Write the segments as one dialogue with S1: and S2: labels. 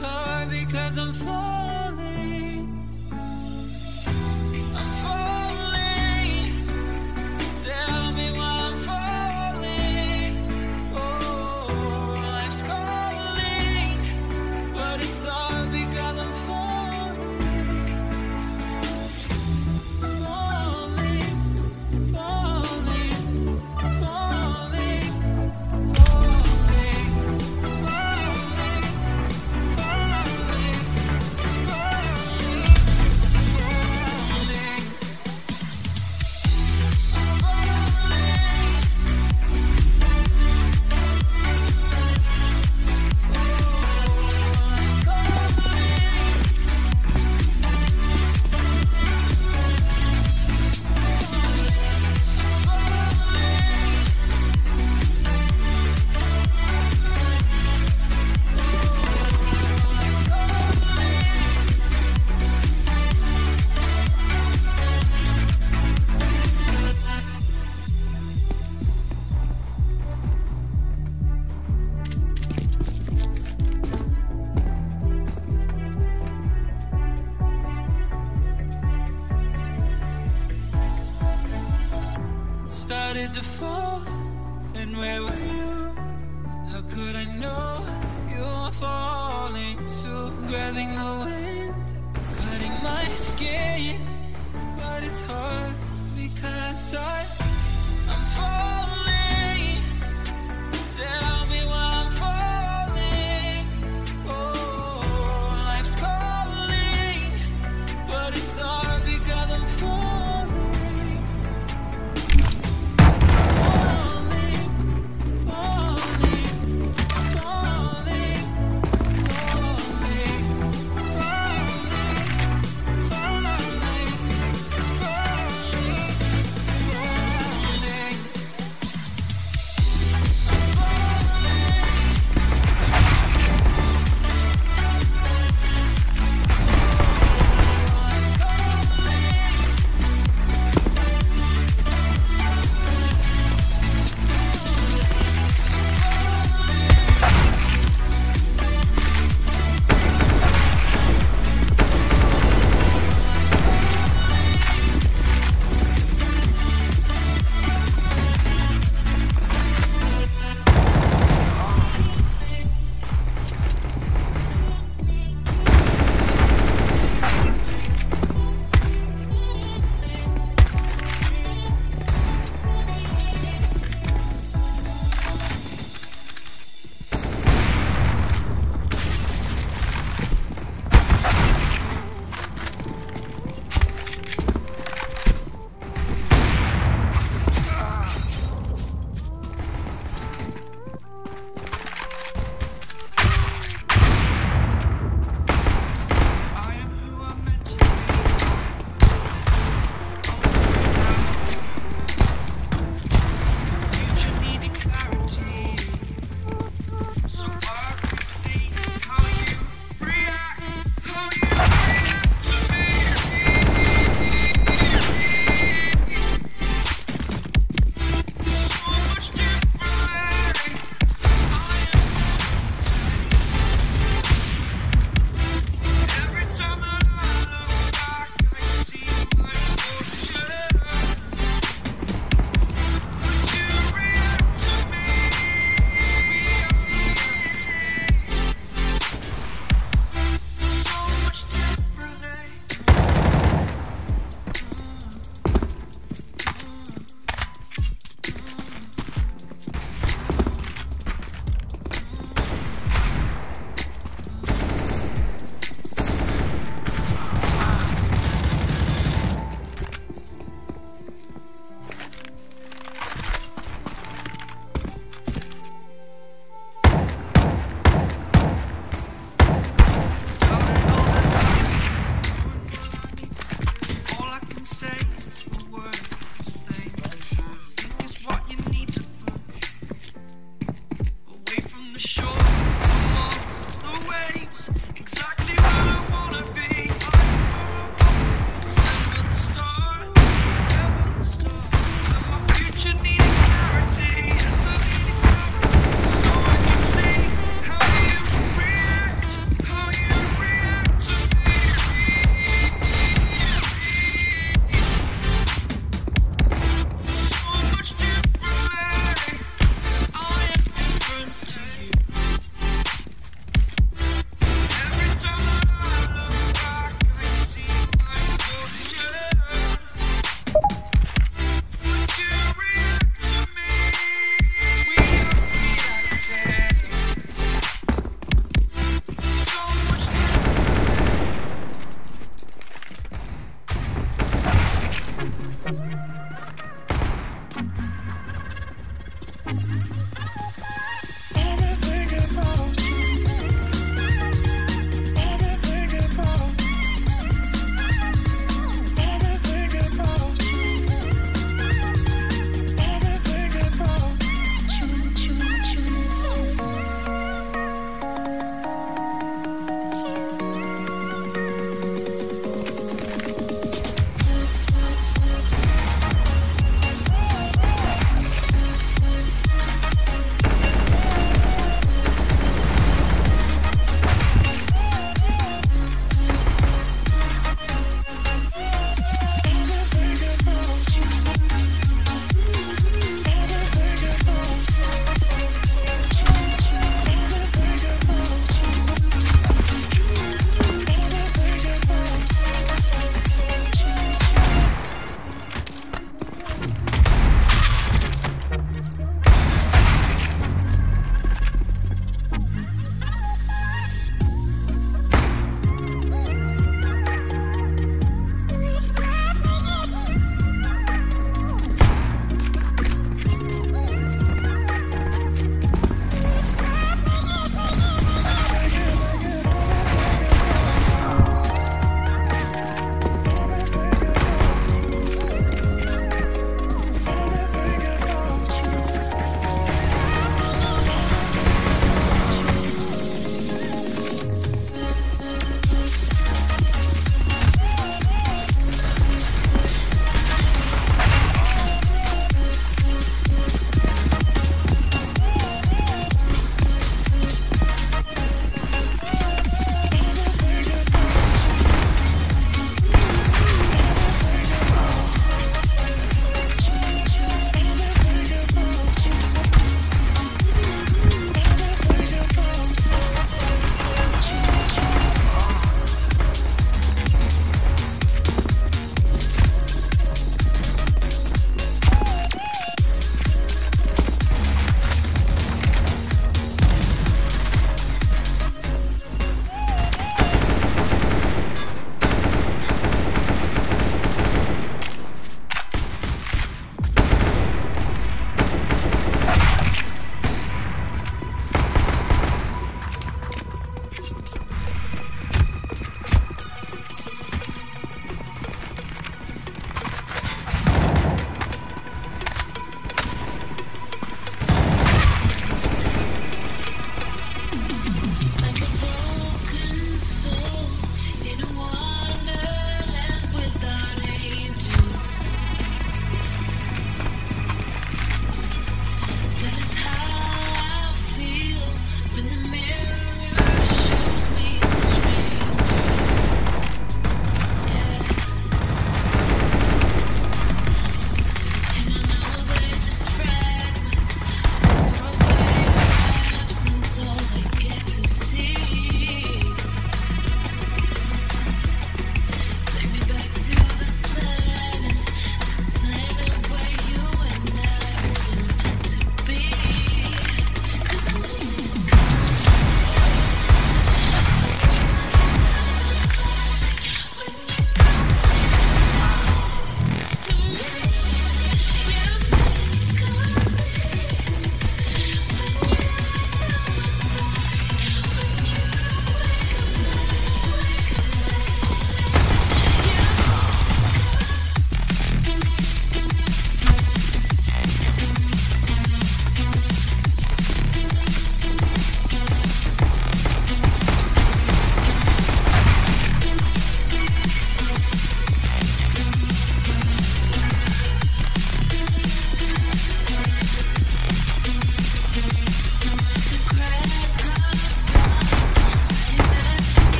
S1: it's hard because I'm falling. I'm falling. Tell me why I'm falling. Oh, life's calling, but it's hard because I'm falling. Falling, falling, falling, started to fall, and where were you? How could I know you were falling too? Grabbing the wind, cutting my skin, but it's hard because I'm falling. Tell me why I'm falling. Oh, life's calling, but it's hard because I'm falling.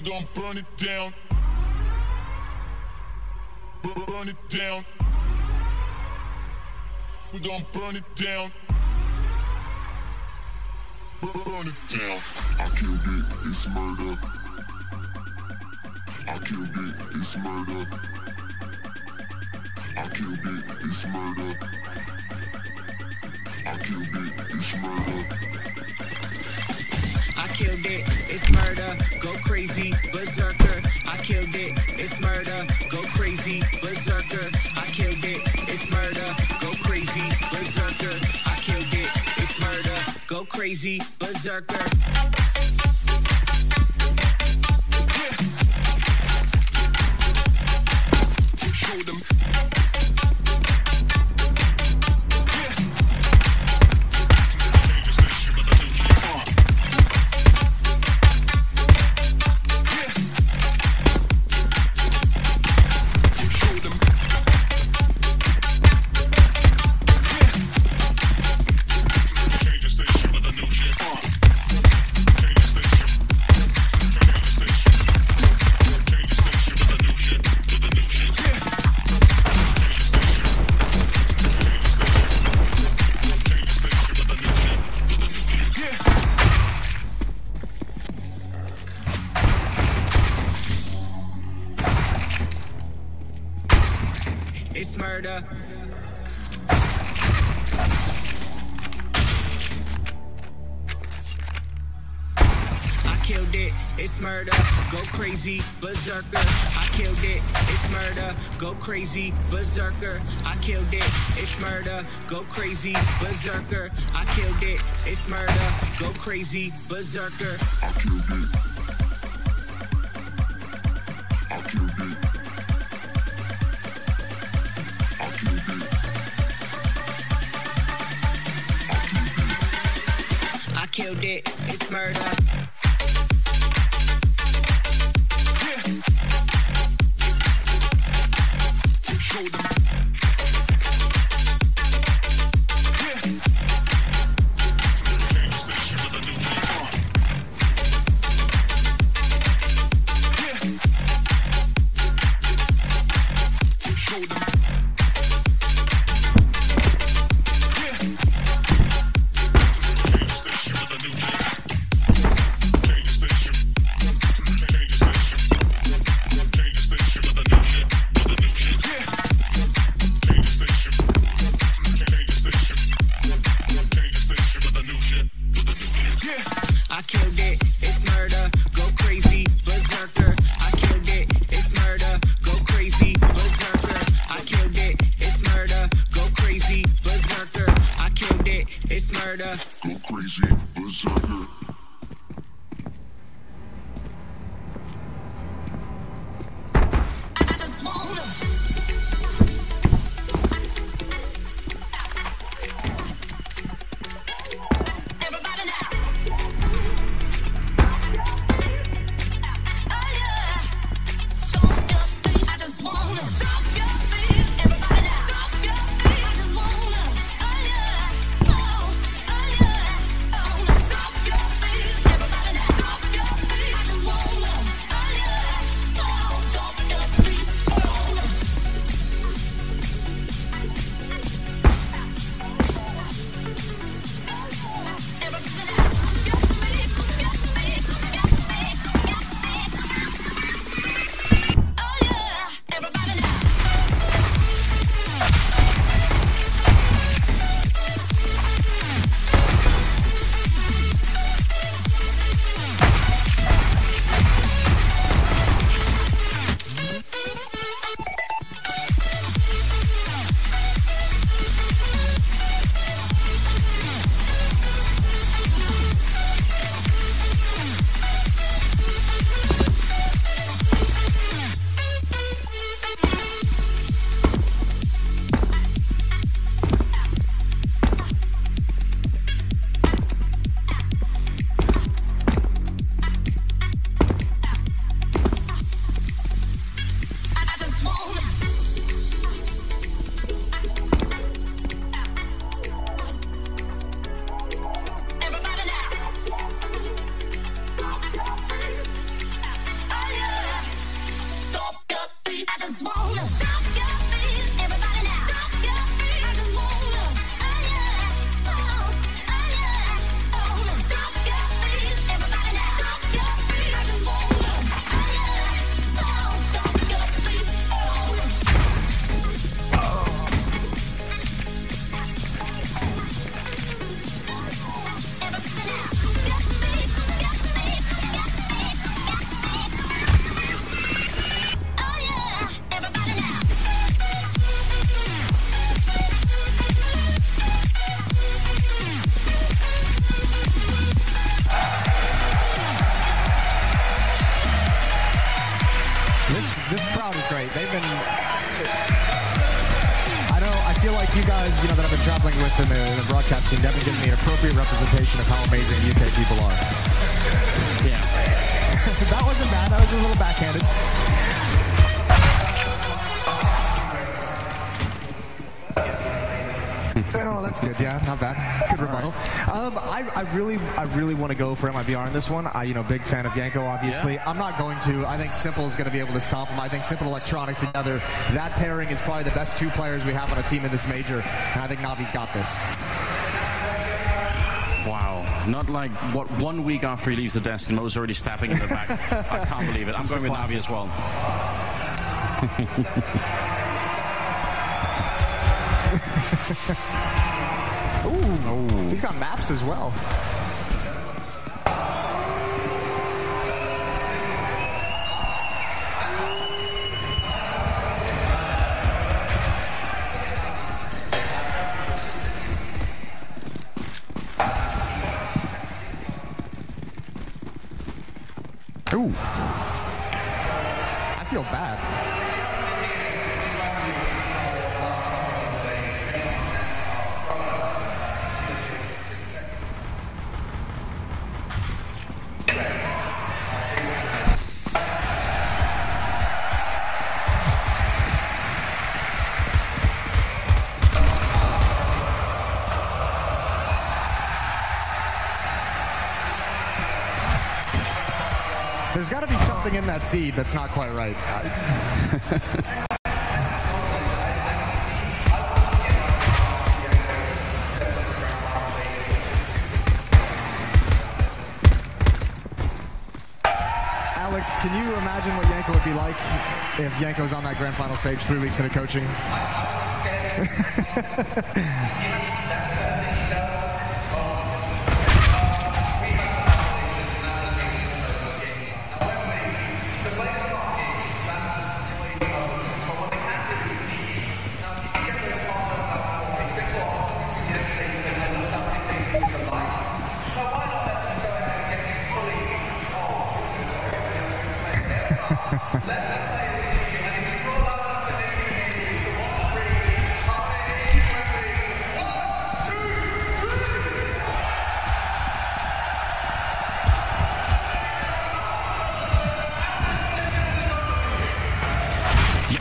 S2: gon' burn it down. Burn it down. We gon' burn it down. Burn it down. I killed it, it's murder. I killed it, it's murder. I killed it, it's murder. I killed it, it's murder.
S1: I killed it, it's murder, go crazy, berserker. I killed it, it's murder, go crazy, berserker. I killed it, it's murder, go crazy, berserker. I killed it, it's murder, go crazy, berserker.
S2: Show them.
S1: It's murder. I killed it, it's murder, go crazy, berserker. I killed it, it's murder, go crazy, berserker. I killed it, it's murder, go crazy, berserker. I killed it, it's murder, go crazy, berserker.
S2: I killed it. I killed it.
S1: I killed it, it's murder.
S2: Show them.
S1: I killed it, it's murder, go crazy, berserker. I killed it, it's murder, go crazy, berserker. I killed it, it's murder, go crazy, berserker. I killed it, it's murder,
S2: go crazy, berserker.
S3: I just wanna. Everybody now. I just wanna stop your feet. Everybody now. Stop your feet. I just wanna. Oh yeah. Oh yeah. Oh, stop your
S4: this crowd is great. They've been... I feel like you guys, that I've been traveling with in the broadcast team, haven't given me an appropriate representation of how amazing UK people are. Yeah. That wasn't bad. That was a little backhanded. Oh, that's good. Yeah, not bad. Good rebuttal. I really want to go for MIBR in this one. Big fan of Yanko, obviously. Yeah. I'm not going to. I think Simple is going to be able to stomp him. I think Simple and Electronic together, that pairing is probably the best two players we have on a team in this major. And I think Navi's got this.
S5: Wow. Not like, what, 1 week after he leaves the desk and Mo's already stabbing in the back. I can't believe it. I'm going with Navi as well.
S4: Ooh, he's got maps as well. Ooh, I feel bad. There's got to be something in that feed that's not quite right. Alex, can you imagine what Yanko would be like if Yanko's on that grand final stage 3 weeks into coaching?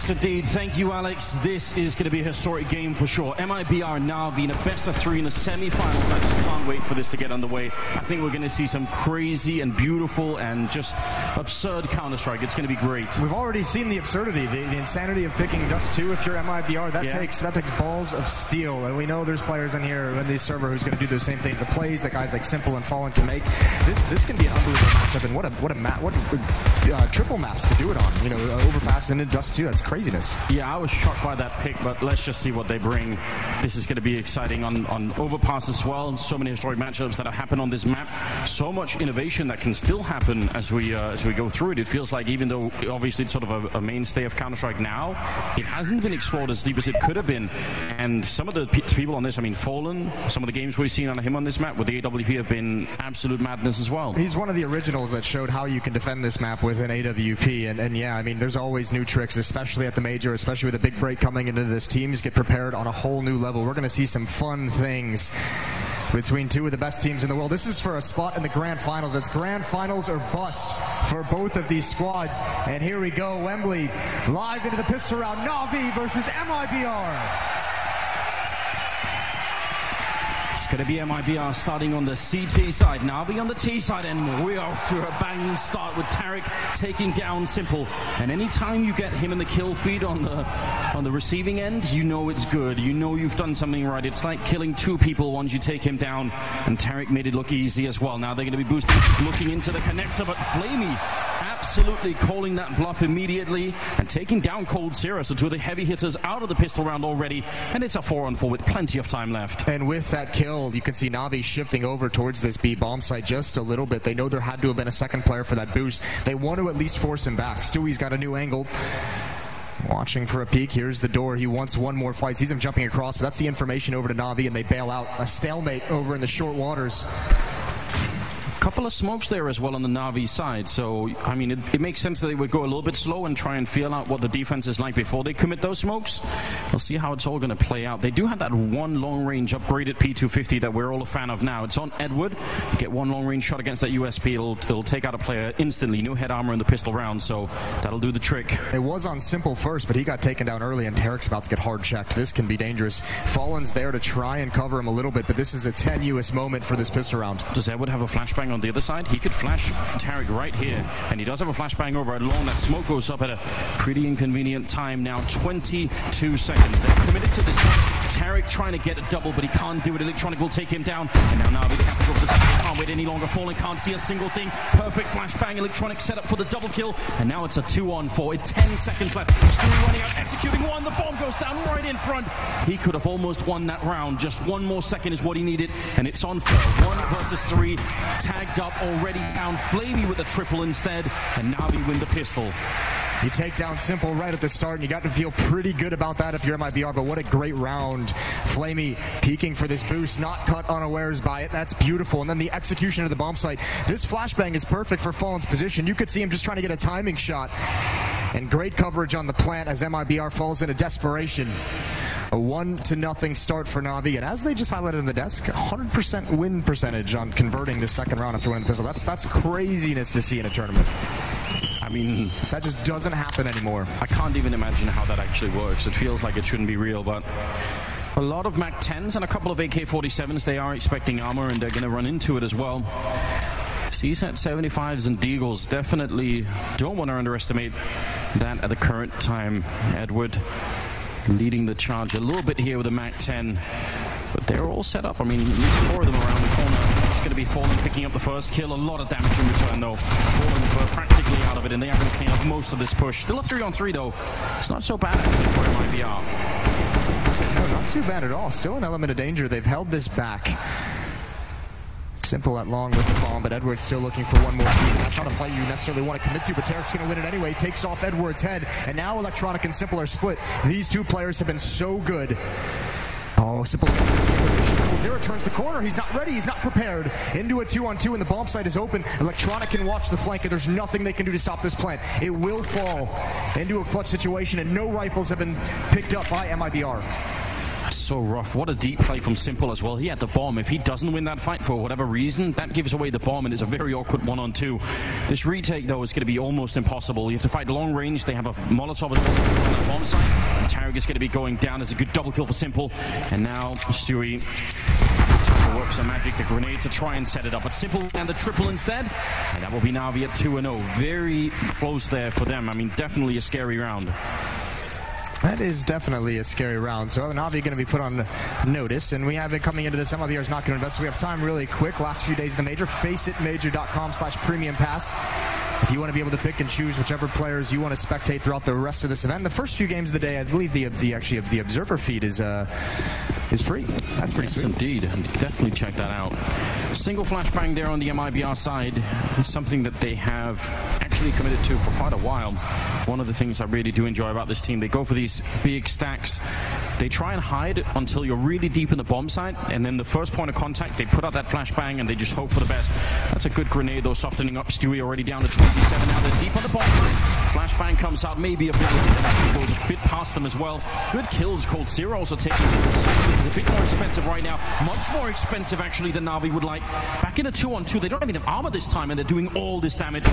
S5: Indeed. Thank you, Alex. This is going to be a historic game for sure. Mibr now being a best of 3 in the semi-finals. I just can't wait for this to get underway. I think we're going to see some crazy and beautiful and just absurd Counter-Strike. It's going to be great.
S4: We've already seen the absurdity, the insanity of picking Dust 2 if you're Mibr. That takes balls of steel, and we know there's players in here in this server who's going to do the same thing. The plays that guys like Simple and Fallen can make. This can be an unbelievable matchup, and what triple maps to do it on. Overpass into Dust 2. That's craziness.
S5: Yeah, I was shocked by that pick, but let's just see what they bring. This is going to be exciting on Overpass as well. So many historic matchups that have happened on this map. So much innovation that can still happen as we go through it. It feels like even though obviously it's sort of a mainstay of Counter-Strike now, it hasn't been explored as deep as it could have been. And some of the people on this, I mean, Fallen, some of the games we've seen on him on this map with the AWP have been absolute madness as well.
S4: He's one of the originals that showed how you can defend this map with an AWP. And yeah, I mean, there's always new tricks, especially at the major, especially with a big break coming into this. Teams get prepared on a whole new level. We're going to see some fun things between two of the best teams in the world. This is for a spot in the grand finals. It's grand finals or bust for both of these squads. And here we go, Wembley, live into the pistol round. Navi versus Mibr.
S5: It's going to be Mibr starting on the CT side. Navi on the T side, and we are through a banging start with Tarek taking down Simple. And anytime you get him in the kill feed on the receiving end, you know it's good. You know you've done something right. It's like killing 2 people once you take him down. And Tarek made it look easy as well. Now they're going to be boosting, looking into the connector, but Flamey absolutely calling that bluff immediately and taking down Cold Zero. So 2 of the heavy hitters out of the pistol round already, and it's a 4-on-4 with plenty of time left.
S4: And with that kill, you can see Navi shifting over towards this B bomb site just a little bit. They know there had to have been a second player for that boost. They want to at least force him back. Stewie's got a new angle. Watching for a peek. Here's the door. He wants one more fight. Sees him jumping across, but that's the information over to Navi, and they bail out. A stalemate over in the short waters.
S5: Couple of smokes there as well on the Na'Vi side, so I mean it makes sense that they would go a little bit slow and try and feel out what the defense is like before they commit those smokes. We'll see how it's all going to play out. They do have that one long range upgraded P250 that we're all a fan of now. It's on Edward. You get one long range shot against that USP, it'll take out a player instantly. No head armor in the pistol round, so that'll do the trick.
S4: It was on Simple first, but he got taken down early, and Tarek's about to get hard checked. This can be dangerous. Fallen's there to try and cover him a little bit, but this is a tenuous moment for this pistol round.
S5: Does Edward have a flashbang on the other side? He could flash Tarek right here, and he does have a flashbang over at long. That smoke goes up at a pretty inconvenient time now. 22 seconds. They're committed to this. Tarek trying to get a double, but he can't do it. Electronic will take him down, and now Navi have to go for the side. They can't wait any longer. Fallen can't see a single thing. Perfect flashbang. Electronic set up for the double kill, and now it's a 2-on-4 with 10 seconds left. Stewie running out, executing one. The bomb goes down right in front. He could have almost won that round. Just one more second is what he needed, and it's on for 1 versus 3. Tagged up already down. Flamey with a triple instead, and Navi win the pistol.
S4: You take down Simple right at the start, and you got to feel pretty good about that if you're MIBR, but what a great round. Flamey peeking for this boost, not caught unawares by it. That's beautiful. And then the execution of the bomb site. This flashbang is perfect for Fallen's position. You could see him just trying to get a timing shot. And great coverage on the plant as MIBR falls into desperation. A 1-0 start for Navi, and as they just highlighted on the desk, 100% win percentage on converting this second round after winning the pistol. That's craziness to see in a tournament.
S5: I mean,
S4: that just doesn't happen anymore.
S5: I can't even imagine how that actually works. It feels like it shouldn't be real, but a lot of Mac 10s and a couple of AK-47s. They are expecting armor, and they're going to run into it as well. CSAT 75s and Deagles definitely don't want to underestimate that at the current time. Edward leading the charge a little bit here with a Mac 10, but they're all set up. I mean, at least 4 of them around the corner. It's going to be Fallen picking up the first kill. A lot of damage in return though. Fallen practically out of it, and they are going to clean up most of this push. Still a 3-on-3 though. It's not so bad for MIBR.
S4: No, not too bad at all. Still an element of danger. They've held this back. Simple at long with the bomb, but Edward's still looking for one more team. That's not a fight you necessarily want to commit to, but Tarek's going to win it anyway. Takes off Edward's head, and now Electronic and Simple are split. These two players have been so good. Oh, Simple. Zero turns the corner. He's not ready. He's not prepared. Into a 2-on-2, and the bomb site is open. Electronic can watch the flank, and there's nothing they can do to stop this plant. It will fall into a clutch situation, and no rifles have been picked up by MIBR.
S5: So rough. What a deep play from Simple as well. He had the bomb. If he doesn't win that fight for whatever reason, that gives away the bomb, and it's a very awkward 1-on-2. This retake, though, is going to be almost impossible. You have to fight long range. They have a Molotov as well on the bomb site. Tarek is going to be going down. There's a good double kill for Simple. And now Stewie works some magic, the grenade to try and set it up. But Simple and the triple instead. And that will be Navi at 2-0. Very close there for them. I mean, definitely a scary round.
S4: That is definitely a scary round. So Navi going to be put on notice, and we have it coming into this. MIBR is not going to invest. So we have time really quick. Last few days of the major. Faceitmajor.com/premium pass. If you want to be able to pick and choose whichever players you want to spectate throughout the rest of this event. The first few games of the day, I believe the observer feed is free. That's pretty sweet.
S5: Indeed, definitely check that out. Single flashbang there on the MIBR side is something that they have actually committed to for quite a while. One of the things I really do enjoy about this team, they go for these big stacks. They try and hide until you're really deep in the bomb site, and then the first point of contact, they put out that flashbang and they just hope for the best. That's a good grenade though, softening up Stewie already down to 27. Now they're deep on the bomb site. Flashbang comes out, maybe a bit late, and actually goes a bit past them as well. Good kills. Cold Zero also taking this is a bit more expensive right now. Much more expensive actually than Navi would like. Back in a 2-on-2, they don't have enough armor this time, and they're doing all this damage.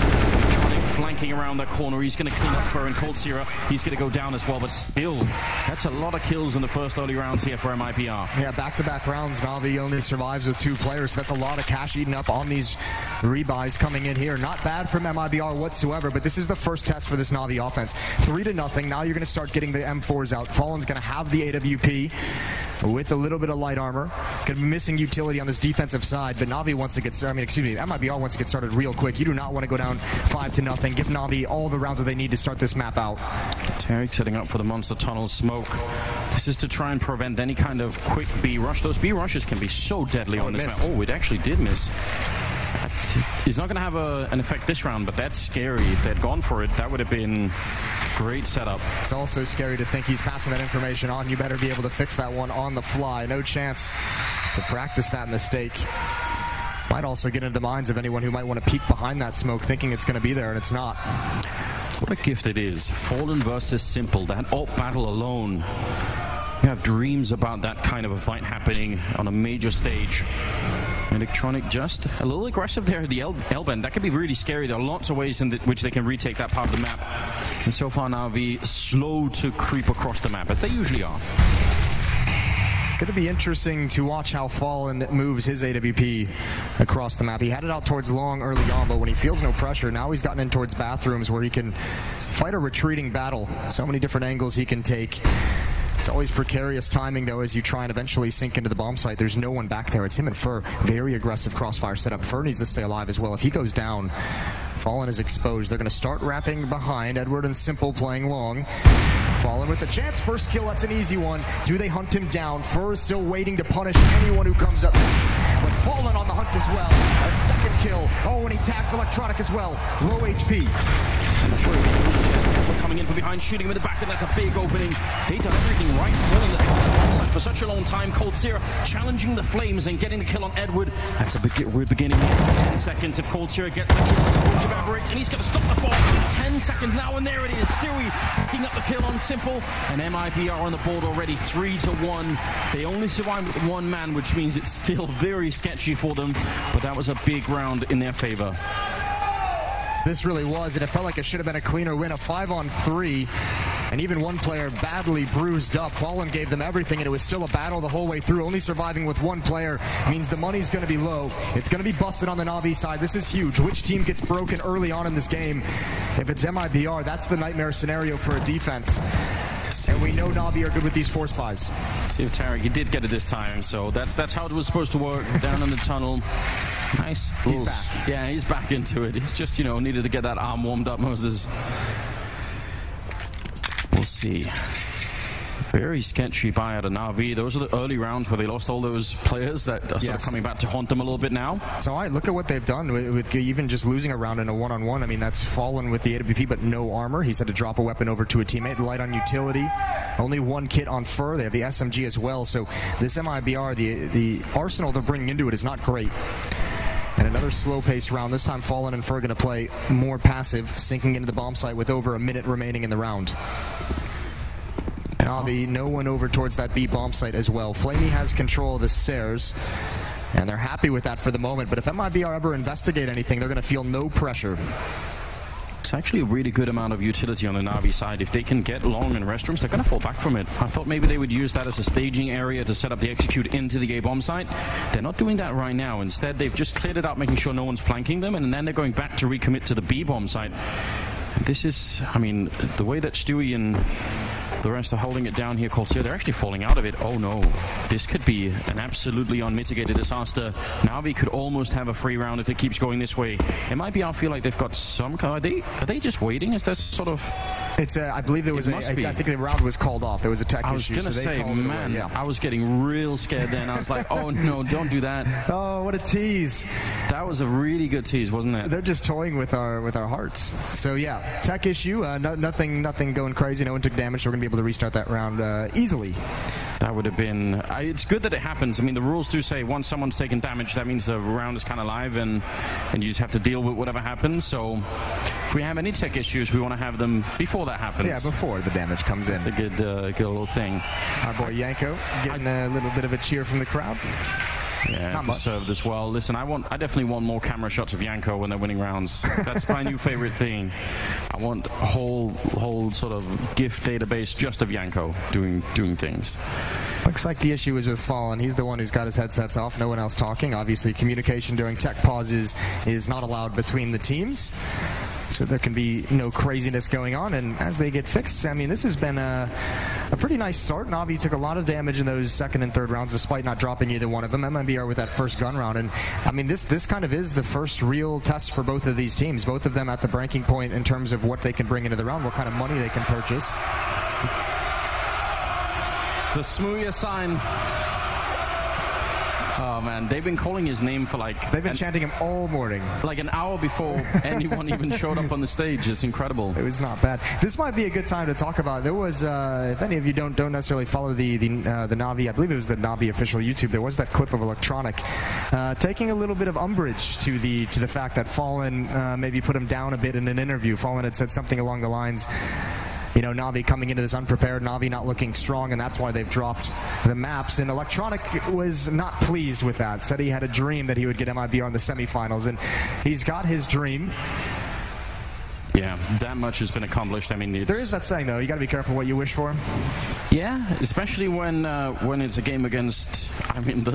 S5: Flanking around that corner, he's going to clean up for and Cold Zero. He's going to go down as well, but still, that's a lot of kills in the first early rounds here for MIBR.
S4: Yeah, back-to-back rounds. Navi only survives with 2 players. So that's a lot of cash eaten up on these rebuys coming in here. Not bad from MIBR whatsoever, but this is the first test for this Navi offense. 3-0. Now you're going to start getting the M4s out. Fallen's going to have the AWP with a little bit of light armor. Going to be missing utility on this defensive side, but Navi wants to get started. MIBR wants to get started real quick. You do not want to go down 5-0. Give Navi all the rounds that they need to start this map out.
S5: Tarek setting up for the monster tunnel smoke. This is to try and prevent any kind of quick B rush. Those B rushes can be so deadly on this map. Oh, it actually did miss. It's not going to have an effect this round, but that's scary. If they'd gone for it, that would have been great setup.
S4: It's also scary to think he's passing that information on. You better be able to fix that one on the fly. No chance to practice that mistake. Might also get into the minds of anyone who might want to peek behind that smoke thinking it's going to be there, and it's not.
S5: What a gift it is. Fallen versus Simple. That alt battle alone. You have dreams about that kind of a fight happening on a major stage. Electronic just a little aggressive there at the L-bend. That could be really scary. There are lots of ways in which they can retake that part of the map. And so far NAVI slow to creep across the map, as they usually are.
S4: Going to be interesting to watch how Fallen moves his AWP across the map. He had it out towards long early on, but when he feels no pressure, now he's gotten in towards bathrooms where he can fight a retreating battle. So many different angles he can take. It's always precarious timing, though, as you try and eventually sink into the bomb site. There's no one back there. It's him and Fur. Very aggressive crossfire setup. Fur needs to stay alive as well. If he goes down, Fallen is exposed. They're going to start wrapping behind. Edward and Simple playing long. Fallen with a chance. First kill, that's an easy one. Do they hunt him down? Fur is still waiting to punish anyone who comes up next. But Fallen on the hunt as well. A second kill. Oh, and he tags Electronic as well. Low HP.
S5: Coming in from behind, shooting him in the back, and that's a big opening. They've done everything right, falling the side for such a long time. Cold Sierra challenging the Flames and getting the kill on Edward. That's a weird beginning here. 10 seconds if Cold Sierra gets the kill, evaporates, and he's going to stop the ball. 10 seconds now, and there it is. Stewie picking up the kill on Simple, and MIBR on the board already, 3-1. They only survived with one man, which means it's still very sketchy for them, but that was a big round in their favor.
S4: This really was, and it felt like it should have been a cleaner win. A 5-on-3, and even one player badly bruised up. Fallen gave them everything, and it was still a battle the whole way through. Only surviving with one player means the money's going to be low. It's going to be busted on the Navi side. This is huge. Which team gets broken early on in this game? If it's MIBR, that's the nightmare scenario for a defense. And we know Navi are good with these force buys.
S5: See if Tarek, he did get it this time, so that's how it was supposed to work. Down in the tunnel. Nice.
S4: He's back.
S5: Yeah, he's back into it. He's just, needed to get that arm warmed up, Moses. We'll see. Very sketchy buy out of Navi. Those are the early rounds where they lost all those players that are sort of coming back to haunt them a little bit now.
S4: So, all right, look at what they've done with even just losing a round in a one-on-one. I mean, that's Fallen with the AWP, but no armor. He's had to drop a weapon over to a teammate. Light on utility. Only one kit on Fur. They have the SMG as well. So this MIBR, the arsenal they're bringing into it is not great. And another slow-paced round. This time Fallen and Fur going to play more passive, sinking into the bomb site with over a minute remaining in the round. Navi, no one over towards that B bomb site as well. Flamey has control of the stairs, and they're happy with that for the moment. But if MIBR ever investigate anything, they're going to feel no pressure.
S5: It's actually a really good amount of utility on the Navi side. If they can get long in restrooms, they're going to fall back from it. I thought maybe they would use that as a staging area to set up the execute into the A bomb site. They're not doing that right now. Instead, they've just cleared it out, making sure no one's flanking them, and then they're going back to recommit to the B bomb site. This is, I mean, the way that Stewie and the rest are holding it down here, Cold Sierra, they're actually falling out of it. Oh no, this could be an absolutely unmitigated disaster. Navi could almost have a free round if it keeps going this way. It might be, I feel like they've got some, are they just waiting? Is that sort of...
S4: It's I believe there was I think the round was called off. There was a tech issue.
S5: I was going to say, man, I was getting real scared then. I was like, oh no, don't do that.
S4: Oh, what a tease.
S5: That was a really good tease, wasn't it?
S4: They're just toying with our hearts. So yeah, tech issue, nothing going crazy. No one took damage, so we're going to be able to restart that round easily.
S5: That would have been... it's good that it happens. I mean, the rules do say once someone's taken damage, that means the round is kind of live, and you just have to deal with whatever happens. So if we have any tech issues, we want to have them before that happens.
S4: Yeah, before the damage comes in.
S5: It's a good little thing.
S4: Our boy Yanko getting a little bit of a cheer from the crowd.
S5: Yeah, deserved as well. Listen, I definitely want more camera shots of Yanko when they're winning rounds. That's my new favorite thing. I want a whole sort of GIF database just of Yanko doing things.
S4: Looks like the issue is with Fallen. He's the one who's got his headsets off, no one else talking. Obviously, communication during tech pauses is not allowed between the teams, so there can be no craziness going on. And as they get fixed, I mean, this has been a pretty nice start. Navi took a lot of damage in those second and third rounds despite not dropping either one of them. MIBR with that first gun round, and I mean, this kind of is the first real test for both of these teams. Both of them at the breaking point in terms of what they can bring into the round, what kind of money they can purchase.
S5: The Smooya sign. Oh man, they've been calling his name for like...
S4: They've been chanting him all morning.
S5: Like an hour before anyone even showed up on the stage. It's incredible.
S4: It was not bad. This might be a good time to talk about. There was, if any of you don't necessarily follow the Navi, I believe it was the Navi official YouTube. There was that clip of Electronic taking a little bit of umbrage to the fact that Fallen maybe put him down a bit in an interview. Fallen had said something along the lines, you know, Navi coming into this unprepared, Navi not looking strong, and that's why they've dropped the maps. And Electronic was not pleased with that. Said he had a dream that he would get MIBR in the semifinals, and he's got his dream.
S5: Yeah, that much has been accomplished. I mean,
S4: there is that saying, though, you got to be careful what you wish for.
S5: Yeah, especially when it's a game against, I mean,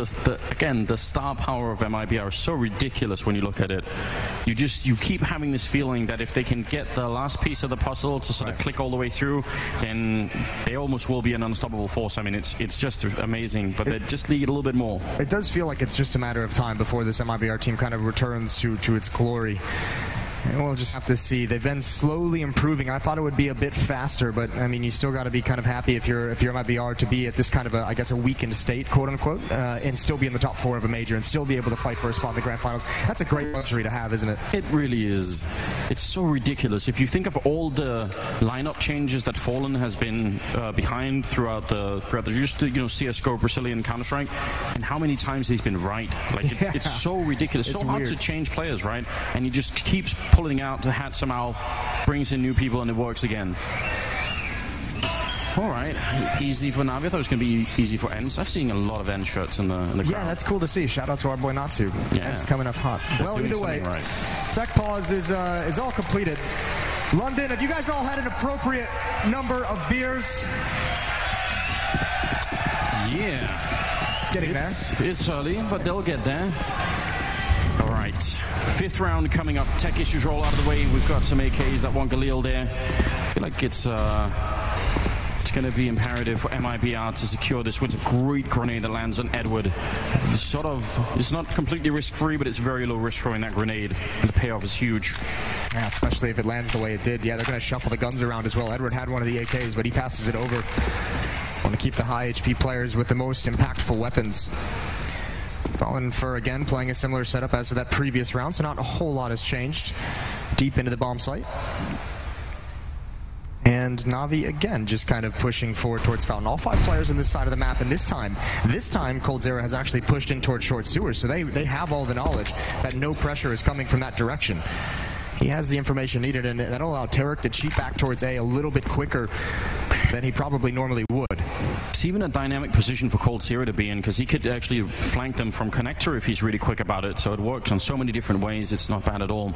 S5: again, the star power of MIBR is so ridiculous when you look at it. You keep having this feeling that if they can get the last piece of the puzzle to sort of click all the way through, then they almost will be an unstoppable force. I mean, it's just amazing, but they just need a little bit more.
S4: It does feel like it's just a matter of time before this MIBR team kind of returns to its glory. And we'll just have to see. They've been slowly improving. I thought it would be a bit faster, but I mean, you still got to be kind of happy if you're MIBR to be at this kind of a, I guess, a weakened state, quote unquote, and still be in the top 4 of a major and still be able to fight for a spot in the grand finals. That's a great luxury to have, isn't it?
S5: It really is. It's so ridiculous. If you think of all the lineup changes that Fallen has been behind throughout the just CS:GO, Brazilian Counter-Strike, and how many times he's been right. Like it's so ridiculous. It's so hard to change players, right? And he just keeps pulling out the hat somehow, brings in new people, and it works again. All right, easy for Navi. I thought it was going to be easy for Ents. I've seen a lot of Ents shirts in the crowd.
S4: Yeah, that's cool to see. Shout out to our boy Natsu. Yeah. Ents coming up hot. Well, either way, right. Tech pause is all completed. London, have you guys all had an appropriate number of beers?
S5: Yeah.
S4: Getting there.
S5: It's early, but they'll get there. All right. 5th round coming up. Tech issues roll out of the way. We've got some AKs that want Galil there. I feel like it's going to be imperative for MIBR to secure this with a great grenade that lands on Edward. It's not completely risk-free, but it's very low risk throwing that grenade, and the payoff is huge.
S4: Yeah, especially if it lands the way it did. Yeah, they're going to shuffle the guns around as well. Edward had one of the AKs, but he passes it over. Want to keep the high HP players with the most impactful weapons. Fallen for, again, playing a similar setup as to that previous round, so not a whole lot has changed. Deep into the bomb site. And Navi, again, just kind of pushing forward towards Fountain. All 5 players on this side of the map, and this time, coldzera has actually pushed in towards short sewers, so they have all the knowledge that no pressure is coming from that direction. He has the information needed, and that'll allow Tarek to cheat back towards A a little bit quicker than he probably normally would.
S5: It's even a dynamic position for coldzera to be in, because he could actually flank them from connector if he's really quick about it, so it works on so many different ways. It's not bad at all.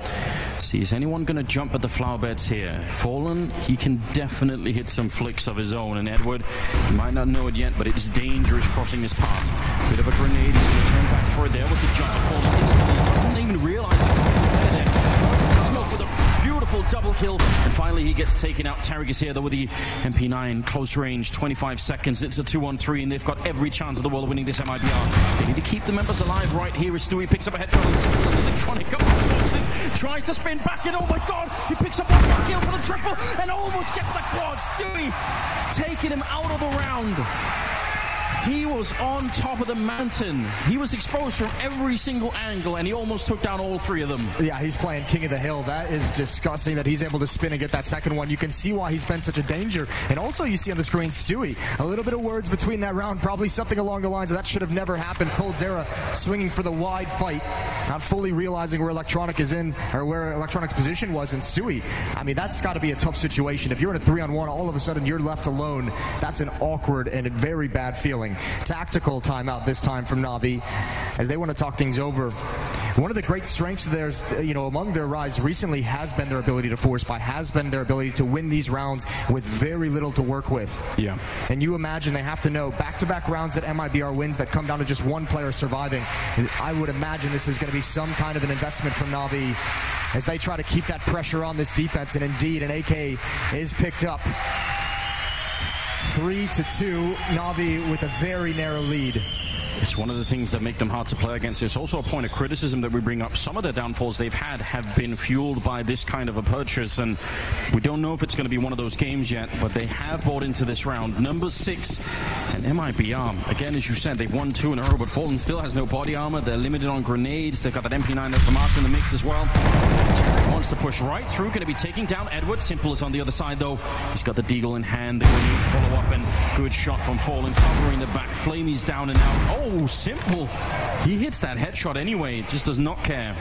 S5: See, is anyone going to jump at the flower beds here? Fallen, he can definitely hit some flicks of his own, and Edward, you might not know it yet, but it's dangerous crossing this path. Bit of a grenade, he's going to turn back for it there with the jump. Fallen doesn't even realize this is there. Smoke with a beautiful double kill, and finally he gets taken out. Tarek is here though with the MP9, close range, 25 seconds. It's a 2-on-3, and they've got every chance of the world of winning this MIBR. They need to keep the members alive right here as Stewie picks up a headshot on the Electronic. Tries to spin back in. Oh my god, he picks up one more kill for the triple and almost gets the quad. Stewie taking him out of the round. He was on top of the mountain. He was exposed from every single angle, and he almost took down all 3 of them.
S4: Yeah, he's playing King of the Hill. That is disgusting that he's able to spin and get that second one. You can see why he's been such a danger. And also you see on the screen Stewie. A little bit of words between that round, probably something along the lines of that should have never happened. coldzera swinging for the wide fight, not fully realizing where Electronic is in, or where Electronic's position was in Stewie. I mean, that's got to be a tough situation. If you're in a 3-on-1, all of a sudden you're left alone. That's an awkward and a very bad feeling. Tactical timeout this time from Navi, as they want to talk things over. One of the great strengths of theirs, among their rise recently has been their ability to force buy, has been their ability to win these rounds with very little to work with.
S5: Yeah.
S4: And you imagine they have to know back-to-back rounds that MIBR wins that come down to just one player surviving. I would imagine this is going to be some kind of an investment from Navi as they try to keep that pressure on this defense, and indeed an AK is picked up. 3-2, Navi with a very narrow lead.
S5: It's one of the things that make them hard to play against. It's also a point of criticism that we bring up. Some of the downfalls they've had have been fueled by this kind of a purchase, and we don't know if it's going to be one of those games yet, but they have bought into this round. Number 6, And MIBR, again, as you said, they've won 2 in a row, but Fallen still has no body armor. They're limited on grenades. They've got that MP9 that's from us in the mix as well. Tarek wants to push right through, going to be taking down Edward. Simple is on the other side, though. He's got the deagle in hand. They're going to follow up, and good shot from Fallen, covering the back. Flamey's down and out. Oh, Simple. He hits that headshot anyway. Just does not care.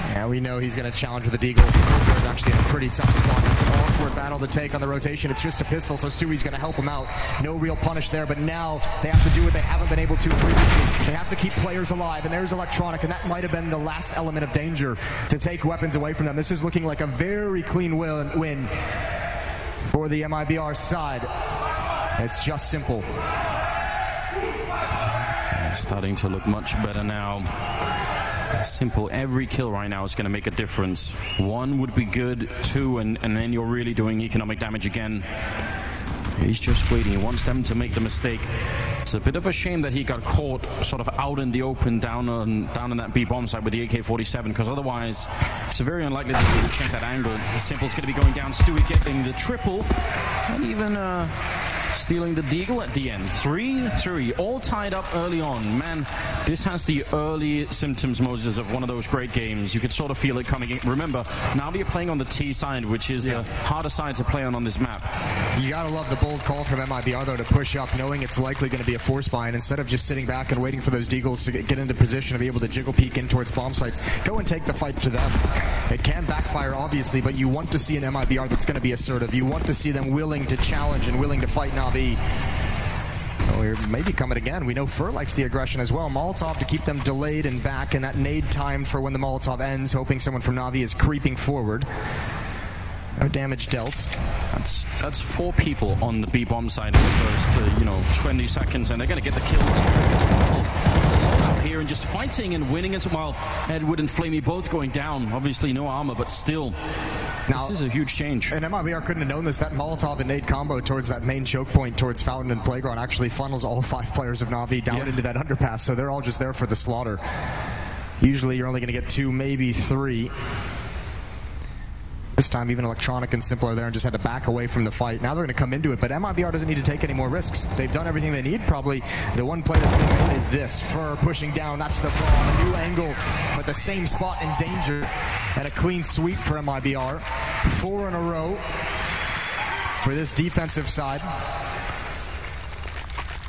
S4: Yeah, we know he's going to challenge with the deagle. He's actually in a pretty tough spot. It's an awkward battle to take on the rotation. It's just a pistol, so Stewie's going to help him out. No real punish there, but now they have to do what they haven't been able to previously. They have to keep players alive, and there's Electronic, and that might have been the last element of danger to take weapons away from them. This is looking like a very clean win for the MIBR side. It's just Simple.
S5: Starting to look much better now. Simple, every kill right now is going to make a difference. 1 would be good, 2, and then you're really doing economic damage again. He's just waiting. He wants them to make the mistake. It's a bit of a shame that he got caught sort of out in the open down on that B bomb site with the AK-47, because otherwise it's very unlikely that he would change that angle. Simple's going to be going down. Stewie getting the triple, and even stealing the deagle at the end. 3-3, all tied up early on. Man, this has the early symptoms, Moses, of one of those great games. You could sort of feel it coming in. Remember, now you're playing on the T side, which is the harder side to play on this map.
S4: You gotta love the bold call from MIBR, though, to push up, knowing it's likely going to be a force buy, and instead of just sitting back and waiting for those deagles to get into position to be able to jiggle peek in towards bomb sites, go and take the fight to them. It can backfire, obviously, but you want to see an MIBR that's going to be assertive. You want to see them willing to challenge and willing to fight NAVI. Oh, we're maybe coming again. We know Fur likes the aggression as well. Molotov to keep them delayed and back, and that nade timed for when the Molotov ends, hoping someone from NAVI is creeping forward. No damage dealt.
S5: That's 4 people on the B bomb side in the first 20 seconds, and they're going to get the kills. He's alone out here and just fighting and winning as well. Edward and Flamey both going down. Obviously no armor, but still. Now, this is a huge change.
S4: And MIBR couldn't have known this. That Molotov and nade combo towards that main choke point towards Fountain and Playground actually funnels all 5 players of NAVI down into that underpass, so they're all just there for the slaughter. Usually you're only going to get 2, maybe 3. This time even Electronic and Simple are there and just had to back away from the fight. Now they're going to come into it, but MIBR doesn't need to take any more risks. They've done everything they need. Probably the one play that's been made is this. Fur pushing down, that's the ball. A new angle, but the same spot in danger. And a clean sweep for MIBR. 4 in a row for this defensive side.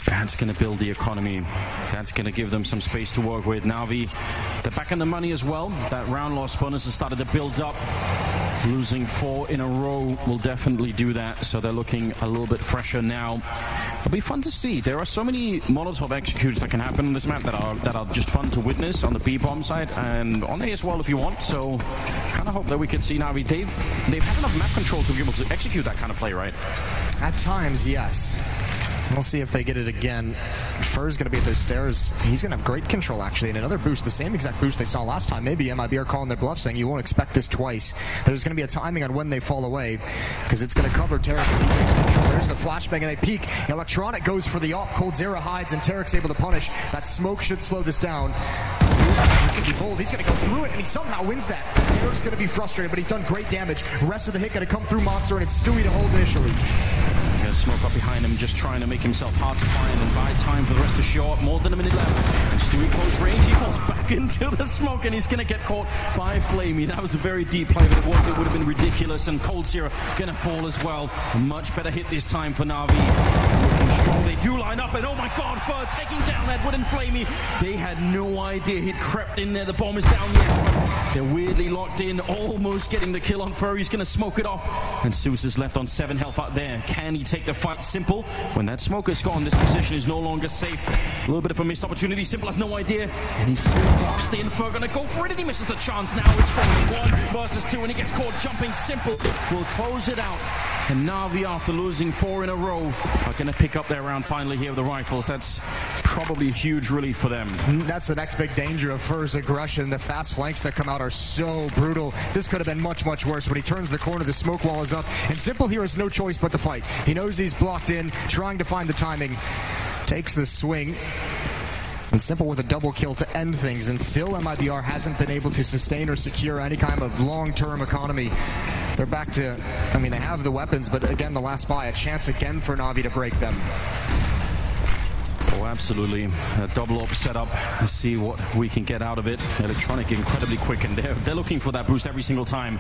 S5: That's going to build the economy. That's going to give them some space to work with. NAVI, they're back on the money as well. That round loss bonus has started to build up. Losing 4 in a row will definitely do that, so they're looking a little bit fresher now. It'll be fun to see. There are so many Molotov executes that can happen on this map that are just fun to witness on the B bomb side and on A as well if you want. So kind of hope that we could see NAVI. They've had enough map control to be able to execute that kind of play, right?
S4: At times, yes. We'll see if they get it again. Fur's going to be at those stairs. He's going to have great control, actually, and another boost, the same exact boost they saw last time. Maybe MIBR calling their bluff, saying you won't expect this twice. There's going to be a timing on when they fall away, because it's going to cover Tarek as he takes control. There's the flashbang, and they peek. Electronic goes for the op. Cold Zero hides, and Tarek's able to punish. That smoke should slow this down. He's going to be bold. He's going to go through it, and he somehow wins that. Tarek's going to be frustrated, but he's done great damage. Rest of the hit going to come through Monster, and it's Stewie to hold initially.
S5: Gonna smoke up behind him, just trying to make himself hard to find and buy time for the rest to show up. More than a minute left. And Stewie close range. He falls back into the smoke, and he's gonna get caught by Flamey. That was a very deep play, but it would have been ridiculous. And Cold Zero gonna fall as well. A much better hit this time for NAVI. Looking strong. They do line up, and oh my God, Fur taking down Edward and Flamey. They had no idea he'd crept in there. The bomb is down, yes, but they're weirdly locked in, almost getting the kill on Fur. He's gonna smoke it off, and Seuss is left on 7 health out there. Can he take the fight? Simple, when that smoke is gone, this position is no longer safe. A little bit of a missed opportunity. Simple has no idea, and he's still boxed in. Fur gonna go for it, and he misses the chance. Now it's 1 versus 2, and he gets caught jumping. Simple will close it out, and NAVI, after losing 4 in a row, are gonna pick up their round finally here with the rifles. That's probably a huge relief for them.
S4: That's the next big danger of Fur's aggression. The fast flanks that come out are so brutal. This could have been much, much worse. When he turns the corner, the smoke wall is up, and Simple here has no choice but to fight. He knows he's blocked in, trying to find the timing. Takes the swing. And Simple with a double kill to end things, and still MIBR hasn't been able to sustain or secure any kind of long-term economy. They're back to, I mean, they have the weapons, but again, the last buy, a chance again for NAVI to break them.
S5: Oh, absolutely. A double up setup. Let's see what we can get out of it. Electronic incredibly quick, and they're looking for that boost every single time.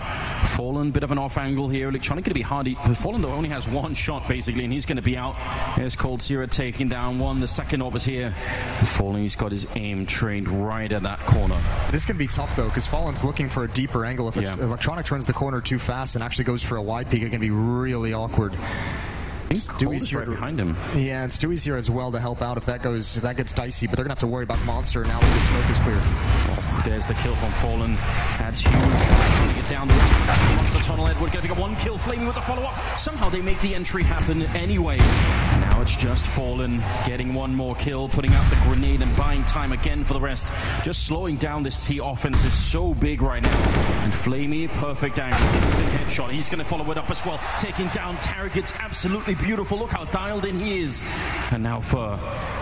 S5: Fallen, bit of an off angle here. Electronic going to be hard. Fallen, though, only has one shot, basically, and he's going to be out. There's Cold Zero taking down one. The second op is here. Fallen, he's got his aim trained right at that corner.
S4: This can be tough, though, because Fallen's looking for a deeper angle. If Electronic turns the corner too fast and actually goes for a wide peek, it can be really awkward.
S5: Stewie's here right behind him.
S4: Yeah, and Stewie's here as well to help out if that gets dicey, but they're gonna have to worry about Monster now that the smoke is clear.
S5: Oh, there's the kill from Fallen. That's huge. Trying to get down the Monster tunnel. Edward getting one kill, Flaming with the follow-up. Somehow they make the entry happen anyway. Now it's just Fallen getting one more kill, putting out the grenade and buying time again for the rest. Just slowing down this T offense is so big right now. And Flamey, perfect angle, instant headshot. He's gonna follow it up as well, taking down Tarek. It's absolutely beautiful. Look how dialed in he is. And now Fur,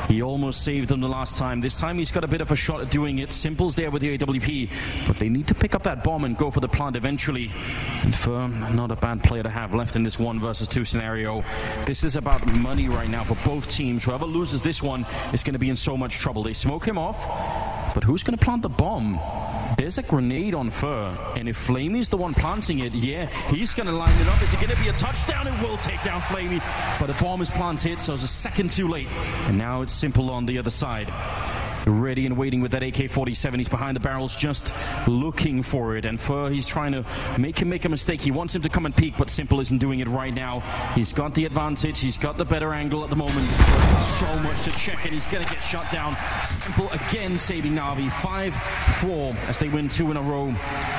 S5: he almost saved them the last time. This time he's got a bit of a shot at doing it. Simple's there with the AWP, but they need to pick up that bomb and go for the plant eventually. And Fur, not a bad player to have left in this 1 versus 2 scenario. This is about money right now for both teams. Whoever loses this one is going to be in so much trouble. They smoke him off, but who's going to plant the bomb? There's a grenade on Fur, and if Flamey's the one planting it, yeah, he's going to line it up. Is it going to be a touchdown? It will take down Flamey, but the bomb is planted, so it's a second too late. And now it's Simple on the other side. Ready and waiting with that AK-47. He's behind the barrels just looking for it. And Fur, he's trying to make him make a mistake. He wants him to come and peek, but Simple isn't doing it right now. He's got the advantage. He's got the better angle at the moment. So much to check, and he's going to get shot down. Simple again saving Navi. 5-4 as they win 2 in a row.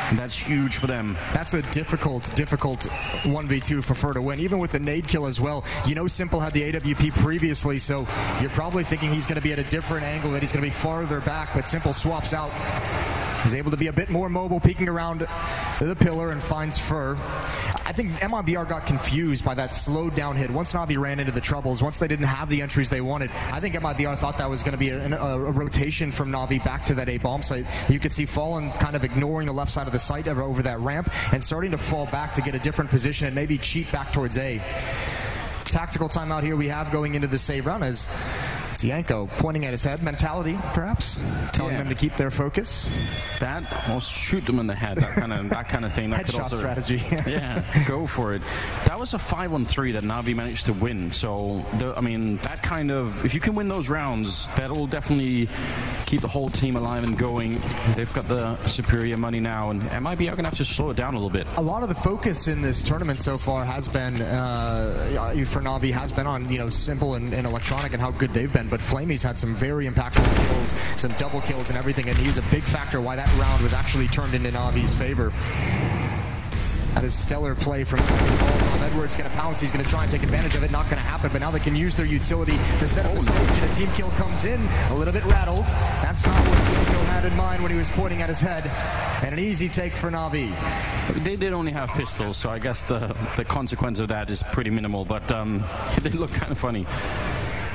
S5: And that's huge for them.
S4: That's a difficult 1v2 for Fur to win. Even with the nade kill as well. You know Simple had the AWP previously, so you're probably thinking he's going to be at a different angle, that he's going to be farther back, but Simple swaps out. He's able to be a bit more mobile, peeking around the pillar and finds Fur. I think MIBR got confused by that slowed down hit. Once Navi ran into the troubles, once they didn't have the entries they wanted, I think MIBR thought that was going to be a rotation from Navi back to that A bomb site. You could see Fallen kind of ignoring the left side of the site over that ramp and starting to fall back to get a different position and maybe cheat back towards A. Tactical timeout here we have going into the save round as Yanko pointing at his head, mentality perhaps, telling them to keep their focus.
S5: That, or shoot them in the head, that kind of thing. That
S4: Headshot
S5: could also,
S4: strategy.
S5: Yeah, go for it. That was a 5-on-3 that Navi managed to win. So, I mean, that kind of, if you can win those rounds, that'll definitely keep the whole team alive and going. They've got the superior money now, and MIB are going to have to slow it down a little bit.
S4: A lot of the focus in this tournament so far has been, for Navi, has been on, Simple and Electronic and how good they've been. But Flamey's had some very impactful kills, some double kills and everything, and he's a big factor why that round was actually turned into Navi's favor. That is stellar play from Tom Edwards. Going to pounce. He's going to try and take advantage of it. Not going to happen, but now they can use their utility to set up the stage, and a team kill comes in a little bit rattled. That's not what Yanko had in mind when he was pointing at his head. And an easy take for Navi.
S5: They did only have pistols, so I guess the consequence of that is pretty minimal, but it did look kind of funny.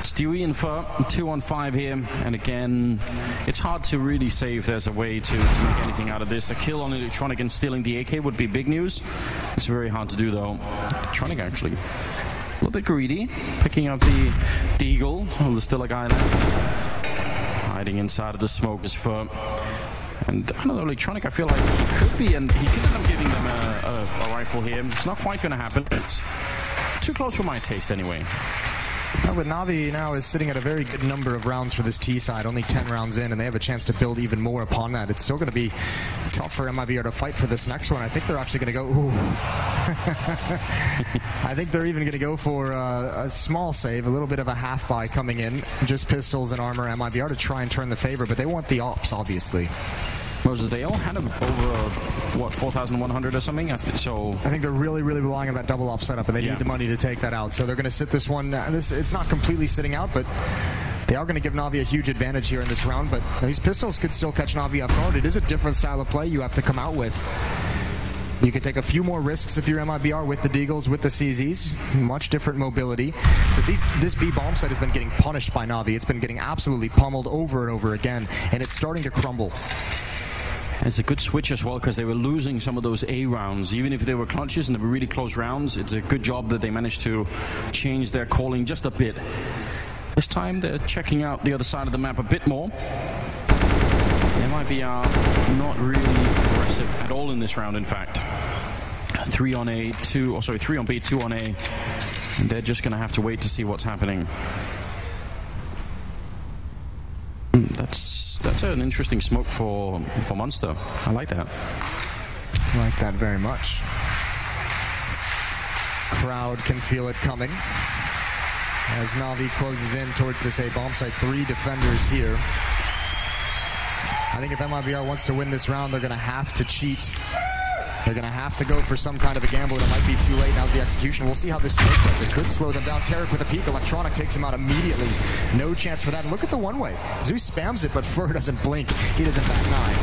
S5: Stewie and Fur, 2-on-5 here, and again, it's hard to really say if there's a way to make anything out of this. A kill on Electronic and stealing the AK would be big news. It's very hard to do, though. Electronic actually a little bit greedy, picking up the Deagle. Oh, there's still a guy left. Hiding inside of the smoke is Fur. And I don't know, Electronic, I feel like he could be, and he could end up giving them a rifle here. It's not quite going to happen. It's too close for my taste anyway.
S4: Well, but Navi now is sitting at a very good number of rounds for this T side, only 10 rounds in, and they have a chance to build even more upon that. It's still going to be tough for MIBR to fight for this next one. I think they're actually going to go, ooh. I think they're even going to go for a small save, a little bit of a half buy coming in, just pistols and armor, MIBR to try and turn the favor, but they want the ops, obviously.
S5: Moses, they all had over, what, 4,100 or something? So
S4: I think they're really, really relying on that double op setup, and they need the money to take that out. So they're going to sit this one. It's not completely sitting out, but they are going to give Navi a huge advantage here in this round. But these pistols could still catch Navi off guard. It is a different style of play you have to come out with. You can take a few more risks if you're MIBR with the Deagles, with the CZs. Much different mobility. But this B bomb set has been getting punished by Navi. It's been getting absolutely pummeled over and over again, and it's starting to crumble.
S5: It's a good switch as well, because they were losing some of those A rounds. Even if they were clutches and they were really close rounds, it's a good job that they managed to change their calling just a bit. This time they're checking out the other side of the map a bit more. MIB are not really aggressive at all in this round, in fact. 3 on A, 2, or sorry, 3 on B, 2 on A. And they're just going to have to wait to see what's happening. That's an interesting smoke for Monster. I like that.
S4: I like that very much. Crowd can feel it coming as Navi closes in towards this A bomb site. 3 defenders here. I think if MIBR wants to win this round, they're going to have to cheat. They're going to have to go for some kind of a gamble, and it might be too late now with the execution. We'll see how this smoke does. It could slow them down. Tarek with a peek. Electronic takes him out immediately. No chance for that. And look at the one-way. Zeus spams it, but Fur doesn't blink. He doesn't bat an eye.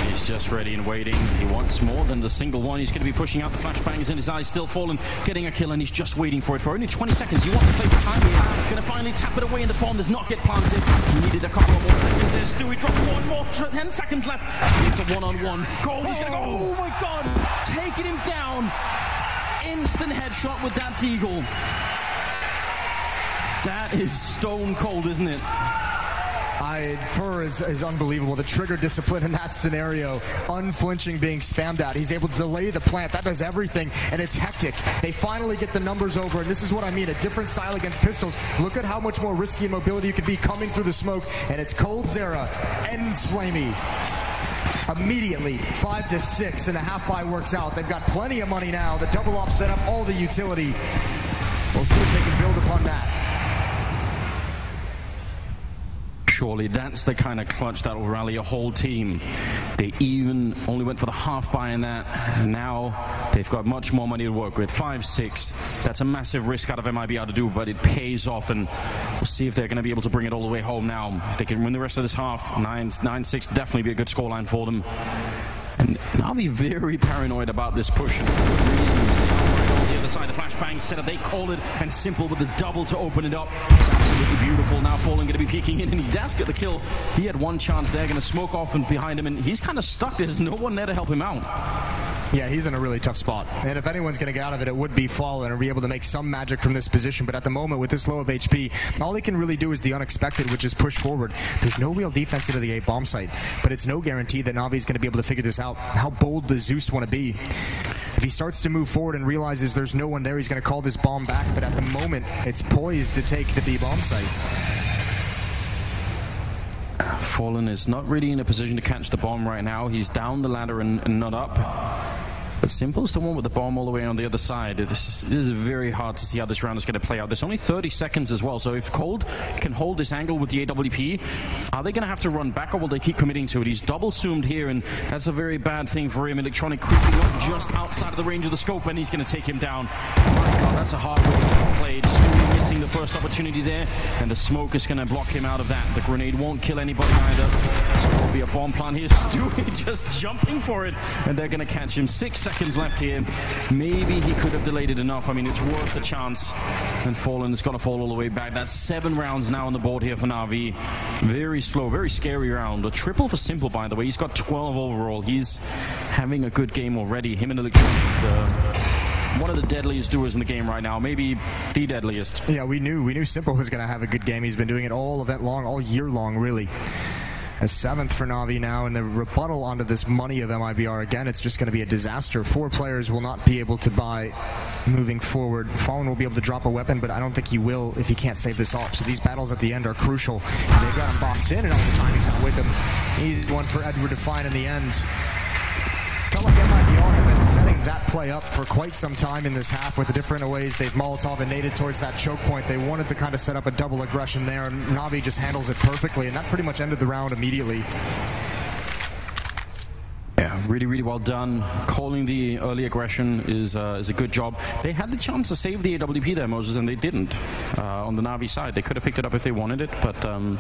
S5: He's just ready and waiting. He wants more than the single one. He's going to be pushing out the flashbangs in his eyes, still falling, getting a kill, and he's just waiting for it. For only 20 seconds, you want to play for time here. He's going to finally tap it away in the bomb. Does not get planted. He needed a couple of more seconds there. Stewie dropped one more. 10 seconds left. It's a one-on-one. Gold. He's going to go. Oh my God. Taking him down. Instant headshot with that deagle. That is stone cold, isn't it?
S4: Fur is unbelievable. The trigger discipline in that scenario, unflinching, being spammed at. He's able to delay the plant. That does everything, and it's hectic. They finally get the numbers over, and this is what I mean, a different style against pistols. Look at how much more risky and mobility you could be coming through the smoke, and it's Cold Zera, ends Flamey. Immediately, 5-6, and the half buy works out. They've got plenty of money now. The double op set up all the utility. We'll see if they can build upon that.
S5: Surely that's the kind of clutch that will rally a whole team. They even only went for the half buy in that, and now they've got much more money to work with. 5-6, that's a massive risk out of MIBR to do, but it pays off, and we'll see if they're going to be able to bring it all the way home now. If they can win the rest of this half, 9-6, definitely be a good scoreline for them. And Navi very paranoid about this push. For good reasons. They are right on the other side. The flashbang set up. They call it, and Simple with the double to open it up. It's absolutely beautiful. Now Fallen going to be peeking in, and he does get the kill. He had one chance there, going to smoke off and behind him, and he's kind of stuck. There's no one there to help him out.
S4: Yeah, he's in a really tough spot. And if anyone's going to get out of it, it would be Fallen or be able to make some magic from this position. But at the moment, with this low of HP, all he can really do is the unexpected, which is push forward. There's no real defense into the A bomb site, but it's no guarantee that Navi's going to be able to figure this out. How bold does Zeus want to be? If he starts to move forward and realizes there's no one there, he's going to call this bomb back. But at the moment, it's poised to take the B bomb site.
S5: Fallen is not really in a position to catch the bomb right now. He's down the ladder and not up. But Simple's the one with the bomb all the way on the other side. This is very hard to see how this round is going to play out. There's only 30 seconds as well, so if Cold can hold this angle with the AWP, are they going to have to run back, or will they keep committing to it? He's double zoomed here, and that's a very bad thing for him. Electronic creeping up just outside of the range of the scope, and he's going to take him down. Oh, that's a hard way to play. Stewie missing the first opportunity there, and the smoke is going to block him out of that. The grenade won't kill anybody either. So there'll be a bomb plant here. Stewie just jumping for it, and they're going to catch him. 6 seconds left here. Maybe he could have delayed it enough. I mean, it's worth a chance. And Fallen is going to fall all the way back. That's 7 rounds now on the board here for Navi. Very slow, very scary round. A triple for Simple, by the way. He's got 12 overall. He's having a good game already. Him and Electronic, one of the deadliest doers in the game right now, maybe the deadliest.
S4: Yeah, we knew Simple was going to have a good game. He's been doing it all event long, all year long, really. A 7th for Navi now, and the rebuttal onto this money of MIBR. Again, it's just going to be a disaster. 4 players will not be able to buy moving forward. Fallen will be able to drop a weapon, but I don't think he will if he can't save this off. So these battles at the end are crucial. And they've got him boxed in, and all the timing's not with him. Easy one for Edward to find in the end. Felt like MIBR have been setting that play up for quite some time in this half with the different ways they've Molotov and naded towards that choke point. They wanted to kind of set up a double aggression there, and Navi just handles it perfectly, and that pretty much ended the round immediately.
S5: Yeah, really, really well done. Calling the early aggression is a good job. They had the chance to save the AWP there, Moses, and they didn't. On the Navi side, they could have picked it up if they wanted it, but going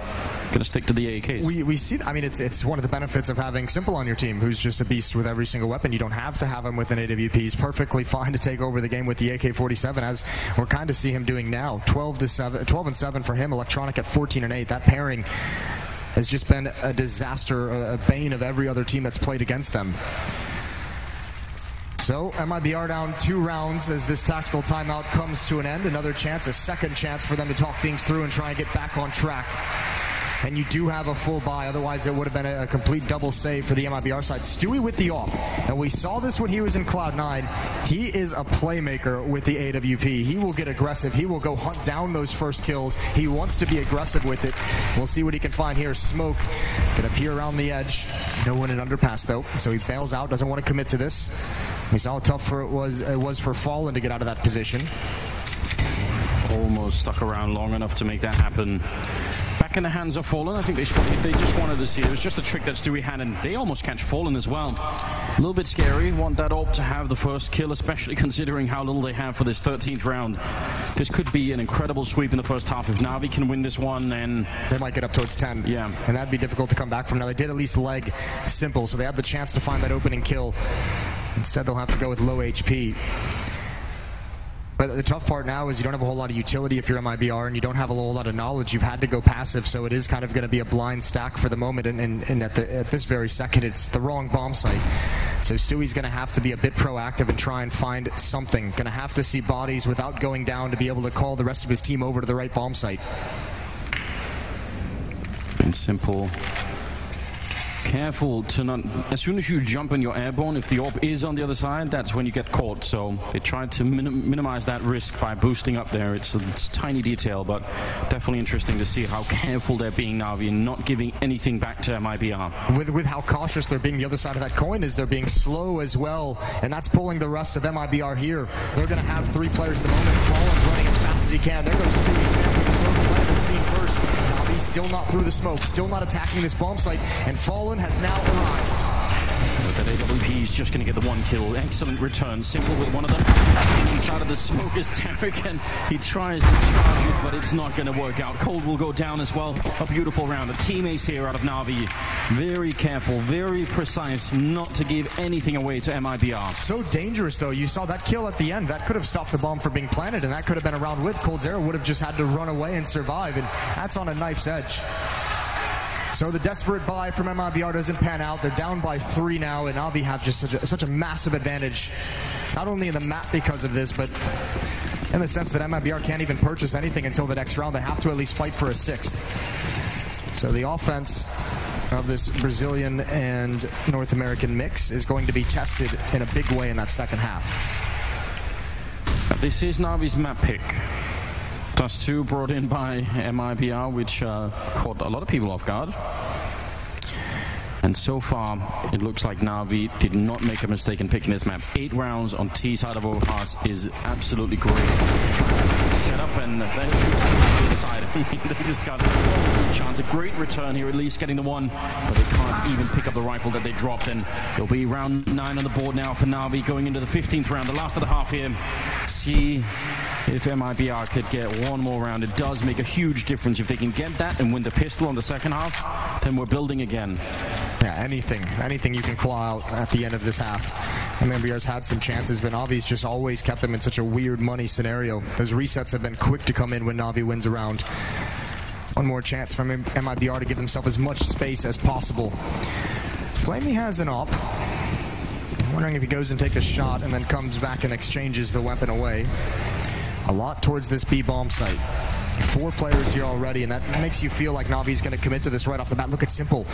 S5: to stick to the AKs.
S4: We see, I mean, it's one of the benefits of having Simple on your team, who's just a beast with every single weapon. You don't have to have him with an AWP. He's perfectly fine to take over the game with the AK-47, as we're kind of see him doing now. 12 and 7 for him. Electronic at 14 and 8. That pairing has just been a disaster, a bane of every other team that's played against them. So MIBR down 2 rounds as this tactical timeout comes to an end. Another chance, a second chance for them to talk things through and try and get back on track. And you do have a full buy, otherwise it would have been a complete double save for the MIBR side. Stewie with the AWP, and we saw this when he was in Cloud9. He is a playmaker with the AWP. He will get aggressive. He will go hunt down those first kills. He wants to be aggressive with it. We'll see what he can find here. Smoke could appear around the edge. No one in underpass though, so he bails out, doesn't want to commit to this. We saw how tough it was for Fallen to get out of that position.
S5: Almost stuck around long enough to make that happen. Back in the hands of Fallen. I think they just wanted to see. It was just a trick that Stewie had, and they almost catch Fallen as well. A little bit scary. Want that AWP to have the first kill, especially considering how little they have for this 13th round. This could be an incredible sweep in the first half. If Navi can win this one, then
S4: they might get up towards 10.
S5: Yeah.
S4: And that'd be difficult to come back from. Now, they did at least leg Simple, so they have the chance to find that opening kill. Instead, they'll have to go with low HP. But the tough part now is you don't have a whole lot of utility if you're MIBR, and you don't have a whole lot of knowledge. You've had to go passive, so it is kind of going to be a blind stack for the moment. And at this very second, it's the wrong bomb site. So Stewie's going to have to be a bit proactive and try and find something. Going to have to see bodies without going down to be able to call the rest of his team over to the right bomb site.
S5: And Simple. Careful to not, as soon as you jump in your airborne, if the AWP is on the other side, that's when you get caught. So they tried to minimize that risk by boosting up there. It's a tiny detail, but definitely interesting to see how careful they're being, Navi, and not giving anything back to MIBR.
S4: With how cautious they're being, the other side of that coin is they're being slow as well, and that's pulling the rest of MIBR here. They're going to have 3 players at the moment. Fallen's running as fast as he can. There goes Stewie sampling the smoke planted scene first. Navi's still not through the smoke, still not attacking this bomb site, and Fallen has now arrived.
S5: With that AWP, he's just going to get the 1 kill. Excellent return. Simple with one of them. Inside of the smoke is Tarek, and he tries to charge it, but it's not going to work out. Cold will go down as well. A beautiful round. A team ace here out of Navi. Very careful, very precise, not to give anything away to MIBR.
S4: So dangerous, though. You saw that kill at the end. That could have stopped the bomb from being planted, and that could have been a round win. Coldzera would have just had to run away and survive, and that's on a knife's edge. So the desperate buy from MIBR doesn't pan out. They're down by 3 now, and Navi have just such a massive advantage, not only in the map because of this, but in the sense that MIBR can't even purchase anything until the next round. They have to at least fight for a 6th. So the offense of this Brazilian and North American mix is going to be tested in a big way in that second half.
S5: This is Navi's map pick. Dust 2 brought in by MIBR, which caught a lot of people off guard. And so far, it looks like Navi did not make a mistake in picking this map. 8 rounds on T side of Overpass is absolutely great. Set up and then the side. They just got a chance. A great return here, at least getting the 1, but they can't even pick up the rifle that they dropped. And it'll be round 9 on the board now for Navi, going into the 15th round, the last of the half here. See if MIBR could get 1 more round. It does make a huge difference. If they can get that and win the pistol on the second half, then we're building again.
S4: Yeah, anything you can claw out at the end of this half. MIBR's had some chances, but Navi's just always kept them in such a weird money scenario. Those resets have been quick to come in when Navi wins a round. 1 more chance from MIBR to give themselves as much space as possible. Flamey has an AWP. I'm wondering if he goes and takes a shot and then comes back and exchanges the weapon away. A lot towards this B bomb site. 4 players here already, and that makes you feel like Navi's going to commit to this right off the bat. Look at Simple. He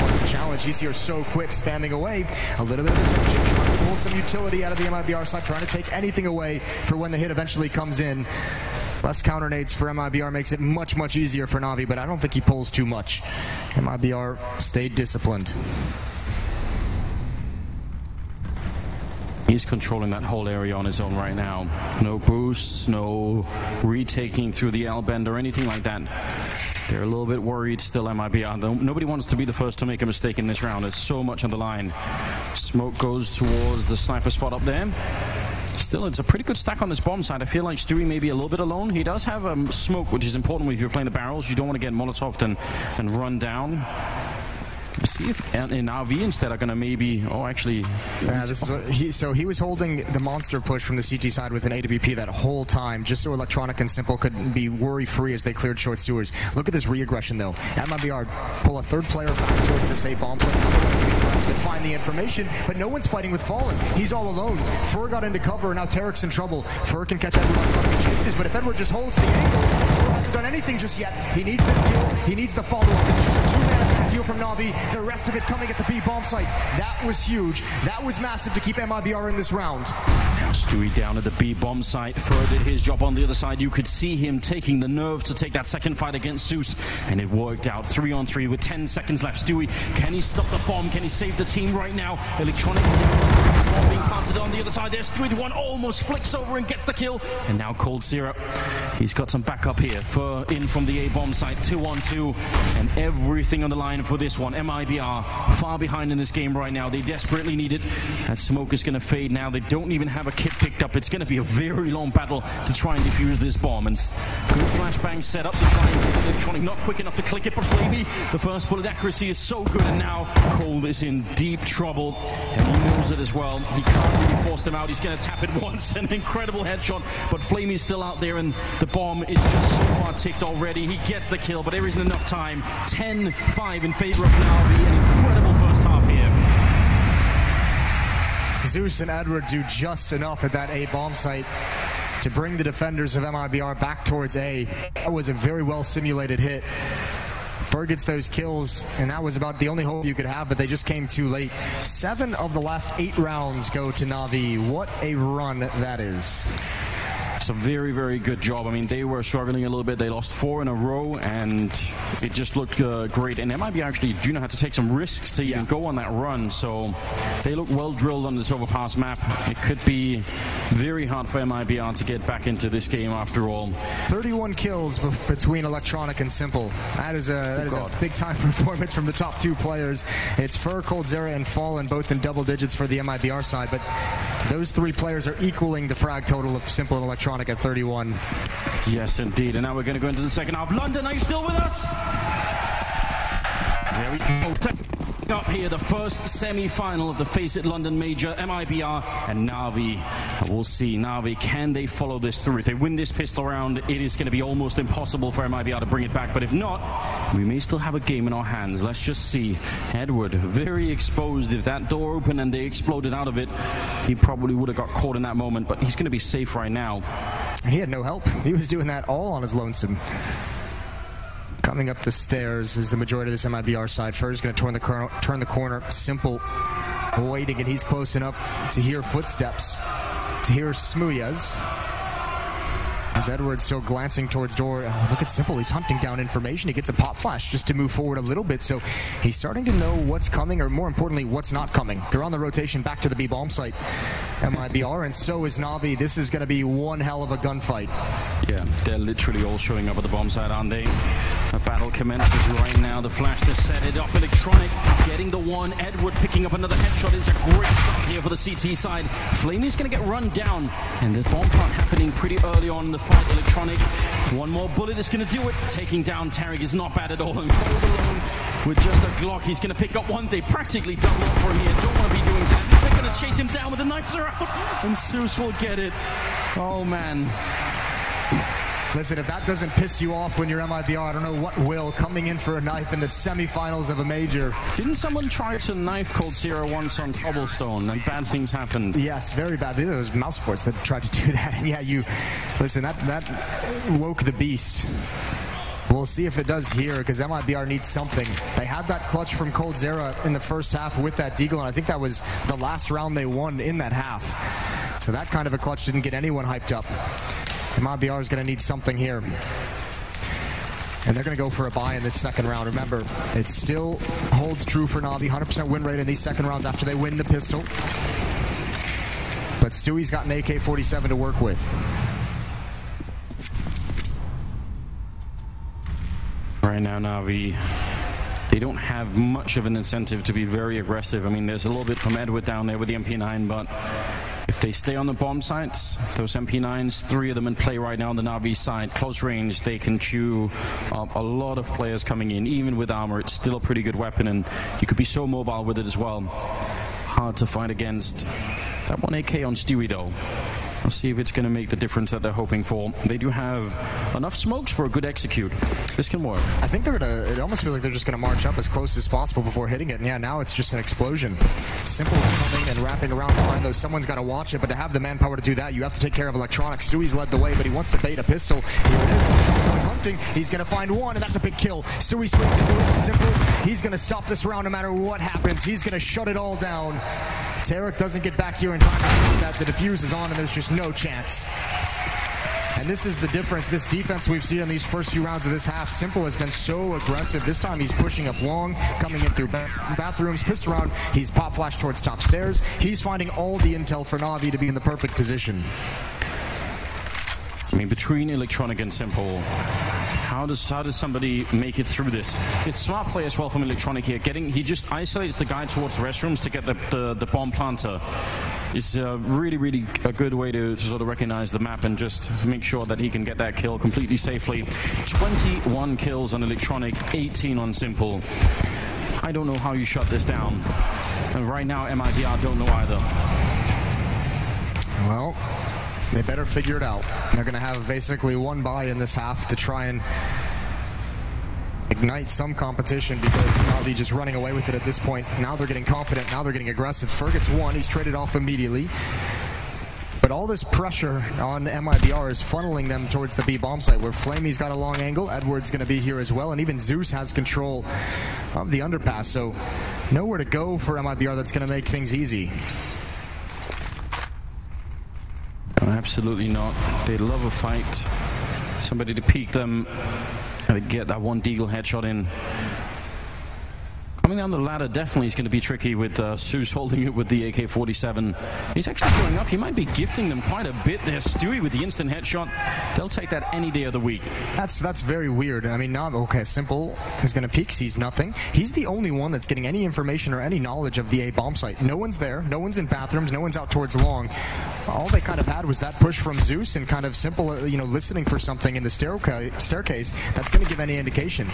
S4: wants to challenge. He's here so quick, spamming away. A little bit of attention, trying to pull some utility out of the MIBR side, trying to take anything away for when the hit eventually comes in. Less counter nades for MIBR makes it much, much easier for Navi, but I don't think he pulls too much. MIBR stayed disciplined.
S5: He's controlling that whole area on his own right now. No boosts, no retaking through the L-bend or anything like that. They're a little bit worried still, MIBR. Nobody wants to be the first to make a mistake in this round. There's so much on the line. Smoke goes towards the sniper spot up there. Still, it's a pretty good stack on this bomb side. I feel like Stewie may be a little bit alone. He does have smoke, which is important if you're playing the barrels. You don't want to get Molotov'd and run down. See if NAVI instead are gonna maybe. Oh, actually.
S4: Yeah, this is what he was holding the monster push from the CT side with an AWP that whole time, just so Electronic and Simple could be worry-free as they cleared short sewers. Look at this re-aggression though. MIBR pull a third player back towards this A bomb and find the information, but no one's fighting with Fallen. He's all alone. Fur got into cover, and now Tarek's in trouble. Fur can catch Edward on fucking chases, but if Edward just holds the angle, Fur hasn't done anything just yet. He needs this kill. He needs the follow-up. It's just a 2-man attack heal from Navi. The rest of it coming at the B bomb site. That was huge. That was massive to keep MIBR in this round.
S5: Now Stewie down at the B bomb site. Fur did his job on the other side. You could see him taking the nerve to take that second fight against Zeus, and it worked out. 3-on-3 with 10 seconds left. Stewie, can he stop the bomb? Can he save the team right now? Electronic bomb being planted on the other side. There's 3-1, almost flicks over and gets the kill. And now coldzera, he's got some backup here. Fur in from the A bomb site, 2-on-2, and everything on the line for this one. MIBR far behind in this game right now. They desperately need it. That smoke is going to fade now. They don't even have a kit picked up. It's going to be a very long battle to try and defuse this bomb. And good flashbang set up to try and get Electronic. Not quick enough to click it, but maybe the first bullet accuracy is so good, and now Cold is in deep trouble, and he knows it as well. He can't really force them out. He's going to tap it once, an incredible headshot, but Flamey's still out there, and the bomb is just so far ticked already. He gets the kill, but there isn't enough time. 10-5 in favor of NAVI. An incredible first half here.
S4: Zeus and Edward do just enough at that A bomb site to bring the defenders of MIBR back towards A. That was a very well simulated hit. Fur gets those kills, and that was about the only hope you could have, but they just came too late. 7 of the last 8 rounds go to Navi. What a run that is.
S5: It's a very, very good job. I mean, they were struggling a little bit. They lost 4 in a row, and it just looked great. And MIB actually do know how to take some risks to even go on that run. So they look well drilled on this overpass map. It could be very hard for MIBR to get back into this game after all.
S4: 31 kills between Electronic and Simple. That is a big-time performance from the top 2 players. It's Fur, coldzera, and Fallen, both in double digits for the MIBR side. But those 3 players are equaling the frag total of Simple and Electronic at 31.
S5: Yes, indeed. And now we're going to go into the second half. London, are you still with us? There we go. Up here, the first semi-final of the Faceit London Major, MIBR and NAVI. We'll see, NAVI, can they follow this through? If they win this pistol round, it is going to be almost impossible for MIBR to bring it back. But if not, we may still have a game in our hands. Let's just see. Edward, very exposed. If that door opened and they exploded out of it, he probably would have got caught in that moment. But he's going to be safe right now.
S4: He had no help. He was doing that all on his lonesome. Coming up the stairs is the majority of this MIBR side. Fur's going to turn the corner. Simple waiting, and he's close enough to hear footsteps, to hear Smooyas. As Edward's still glancing towards door. Oh, look at Simple. He's hunting down information. He gets a pop flash just to move forward a little bit. So he's starting to know what's coming, or more importantly, what's not coming. They're on the rotation back to the B bomb site. MIBR, and so is Navi. This is going to be one hell of a gunfight.
S5: Yeah, they're literally all showing up at the bomb site, aren't they? The battle commences right now. The flash to set it up. Electronic getting the one. Edward picking up another headshot. Is a great start here for the CT side. Flamey's going to get run down, and the bomb plant happening pretty early on in the fight. Electronic, one more bullet is going to do it. Taking down Tarik is not bad at all. And Cold alone with just a Glock. He's going to pick up one. They practically double up for him here. Don't want to be doing that. They're going to chase him down with the knives are out, and Zeus will get it. Oh man.
S4: Listen, if that doesn't piss you off when you're MIBR, I don't know what will. Coming in for a knife in the semifinals of a major.
S5: Didn't someone try to knife coldzera once on cobblestone and bad things happened?
S4: Yes, very bad. It was mouse sports that tried to do that. And yeah, listen, that woke the beast. We'll see if it does here, because MIBR needs something. They had that clutch from coldzera in the first half with that deagle, and I think that was the last round they won in that half. So that kind of a clutch didn't get anyone hyped up. MIBR is going to need something here. And they're going to go for a buy in this second round. Remember, it still holds true for Navi. 100% win rate in these second rounds after they win the pistol. But Stewie's got an AK-47 to work with.
S5: Right now, Navi, they don't have much of an incentive to be very aggressive. I mean, there's a little bit from Edward down there with the MP9, but if If they stay on the bomb sites, those MP9s, 3 of them in play right now on the Navi side, close range, they can chew up a lot of players coming in. Even with armor, it's still a pretty good weapon, and you could be so mobile with it as well. Hard to fight against. That 1 AK on Stewie though. We'll see if it's going to make the difference that they're hoping for. They do have enough smokes for a good execute. This can work.
S4: I think they're going to, it almost feels like they're just going to march up as close as possible before hitting it. And yeah, now it's just an explosion. Simple is coming and wrapping around behind those. Someone's got to watch it, but to have the manpower to do that, you have to take care of electronics. Stewie's led the way, but he wants to bait a pistol. Here it is. Hunting. He's going to find one, and that's a big kill. Stewie swings into it. Simple. He's going to stop this round no matter what happens. He's going to shut it all down. Tarek doesn't get back here in time to see that the defuse is on and there's just no chance. And this is the difference. This defense we've seen in these first few rounds of this half. Simple has been so aggressive. This time he's pushing up long, coming in through bathrooms, pissed around. He's pop flashed towards top stairs. He's finding all the intel for Navi to be in the perfect position.
S5: I mean, between Electronic and Simple, how does somebody make it through this? It's smart play as well from Electronic here. He just isolates the guy towards the restrooms to get the bomb planter. It's really a good way to sort of recognize the map and just make sure that he can get that kill completely safely. 21 kills on Electronic, 18 on Simple. I don't know how you shut this down. And right now, MIBR don't know either.
S4: Well, they better figure it out. They're going to have basically one buy in this half to try and ignite some competition because Navi just running away with it at this point. Now they're getting confident. Now they're getting aggressive. Fer gets one. He's traded off immediately. But all this pressure on MIBR is funneling them towards the B bomb site where Flamey's got a long angle. Edward's going to be here as well. And even Zeus has control of the underpass. So nowhere to go for MIBR that's going to make things easy.
S5: Absolutely not. They love a fight. Somebody to peek them and get that one deagle headshot in. Coming down the ladder definitely is going to be tricky with Zeus holding it with the AK-47. He's actually going up. He might be gifting them quite a bit there. Stewie with the instant headshot. They'll take that any day of the week.
S4: That's very weird. I mean, not okay. Simple is going to peek, sees nothing. He's the only one that's getting any information or any knowledge of the A bomb site. No one's there. No one's in bathrooms. No one's out towards long. All they kind of had was that push from Zeus and kind of Simple, you know, listening for something in the staircase that's going to give any indication.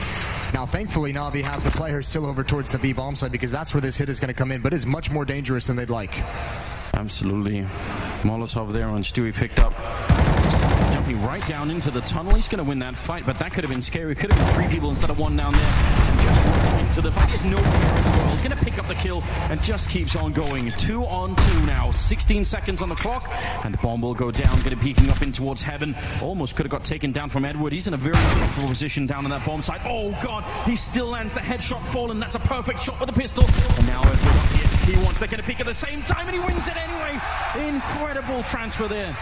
S4: Now, thankfully, Navi have the players still over towards the B bomb site because that's where this hit is going to come in, but it's much more dangerous than they'd like.
S5: Absolutely. Molotov there on Stewie picked up. Jumping right down into the tunnel. He's going to win that fight, but that could have been scary. Could have been 3 people instead of 1 down there. Just running into the fight. There's no fear in the world. He's going to pick up the kill and just keeps on going. 2 on 2 now. 16 seconds on the clock, and the bomb will go down. Going to be peeking up in towards heaven. Almost could have got taken down from Edward. He's in a very comfortable position down in that bomb site. Oh God, he still lands the headshot fallen. That's a perfect shot with the pistol. And now Edward up here. He wants to get a peek at the same time, and he wins it anyway. Incredible transfer there.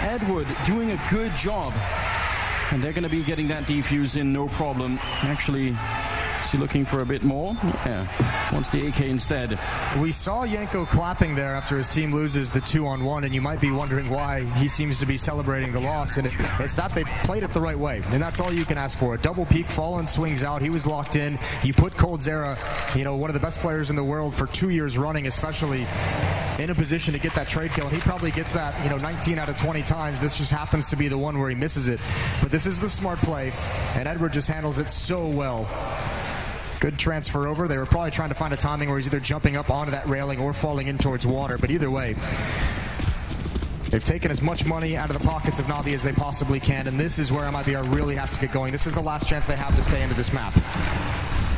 S5: Edward doing a good job. And they're going to be getting that defuse in, no problem. Actually, is he looking for a bit more? Yeah, wants the AK instead.
S4: We saw Yanko clapping there after his team loses the 2-on-1, and you might be wondering why he seems to be celebrating the loss. And it's that they played it the right way, and that's all you can ask for. A double peek, Fallen swings out. He was locked in. You put Coldzera, you know, one of the best players in the world for 2 years running, especially in a position to get that trade kill, and he probably gets that, you know, 19 out of 20 times. This just happens to be the one where he misses it. But this is the smart play, and Edward just handles it so well. Good transfer over. They were probably trying to find a timing where he's either jumping up onto that railing or falling in towards water, but either way, they've taken as much money out of the pockets of Navi as they possibly can, and this is where MIBR really has to get going. This is the last chance they have to stay into this map.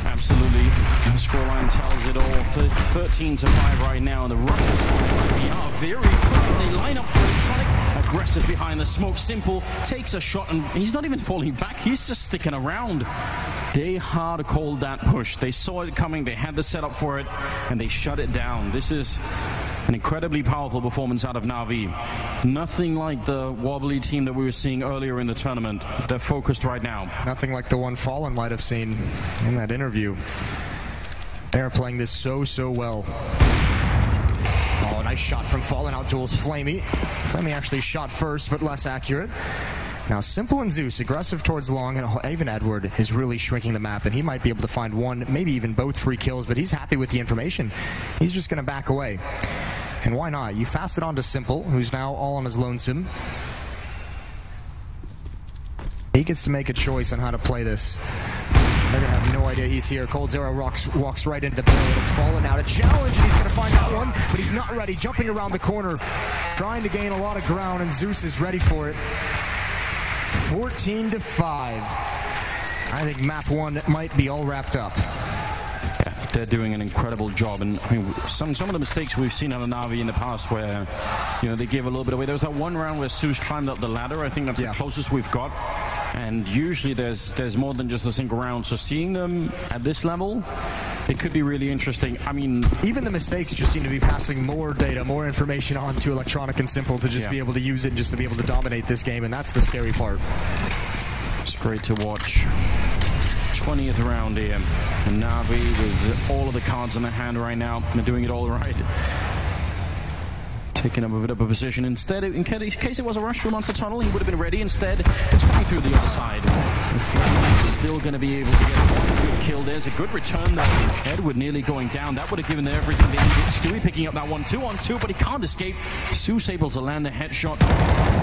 S5: Absolutely. The scoreline tells it all. 13-5 right now, and the Russians are very quick. They line up for Electronic. Aggressive behind the smoke. Simple takes a shot, and he's not even falling back. He's just sticking around. They hard called that push. They saw it coming. They had the setup for it, and they shut it down. This is an incredibly powerful performance out of Navi. Nothing like the wobbly team that we were seeing earlier in the tournament. They're focused right now.
S4: Nothing like the one Fallen might have seen in that interview. They're playing this so well. Oh, nice shot from Fallen. Out duels Flamey. Flamey actually shot first, but less accurate. Now, Simple and Zeus, aggressive towards long, and even Edward is really shrinking the map, and he might be able to find one, maybe even both free kills, but he's happy with the information. He's just going to back away. And why not? You fast it on to Simple, who's now all on his lonesome. He gets to make a choice on how to play this. They're going to have no idea he's here. Cold Zero walks right into the barrel, and it's fallen out. A challenge, and he's going to find that one, but he's not ready. Jumping around the corner, trying to gain a lot of ground, and Zeus is ready for it. 14-5. I think map 1 might be all wrapped up.
S5: Yeah, they're doing an incredible job, and I mean, some of the mistakes we've seen on the Navi in the past where, you know, they gave a little bit away. There was that one round where Zeus climbed up the ladder. I think that's the closest we've got. And usually there's more than just a single round. So seeing them at this level, it could be really interesting. I mean,
S4: even the mistakes just seem to be passing more data, more information on to Electronic and Simple to just be able to use it, just to be able to dominate this game, and that's the scary part.
S5: It's great to watch. 20th round here, and Navi with all of the cards in their hand right now. They're doing it all right. Taking up a bit of a position. Instead, in case it was a rush from Monster Tunnel, he would have been ready. Instead, it's coming through the other side. Still going to be able to get one good kill. There's a good return though. Edward nearly going down. That would have given them everything they needed. Stewie picking up that one, 2-on-2, but he can't escape. Zeus able to land the headshot.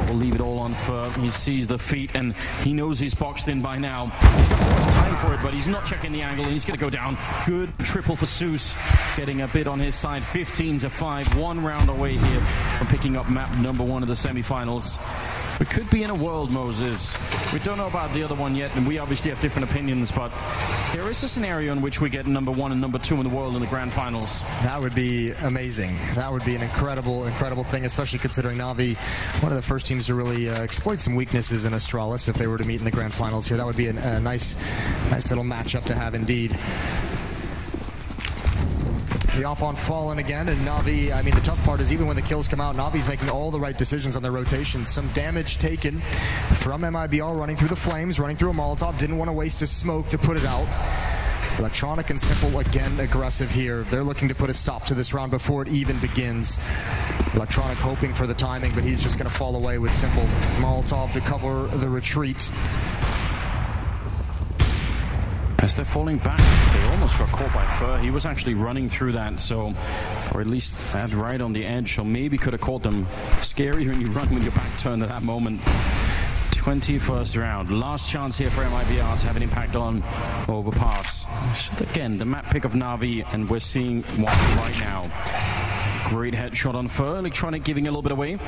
S5: We'll leave it all on Fur. He sees the feet, and he knows he's boxed in by now. He's got so much time for it, but he's not checking the angle, and he's going to go down. Good triple for Zeus, getting a bit on his side. 15-5, 1 round away here from picking up map number 1 of the semifinals. We could be in a world, Moses. We don't know about the other one yet, and we obviously have different opinions, but there is a scenario in which we get number 1 and number 2 in the world in the grand finals.
S4: That would be amazing. That would be an incredible thing, especially considering Navi, one of the first teams to really exploit some weaknesses in Astralis if they were to meet in the grand finals here. That would be a nice little matchup to have indeed. The off on Fallen again, and Navi, I mean, the tough part is even when the kills come out, Navi's making all the right decisions on their rotations. Some damage taken from MIBR running through the flames, running through a Molotov, didn't want to waste a smoke to put it out. Electronic and Simple again aggressive here. They're looking to put a stop to this round before it even begins. Electronic hoping for the timing, but he's just going to fall away with Simple. Molotov to cover the retreat.
S5: As they're falling back, they almost got caught by Fur. He was actually running through that, so, or at least that's right on the edge, so maybe could have caught them. Scary when you run with your back turned at that moment. 21st round. Last chance here for MIBR to have an impact on Overpass. Again, the map pick of Navi, and we're seeing one right now. Great headshot on Fur. Electronic giving a little bit away.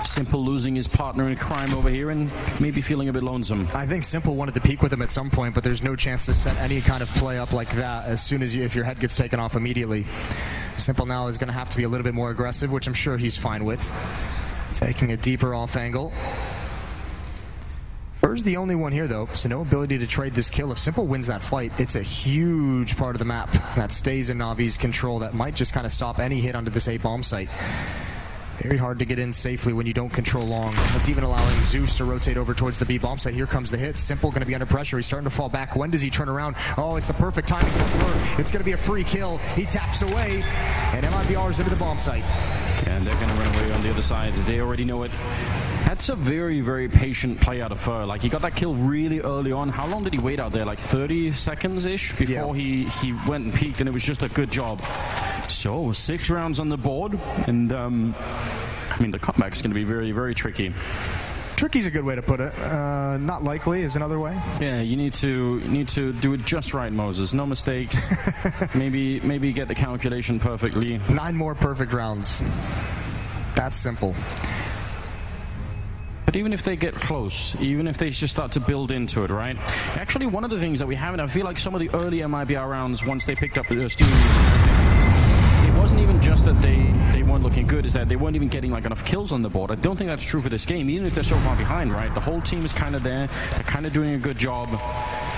S5: Simple losing his partner in crime over here and maybe feeling a bit lonesome.
S4: I think Simple wanted to peek with him at some point, but there's no chance to set any kind of play up like that as soon as if your head gets taken off immediately. Simple now is going to have to be a little bit more aggressive, which I'm sure he's fine with. Taking a deeper off angle. Fur's the only one here though, so no ability to trade this kill. If Simple wins that fight, it's a huge part of the map that stays in Navi's control that might just kind of stop any hit onto this A-bomb site. Very hard to get in safely when you don't control long. That's even allowing Zeus to rotate over towards the B-bomb site. Here comes the hit. Simple going to be under pressure. He's starting to fall back. When does he turn around? Oh, it's the perfect timing for Fur. It's going to be a free kill. He taps away, and MIBR is into the bomb site.
S5: Yeah, and they're going to run away on the other side. They already know it. That's a very, very patient play out of Fur. Like, he got that kill really early on. How long did he wait out there? Like 30 seconds-ish before he went and peeked, and it was just a good job. So, 6 rounds on the board, and I mean, the comeback is going to be very, very tricky.
S4: Tricky's a good way to put it. Not likely is another way.
S5: Yeah, you need to do it just right, Moses. No mistakes. maybe get the calculation perfectly.
S4: 9 more perfect rounds. That's simple.
S5: But even if they get close, even if they just start to build into it, right? Actually, one of the things that we haven't, I feel like some of the early MIBR rounds, once they picked up the Stewie, it wasn't even just that they weren't looking good, is that they weren't even getting like enough kills on the board. I don't think that's true for this game, even if they're so far behind, right? The whole team is kind of there. They're kind of doing a good job.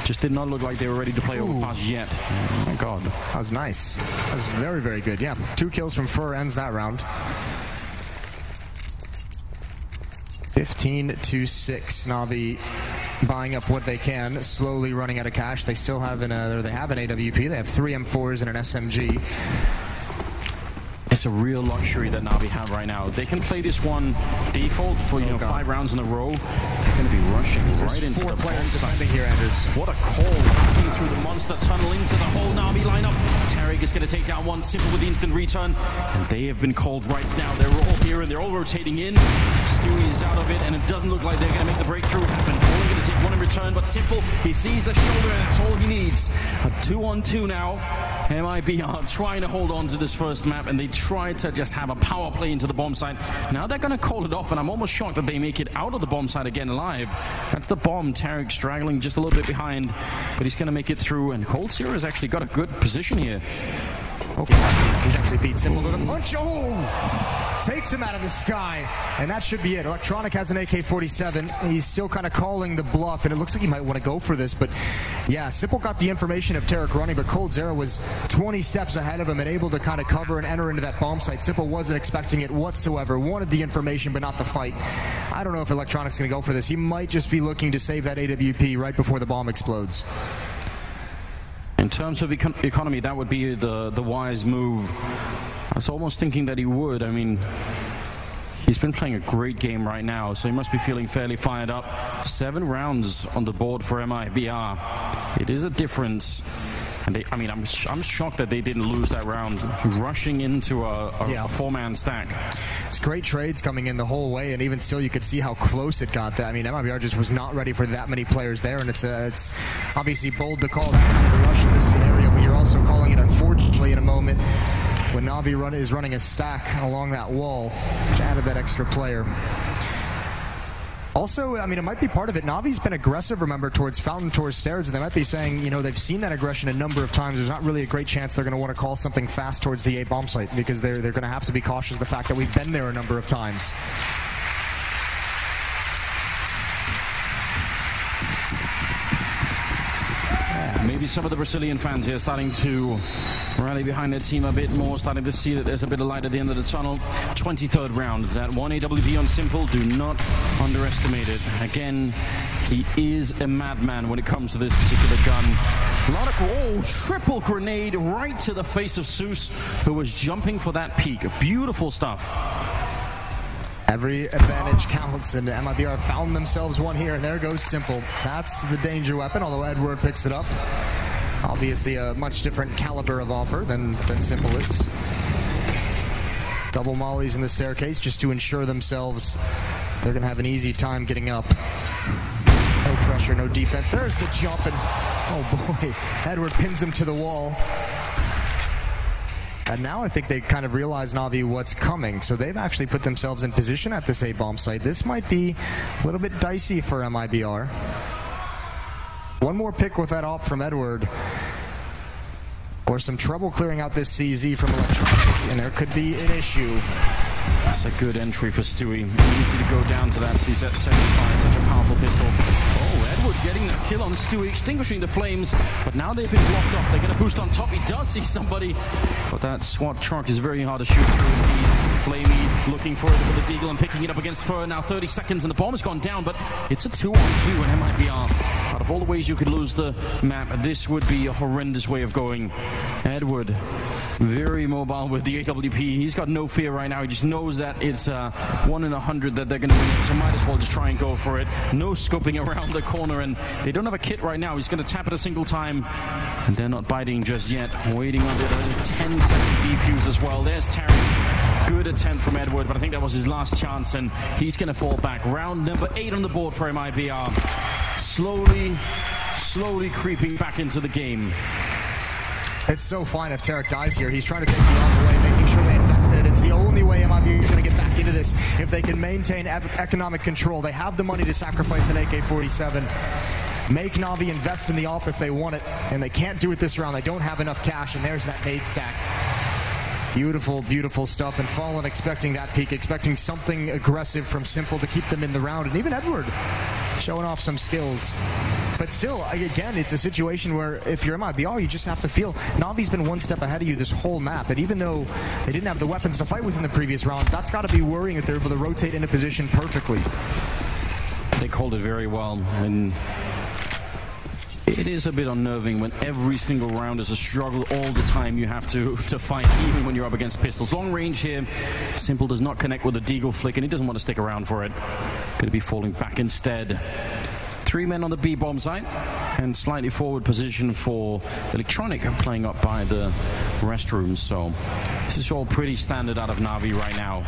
S5: Just did not look like they were ready to play Overpass yet. Oh my god.
S4: That was nice. That was very, very good. Yeah, 2 kills from Fur ends that round. 15-6. Navi buying up what they can, slowly running out of cash. They still have they have an AWP. They have 3 M4s and an SMG.
S5: It's a real luxury that Navi have right now. They can play this one default for 5 rounds in a row. They're going to be rushing right into the
S4: players defending here, Anders.
S5: What a call, backing through the monster tunnel into the whole Navi lineup. Tarek is going to take down one, Simple with the instant return, and they have been called right now. They're all here and they're all rotating in. Stewie is out of it, and it doesn't look like they're going to make the breakthrough happen. Only going to take one in return, but Simple, he sees the shoulder, and that's all he needs. A 2-on-2 now. MIBR trying to hold on to this first map, and they tried to just have a power play into the bomb site. Now they're going to call it off, and I'm almost shocked that they make it out of the bomb site again alive. That's the bomb. Tarek straggling just a little bit behind, but he's going to make it through, and Cold Zero has actually got a good position here.
S4: Okay, he's actually beat Simple to the punch. Oh! Takes him out of the sky, and that should be it. Electronic has an AK-47. He's still kind of calling the bluff, and it looks like he might want to go for this, but yeah, Simple got the information of Tarek running, but Cold Zero was 20 steps ahead of him and able to kind of cover and enter into that bomb site. Simple wasn't expecting it whatsoever, wanted the information but not the fight. I don't know if Electronic's going to go for this. He might just be looking to save that AWP right before the bomb explodes.
S5: In terms of economy, that would be the wise move. I was almost thinking that he would. I mean, he's been playing a great game right now, so he must be feeling fairly fired up. 7 rounds on the board for MIBR. It is a difference. And I'm shocked that they didn't lose that round, rushing into a 4-man stack.
S4: It's great trades coming in the whole way, and even still you could see how close it got. I mean, MIBR just was not ready for that many players there, and it's obviously bold to call that kind of a rush in this scenario, but you're also calling it unfortunately in a moment when Navi is running a stack along that wall, which added that extra player. Also, I mean, it might be part of it. Navi's been aggressive, remember, towards Fountain, towards Stairs, and they might be saying, you know, they've seen that aggression a number of times. There's not really a great chance they're going to want to call something fast towards the A bomb site, because they're going to have to be cautious of the fact that we've been there a number of times.
S5: Maybe some of the Brazilian fans here starting to rally behind their team a bit more, starting to see that there's a bit of light at the end of the tunnel. 23rd round, that one AWP on Simple, do not underestimate it. Again, he is a madman when it comes to this particular gun. A lot of triple grenade right to the face of Zeus, who was jumping for that peak. Beautiful stuff.
S4: Every advantage counts, and MIBR found themselves one here, and there goes Simple. That's the danger weapon, although Edward picks it up. Obviously a much different caliber of offer than Simple is. Double mollies in the staircase just to ensure themselves they're going to have an easy time getting up. No pressure, no defense. There's the jump, and oh boy, Edward pins him to the wall. And now I think they kind of realize, Navi, what's coming. So they've actually put themselves in position at this A-bomb site. This might be a little bit dicey for MIBR. One more pick with that off from Edward, or some trouble clearing out this CZ from Electronic, and there could be an issue.
S5: That's a good entry for Stewie. Easy to go down to that CZ 75, such a powerful pistol. Oh, Edward getting a kill on Stewie, extinguishing the flames, but now they've been blocked off. They're going to boost on top. He does see somebody, but that SWAT truck is very hard to shoot through. Flamey looking for it with the Deagle and picking it up against Fur. Now 30 seconds and the bomb has gone down, but it's a 2-on-2 and MIBR. Out of all the ways you could lose the map, this would be a horrendous way of going. Edward, very mobile with the AWP. He's got no fear right now. He just knows that it's 1 in 100 that they're going to win, so might as well just try and go for it. No scoping around the corner, and they don't have a kit right now. He's going to tap it a single time, and they're not biting just yet. Waiting on the 10-second defuse as well. There's Tarek. Good attempt from Edward, but I think that was his last chance, and he's going to fall back. Round number 8 on the board for MIBR. Slowly creeping back into the game.
S4: It's so fine if Tarek dies here. He's trying to take the other way, making sure they invest in it. It's the only way MIBR is going to get back into this. If they can maintain economic control, they have the money to sacrifice an AK-47. Make Navi invest in the AWP if they want it, and they can't do it this round. They don't have enough cash, and there's that nade stack. Beautiful, beautiful stuff, and Fallen expecting that peak, expecting something aggressive from Simple to keep them in the round, and even Edward showing off some skills. But still, again, it's a situation where if you're MIBR, you just have to feel Navi's been one step ahead of you this whole map, and even though they didn't have the weapons to fight with in the previous round, that's got to be worrying that they're able to rotate into position perfectly.
S5: They called it very well, and It is a bit unnerving when every single round is a struggle all the time. You have to fight even when you're up against pistols. Long range here. Simple does not connect with the deagle flick and he doesn't want to stick around for it. Going to be falling back instead. 3 men on the B bomb site and slightly forward position for Electronic playing up by the restrooms. So this is all pretty standard out of Navi right now.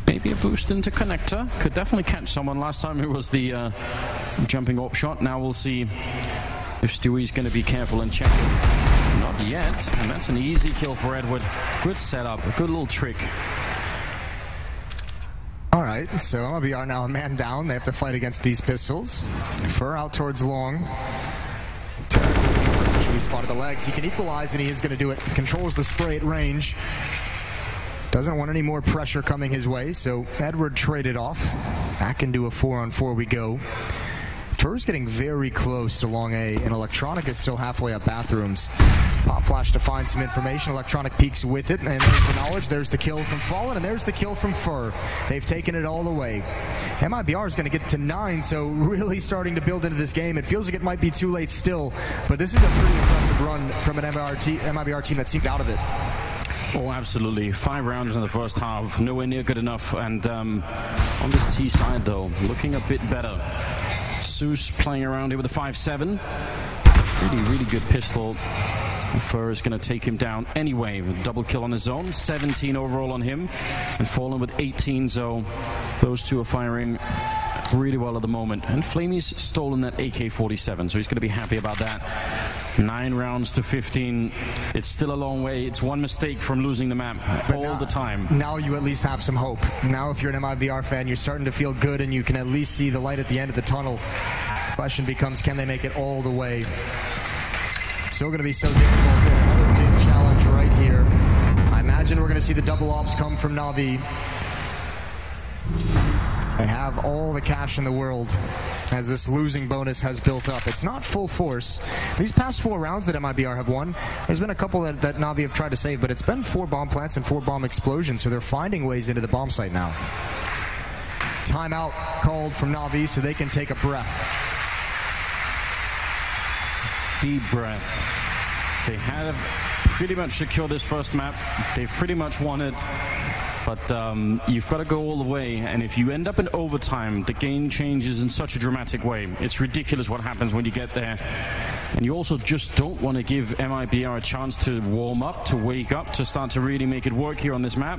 S5: Maybe a boost into connector. Could definitely catch someone. Last time it was the jumping op shot. Now we'll see if Stewie's going to be careful and check. Not yet. And that's an easy kill for Edward. Good setup. A good little trick.
S4: Alright, so Mibr now a man down. They have to fight against these pistols. Fur out towards long. He spotted the legs. He can equalize and he is going to do it. Controls the spray at range. Doesn't want any more pressure coming his way, so Edward traded off. Back into a 4-on-4 we go. Fur's getting very close to long A, and Electronic is still halfway up bathrooms. Pop flash to find some information. Electronic peeks with it, and there's the knowledge. There's the kill from Fallen, and there's the kill from Fur. They've taken it all away. Mibr is going to get to 9, so really starting to build into this game. It feels like it might be too late still, but this is a pretty impressive run from an Mibr team that seemed out of it.
S5: Oh, absolutely. 5 rounds in the first half. Nowhere near good enough. And on this T side, though, looking a bit better. Zeus playing around here with a 5-7. Really good pistol. Fur is going to take him down anyway. With a double kill on his own. 17 overall on him. And Fallen with 18, so those two are firing really well at the moment. And Flamey's stolen that AK-47, so he's going to be happy about that. 9 rounds to 15. It's still a long way. It's one mistake from losing the map the time.
S4: Now you at least have some hope. Now if you're an Mibr fan, you're starting to feel good and you can at least see the light at the end of the tunnel. The question becomes, can they make it all the way? Still going to be so difficult. Another big challenge right here. I imagine we're going to see the double ops come from Navi. They have all the cash in the world as this losing bonus has built up. It's not full force. These past 4 rounds that Mibr have won, there's been a couple that Navi have tried to save, but it's been 4 bomb plants and 4 bomb explosions, so they're finding ways into the bomb site now. Timeout called from Navi so they can take a breath.
S5: Deep breath. They have pretty much secured this first map. They've pretty much won it. But you've got to go all the way, and if you end up in overtime, the game changes in such a dramatic way. It's ridiculous what happens when you get there. And you also just don't want to give Mibr a chance to warm up, to wake up, to start to really make it work here on this map.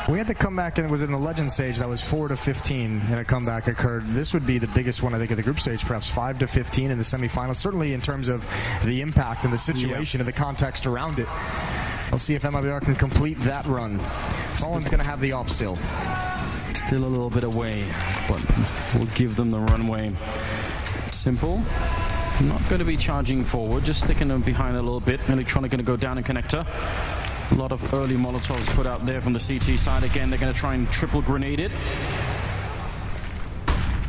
S4: We had the comeback, and it was in the Legend stage that was 4-15, and a comeback occurred. This would be the biggest one, I think, of the group stage, perhaps 5-15 in the semifinals, certainly in terms of the impact and the situation and the context around it. We'll see if Mibr can complete that run. Fallen's going to have the op still.
S5: Still a little bit away, but we'll give them the runway. Simple. Not going to be charging forward, just sticking them behind a little bit. Electronic going to go down in connector. A lot of early Molotovs put out there from the CT side. Again, they're going to try and triple grenade it.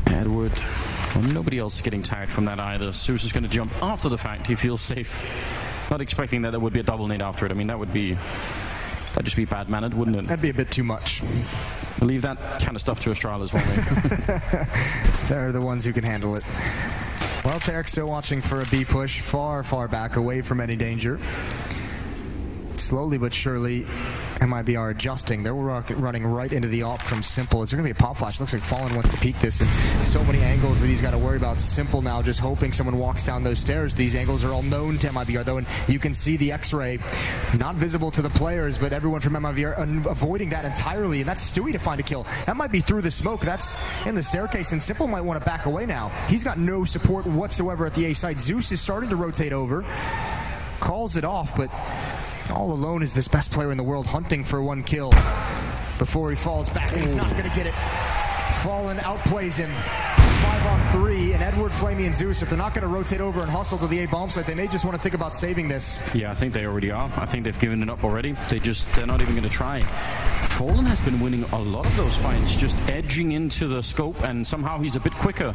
S5: Edward. Well, nobody else is getting tired from that either. Zeus is going to jump after the fact. He feels safe. Not expecting that there would be a double nade after it. I mean, that'd just be bad-mannered, wouldn't it?
S4: That'd be a bit too much.
S5: I'll leave that kind of stuff to Astral as well, mate.
S4: They're the ones who can handle it. Well, Tarek's still watching for a B push, far, far back, away from any danger. Slowly but surely, Mibr adjusting. They're running right into the op from Simple. It's going to be a pop flash. Looks like Fallen wants to peek this, and so many angles that he's got to worry about. Simple now just hoping someone walks down those stairs. These angles are all known to Mibr, though, and you can see the X-ray not visible to the players, but everyone from Mibr avoiding that entirely, and that's Stewie to find a kill. That might be through the smoke. That's in the staircase, and Simple might want to back away now. He's got no support whatsoever at the A side. Zeus is starting to rotate over, calls it off, but all alone is this best player in the world hunting for 1 kill before he falls back, and he's not going to get it. Fallen outplays him. 5-on-3, and Edward, Flamey, and Zeus, if they're not going to rotate over and hustle to the A bomb site, they may just want to think about saving this.
S5: Yeah, I think they already are. I think they've given it up already. They're not even going to try. Fallen has been winning a lot of those fights, just edging into the scope, and somehow he's a bit quicker.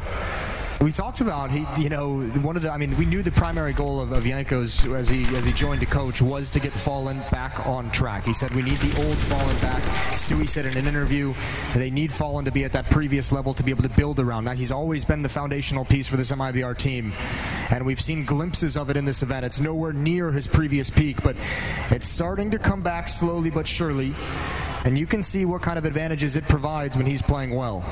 S4: We talked about one of the. I mean, we knew the primary goal of Janko's as he joined to coach was to get Fallen back on track. He said we need the old Fallen back. Stewie said in an interview they need Fallen to be at that previous level to be able to build around. Now he's always been the foundational piece for this MIBR team, and we've seen glimpses of it in this event. It's nowhere near his previous peak, but it's starting to come back slowly but surely, and you can see what kind of advantages it provides when he's playing well.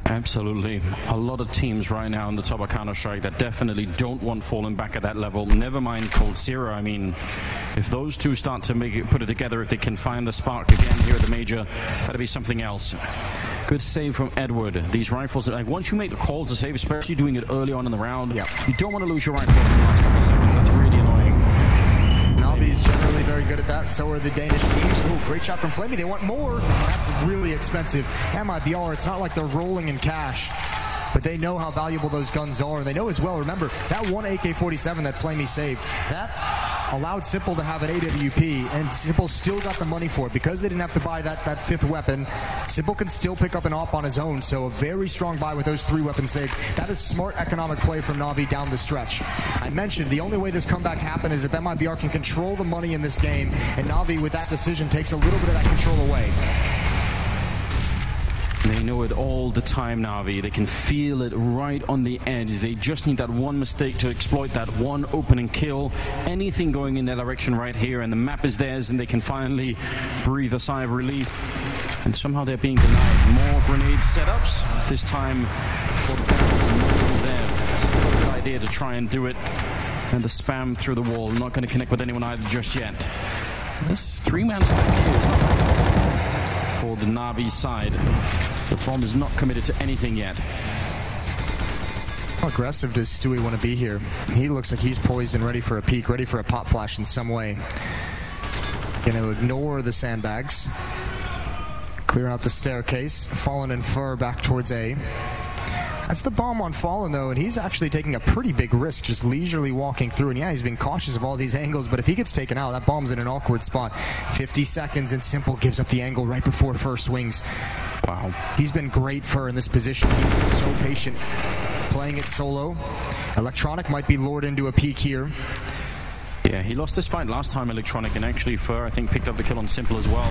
S5: Absolutely. A lot of teams right now in the top of Counter-Strike that definitely don't want Fallen back at that level. Never mind Cold Zero. I mean, if those two start to put it together, if they can find the spark again here at the major, that'll be something else. Good save from Edward. These rifles, like once you make the call to save, especially doing it early on in the round, you don't want to lose your rifles in the last couple of seconds. That's really annoying.
S4: Navi's generally very good at that. So are the Danish teams. Oh, great shot from Flamey. They want more. That's really expensive. MIBR, it's not like they're rolling in cash, but they know how valuable those guns are. And they know as well, remember, that one AK-47 that Flamey saved, that allowed Simple to have an AWP, and Simple still got the money for it. Because they didn't have to buy that fifth weapon, Simple can still pick up an AWP on his own. So a very strong buy with those 3 weapons saved. That is smart economic play from Navi down the stretch. I mentioned the only way this comeback happened is if MIBR can control the money in this game, and Navi with that decision takes a little bit of that control away.
S5: They know it all the time, Navi. They can feel it right on the edge. They just need that one mistake to exploit that one opening kill. Anything going in their direction right here, and the map is theirs, and they can finally breathe a sigh of relief. And somehow they're being denied more grenade setups. This time for the barrels there. Still a good idea to try and do it. And the spam through the wall. Not going to connect with anyone either just yet. This 3-man stack here is not for the Navi side. The bomb is not committed to anything yet.
S4: How aggressive does Stewie want to be here? He looks like he's poised and ready for a peek, ready for a pop flash in some way. Going to ignore the sandbags. Clear out the staircase. Fallen and Fur back towards A. That's the bomb on Fallen, though, and he's actually taking a pretty big risk, just leisurely walking through. And yeah, he's being cautious of all these angles, but if he gets taken out, that bomb's in an awkward spot. 50 seconds, and Simple gives up the angle right before Fur swings. Wow. He's been great, Fur, in this position. He's been so patient, playing it solo. Electronic might be lured into a peak here.
S5: Yeah, he lost this fight last time, Electronic, and actually Fur, I think, picked up the kill on Simple as well.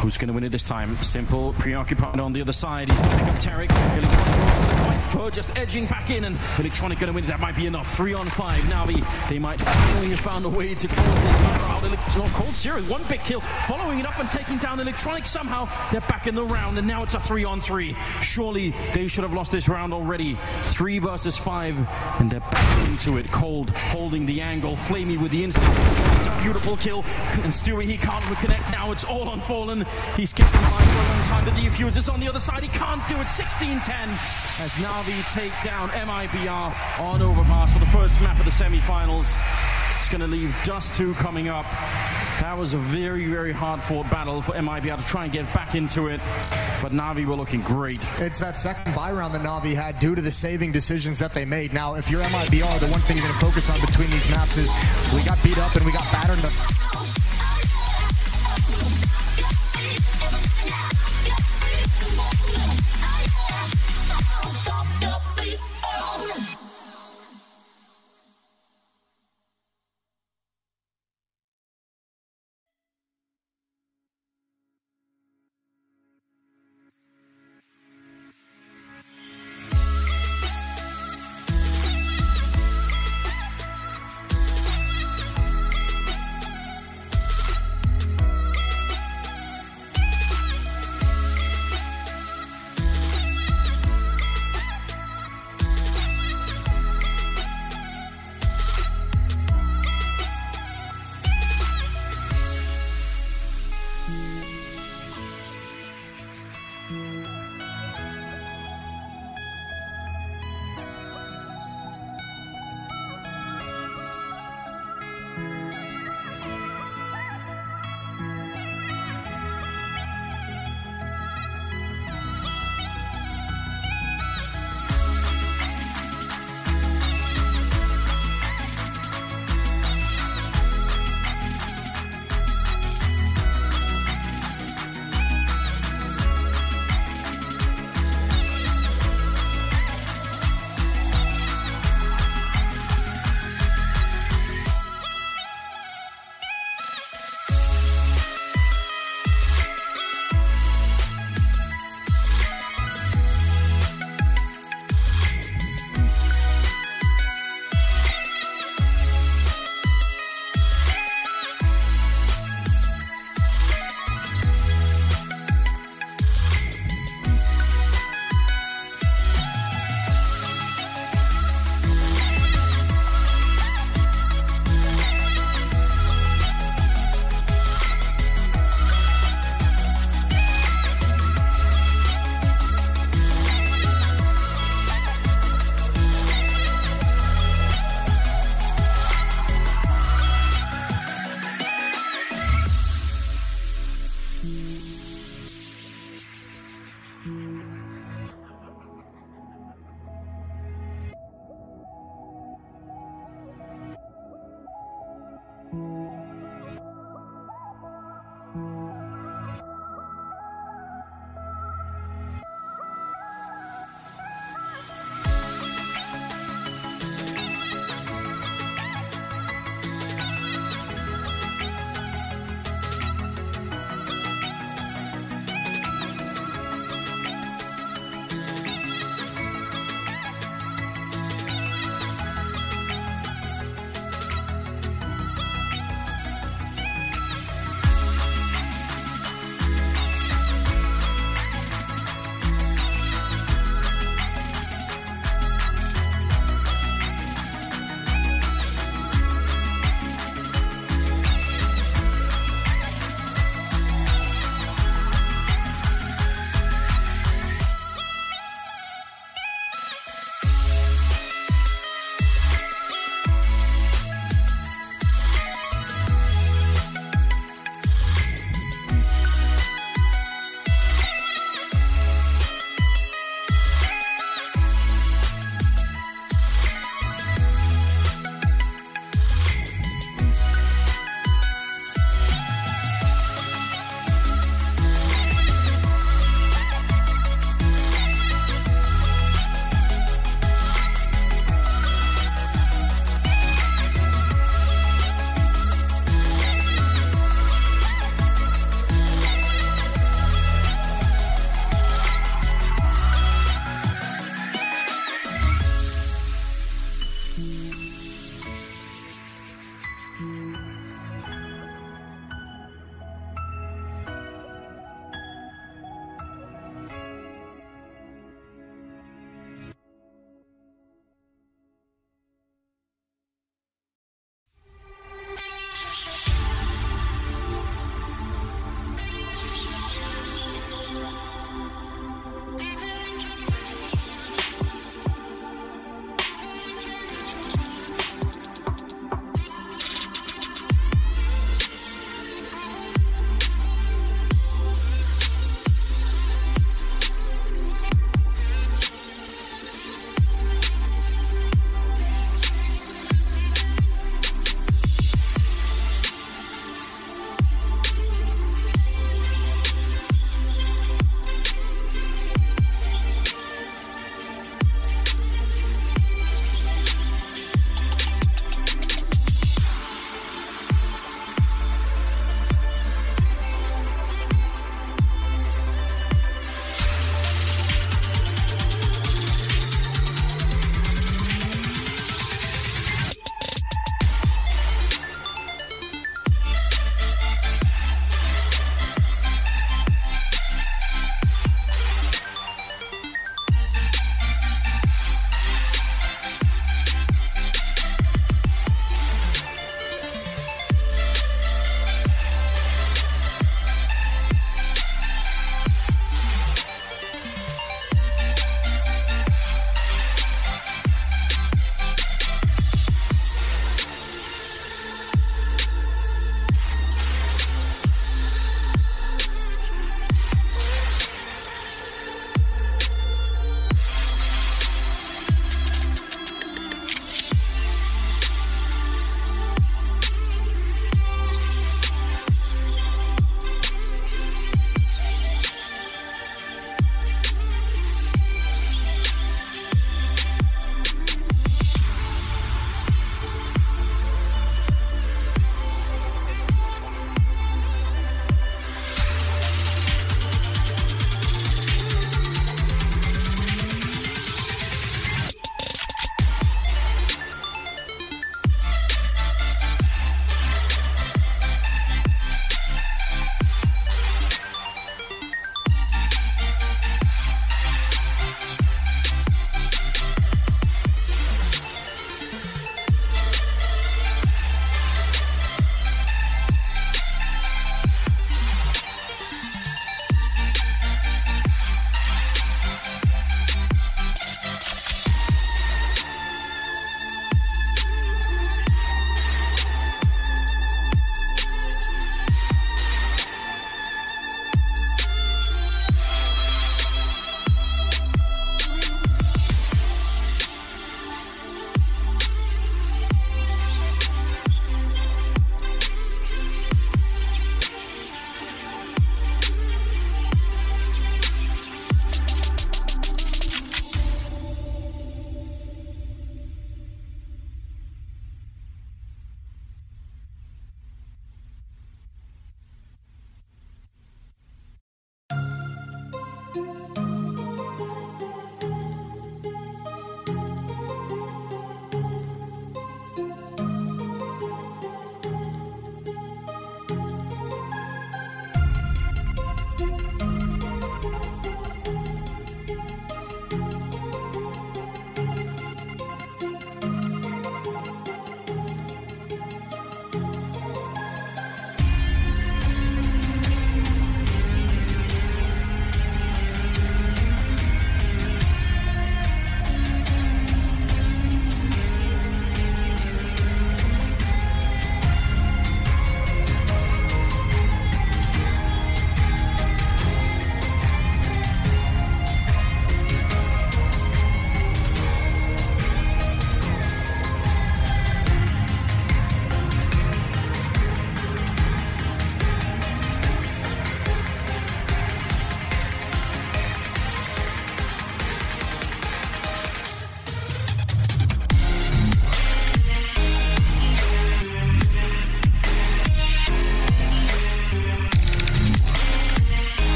S5: Who's going to win it this time? Simple, preoccupied on the other side. He's going to pick up Tarek. Electronic goes for the fight. Fur just edging back in, and Electronic going to win it. That might be enough. 3 on 5. Navi, they might finally have found a way to close this matter out. Cold Zero, 1 big kill, following it up and taking down Electronic. Somehow, they're back in the round, and now it's a 3 on 3. Surely, they should have lost this round already. 3 versus 5, and they're back into it. Cold, holding the angle. Flamey with the instant. It's a beautiful kill, and Stewie, he can't reconnect now. It's all on Fallen. He's kept him alive for a long time. The defuse is on the other side. He can't do it. 16-10 as Navi take down MIBR on Overpass for the first map of the semi-finals. It's going to leave Dust 2 coming up. That was a very, very hard-fought battle for MIBR to try and get back into it, but Navi were looking great.
S4: It's that second buy round that Navi had due to the saving decisions that they made. Now, if you're MIBR, the one thing you're going to focus on between these maps is we got beat up and we got battered.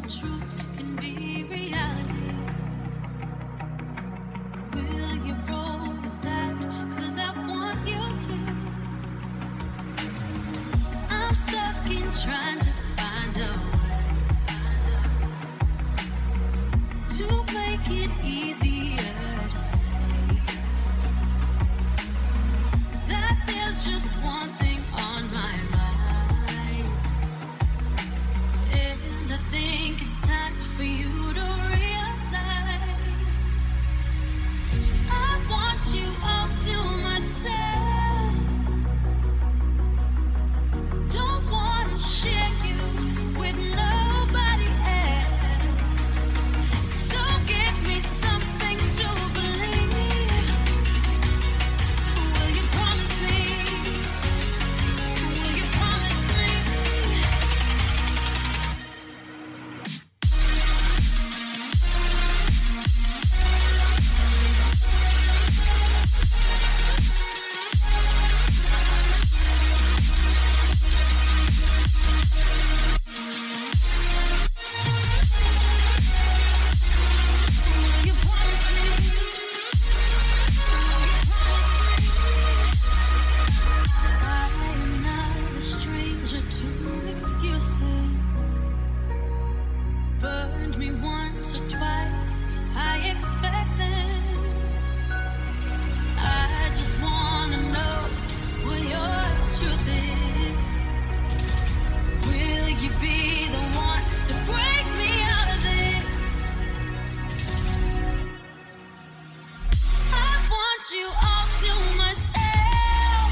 S3: truth can be reality. Will you roll with that? 'Cause I want you to. I'm stuck in trying to find a way to make it easier to say that there's just one thing on my mind, and I think it's time for you to realize I want you all to myself. Don't wanna share you with nobody else. So give me something to believe. Will you promise me? Will you promise me? Will you promise me? I am not a stranger to excuses. Burned me once or twice, I expect them. I just wanna know what your truth is. Will you be the one to break me out of this? I want you all to myself.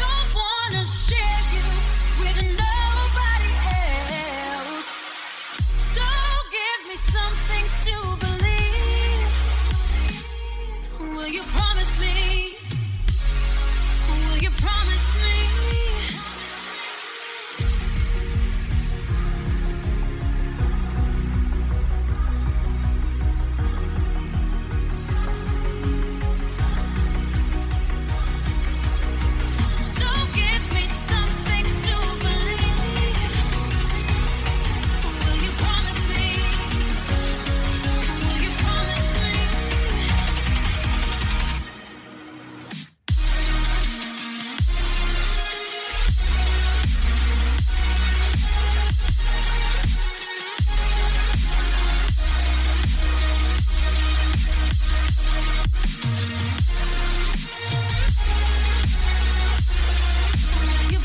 S3: Don't wanna share you with nobody else. So give me something to believe. Will you promise me? Will you promise me? So give me something to believe. Will you promise me? Will you promise me? Will you promise me? Will you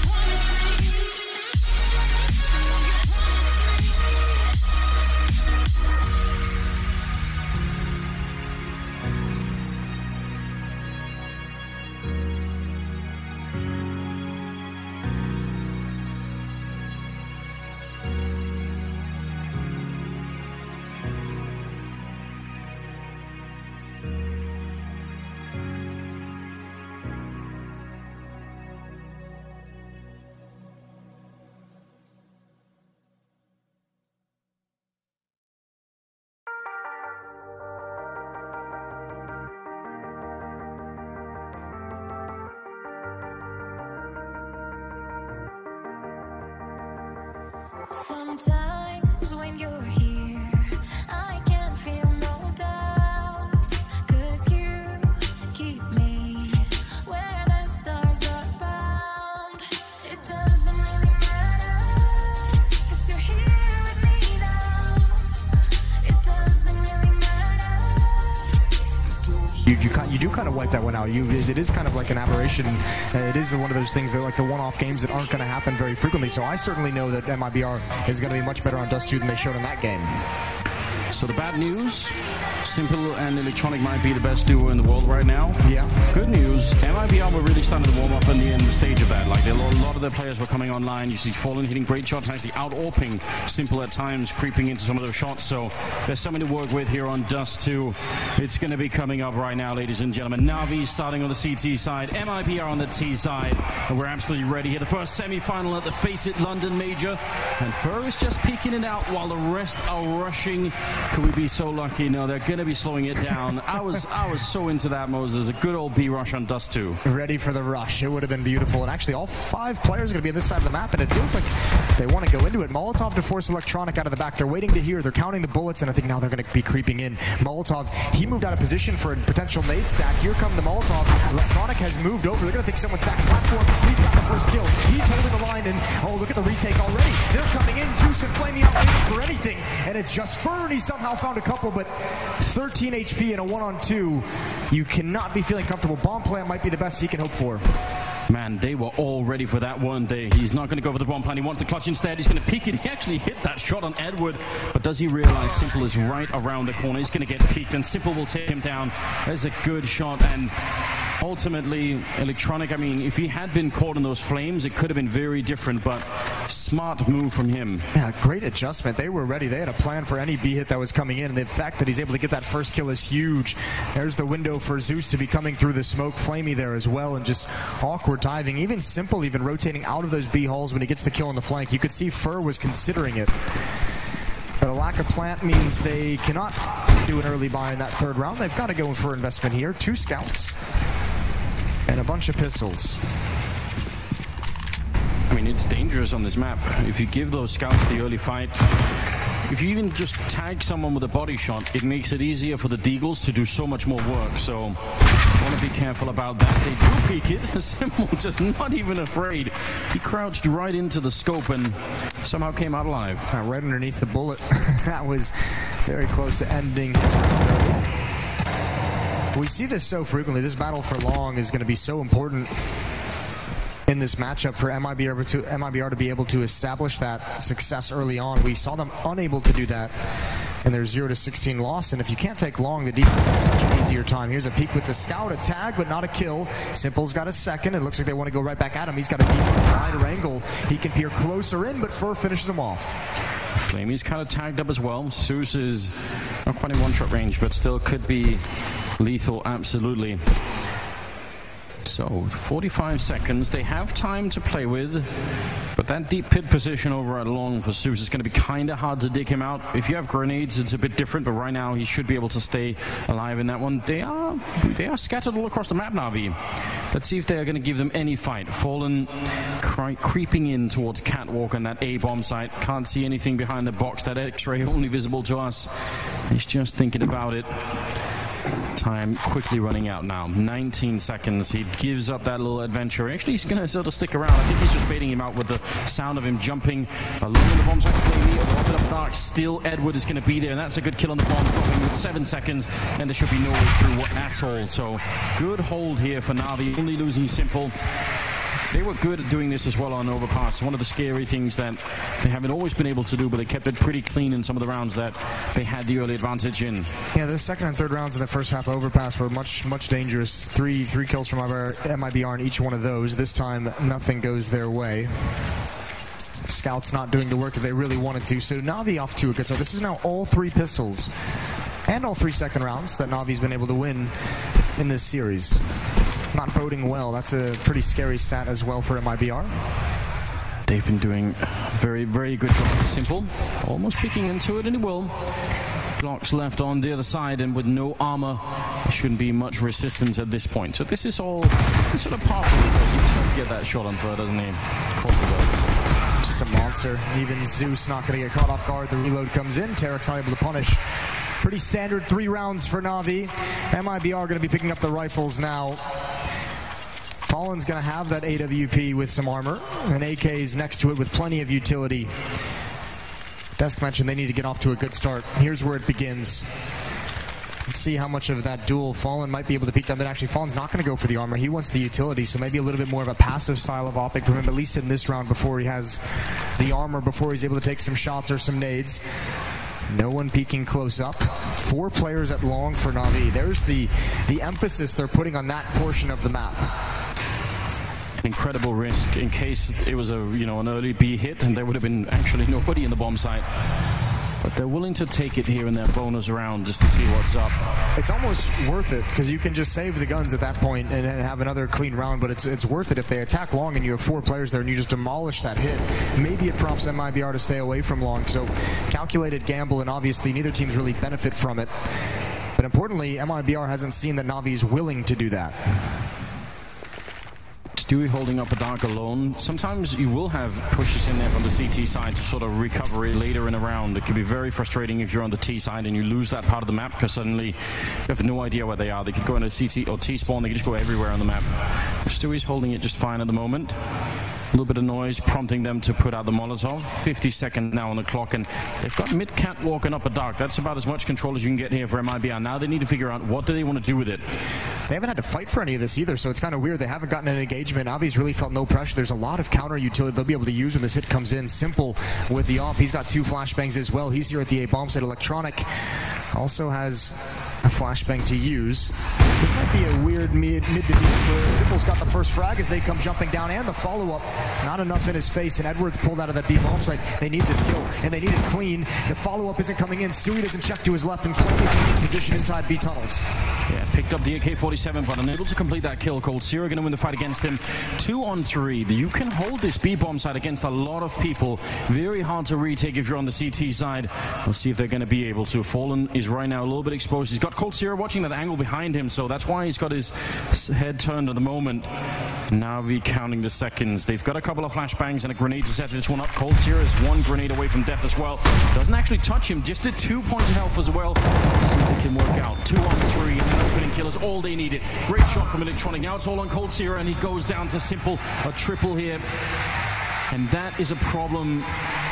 S3: Sometimes when you're here, I can feel no doubt. 'Cause you keep me where the stars are bound. It doesn't really matter, 'cause you're here with me now. It doesn't really matter.
S4: You do kind of wipe that one out. It is kind of like an aberration. It is one of those things that like the one-off games that aren't going to happen very frequently. So I certainly know that MIBR is going to be much better on Dust 2 than they showed in that game.
S5: So the bad news, Simple and Electronic might be the best duo in the world right now.
S4: Yeah.
S5: Good news, MIBR were really starting to warm up in the stage of that. Like a lot of their players were coming online. You see Fallen hitting great shots, actually out-AWPing Simple at times, creeping into some of those shots. So there's something to work with here on Dust 2. It's going to be coming up right now, ladies and gentlemen. Navi starting on the CT side, MIBR on the T side. And we're absolutely ready here. The first semi-final at the Faceit London Major. And Fur is just peeking it out while the rest are rushing Could we be so lucky? No, they're going to be slowing it down. I was so into that, Moses. A good old B rush on Dust 2.
S4: Ready for the rush. It would have been beautiful. And actually, all 5 players are going to be on this side of the map, and it feels like they want to go into it. Molotov to force Electronic out of the back. They're waiting to hear. They're counting the bullets, and I think now they're going to be creeping in. Molotov, he moved out of position for a potential nade stack. Here come the Molotov. Electronic has moved over. They're going to think someone's back platform. He's got the first kill. He's holding the line, and oh, look at the retake already. They're coming in. Zeus and Flamey out waiting for anything, and it's just Fern. He somehow found a couple, but 13 HP in a 1-on-2. You cannot be feeling comfortable. Bomb plant might be the best he can hope for.
S5: Man, they were all ready for that one day. He's not going to go for the bomb plan. He wants the clutch instead. He's going to peek it. He actually hit that shot on Edward, but does he realize Simple is right around the corner? He's going to get peeked, and Simple will take him down. There's a good shot, and ultimately, Electronic, I mean, if he had been caught in those flames, it could have been very different, but smart move from him.
S4: Yeah, great adjustment. They were ready. They had a plan for any B hit that was coming in, and the fact that he's able to get that first kill is huge. There's the window for Zeus to be coming through the smoke. Flamey there as well, and just awkward diving. Even Simple even rotating out of those B halls when he gets the kill on the flank. You could see Fur was considering it. But a lack of plant means they cannot do an early buy in that 3rd round. They've got to go for investment here. 2 scouts and a bunch of pistols.
S5: I mean, it's dangerous on this map. If you give those scouts the early fight, if you even just tag someone with a body shot, it makes it easier for the Deagles to do so much more work. So, want to be careful about that. They do peek it. Simple just not even afraid. He crouched right into the scope and somehow came out alive.
S4: Right underneath the bullet. That was very close to ending. We see this so frequently. This battle for long is going to be so important in this matchup for MIBR to be able to establish that success early on. We saw them unable to do that in their 0-16 loss, and if you can't take long, the defense has such an easier time. Here's a peek with the scout, a tag, but not a kill. Simple's got a second. It looks like they want to go right back at him. He's got a deep wider angle. He can peer closer in, but Fur finishes him off.
S5: Flamey's kind of tagged up as well. Zeus is not quite in one-shot range, but still could be lethal, absolutely. So, 45 seconds. They have time to play with, but that deep pit position over at long for Zeus is going to be kind of hard to dig him out. If you have grenades, it's a bit different, but right now he should be able to stay alive in that one. They are scattered all across the map, Navi. Let's see if they are going to give them any fight. Fallen creeping in towards Catwalk and that A-bomb site. Can't see anything behind the box. That X-ray only visible to us. He's just thinking about it. Time quickly running out now. 19 seconds. He gives up that little adventure. Actually, he's going to sort of stick around. I think he's just baiting him out with the sound of him jumping along the bomb site. Flamey, a little bit of dark. Still, Edward is going to be there, and that's a good kill on the bomb, dropping with 7 seconds, and there should be no way through at all. So, good hold here for Navi. Only losing Simple. They were good at doing this as well on Overpass. One of the scary things that they haven't always been able to do, but they kept it pretty clean in some of the rounds that they had the early advantage in.
S4: Yeah, those 2nd and 3rd rounds in the first half Overpass were much dangerous. Three kills from MIBR in each one of those. This time, nothing goes their way. Scouts not doing the work that they really wanted to. So Navi off to a good start. This is now all 3 pistols and all 3 second rounds that Navi's been able to win in this series. Not boding well. That's a pretty scary stat as well for MIBR.
S5: They've been doing very, very good job. Simple. Almost peeking into it, and he will. Glocks left on the other side, and with no armor, there shouldn't be much resistance at this point. So this is all sort of part of it. He tries to get that shot on Fur, doesn't he? Of course he does.
S4: Just a monster. Even Zeus not going to get caught off guard. The reload comes in. Tarek's not able to punish. Pretty standard 3 rounds for Navi. MIBR going to be picking up the rifles now. Fallen's going to have that AWP with some armor, and AK's next to it with plenty of utility. Desk mentioned they need to get off to a good start. Here's where it begins. Let's see how much of that duel Fallen might be able to peek down, but actually Fallen's not going to go for the armor. He wants the utility, so maybe a little bit more of a passive style of opping from him, at least in this round before he has the armor, before he's able to take some shots or some nades. No one peeking close up. 4 players at long for Navi. There's the emphasis they're putting on that portion of the map.
S5: Incredible risk in case it was an early B hit, and there would have been actually nobody in the bomb site. but they're willing to take it here in their bonus round just to see what's up.
S4: It's almost worth it because you can just save the guns at that point and have another clean round, but it's worth it if they attack long and you have 4 players there and you just demolish that hit. Maybe it prompts MIBR to stay away from long, so calculated gamble, and obviously neither teams really benefit from it. But importantly, MIBR hasn't seen that Navi is willing to do that.
S5: Stewie holding up a dark alone. Sometimes you will have pushes in there from the CT side to sort of recover it later in a round. It can be very frustrating if you're on the T side and you lose that part of the map because suddenly you have no idea where they are. They could go into CT or T spawn, they could just go everywhere on the map. Stewie's holding it just fine at the moment. A little bit of noise prompting them to put out the Molotov. 50 seconds now on the clock, and they've got mid catwalk and upper dark. That's about as much control as you can get here for MIBR. Now they need to figure out what do they want to do with it.
S4: They haven't had to fight for any of this either, so it's kind of weird. They haven't gotten an engagement. Navi's really felt no pressure. There's a lot of counter utility they'll be able to use when this hit comes in. Simple with the op. He's got 2 flashbangs as well. He's here at the A bomb site. Electronic also has a flashbang to use. This might be a weird mid to beast where Simple's got the first frag as they come jumping down, and the follow-up. Not enough in his face, and Edwards pulled out of that B bomb site. They need this kill, and they need it clean. The follow-up isn't coming in. Stewie doesn't check to his left, and Flame is in position inside B tunnels.
S5: Yeah, picked up the AK-47, but unable to complete that kill. Cold Zero going to win the fight against him. 2 on 3. You can hold this B bomb site against a lot of people. Very hard to retake if you're on the CT side. We'll see if they're going to be able to. Fallen is right now a little bit exposed. He's got Cold Zero watching that angle behind him, so that's why he's got his head turned at the moment. Navi counting the seconds. They've got a couple of flashbangs and a grenade to set this one up. Cold Zero is 1 grenade away from death as well. Doesn't actually touch him, just did 2 points of health as well. See if they can work out. 2 on 3, and that opening kill is all they needed. Great shot from Electronic. Now it's all on Cold Zero, and he goes down to Simple. A triple here. And that is a problem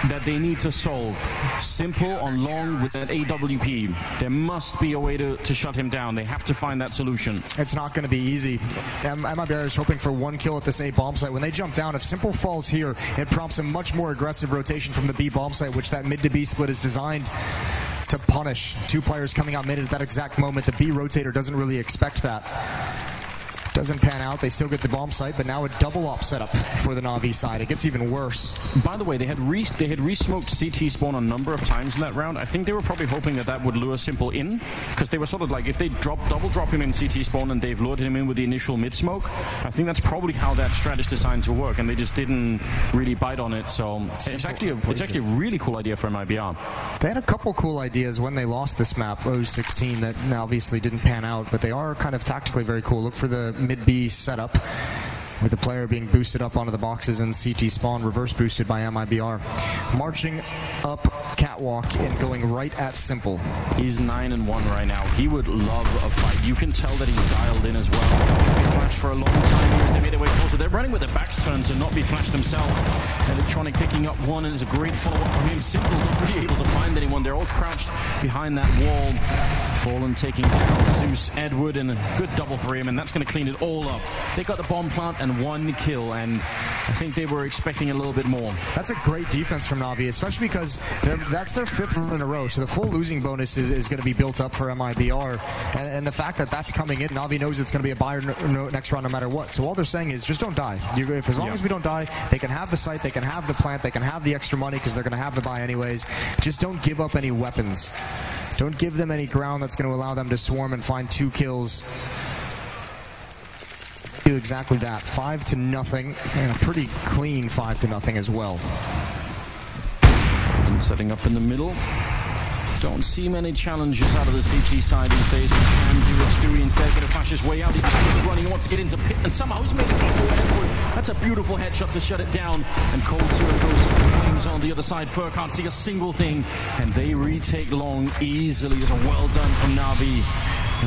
S5: that they need to solve. Simple on long with that AWP. There must be a way to shut him down. They have to find that solution.
S4: It's not going to be easy. MIBR is hoping for 1 kill at this A bomb site. When they jump down, if Simple falls here, it prompts a much more aggressive rotation from the B bomb site, which that mid to B split is designed to punish. 2 players coming out mid at that exact moment. The B rotator doesn't really expect that. Doesn't pan out. They still get the bomb site, but now a double op setup for the Navi side. It gets even worse.
S5: By the way, they had re-smoked CT spawn a number of times in that round. I think they were probably hoping that that would lure Simple in, because they were sort of like, if they double drop him in CT spawn and they've lured him in with the initial mid smoke, I think that's probably how that strat is designed to work, and they just didn't really bite on it. So it's actually a really cool idea for MIBR.
S4: They had a couple cool ideas when they lost this map, 016, that obviously didn't pan out, but they are kind of tactically very cool. Look for the mid-B setup with the player being boosted up onto the boxes and CT spawn reverse boosted by MIBR. Marching up catwalk and going right at Simple.
S5: He's 9-1 right now. He would love a fight. You can tell that he's dialed in as well. They flashed for a long time here as they made their way closer. They're running with their backs turned to not be flashed themselves. Electronic picking up 1, and it's a great follow-up from him. Simple not really able to find anyone. They're all crouched behind that wall. Fallen taking down Zeus, Edward, and a good double for him, and that's going to clean it all up. They got the bomb plant and 1 kill, and I think they were expecting a little bit more.
S4: That's a great defense from Navi, especially because that's their 5th win in a row, so the full losing bonus is going to be built up for MIBR, and the fact that that's coming in, Navi knows it's going to be a buyer next round no matter what, so all they're saying is just don't die. As long as we don't die, they can have the site, they can have the plant, they can have the extra money because they're going to have the buy anyways. Just don't give up any weapons. Don't give them any ground that's going to allow them to swarm and find 2 kills. Do exactly that. 5-0, and a pretty clean 5-0 as well.
S5: And setting up in the middle. Don't see many challenges out of the CT side these days. We can do it. Stewie instead going to flash his way out. He's running. He wants to get into pit, and somehow he's made it up for Edward. That's a beautiful headshot to shut it down. And Cold Zero goes flames on the other side. Fur can't see a single thing, and they retake long easily. It's a well done from Navi.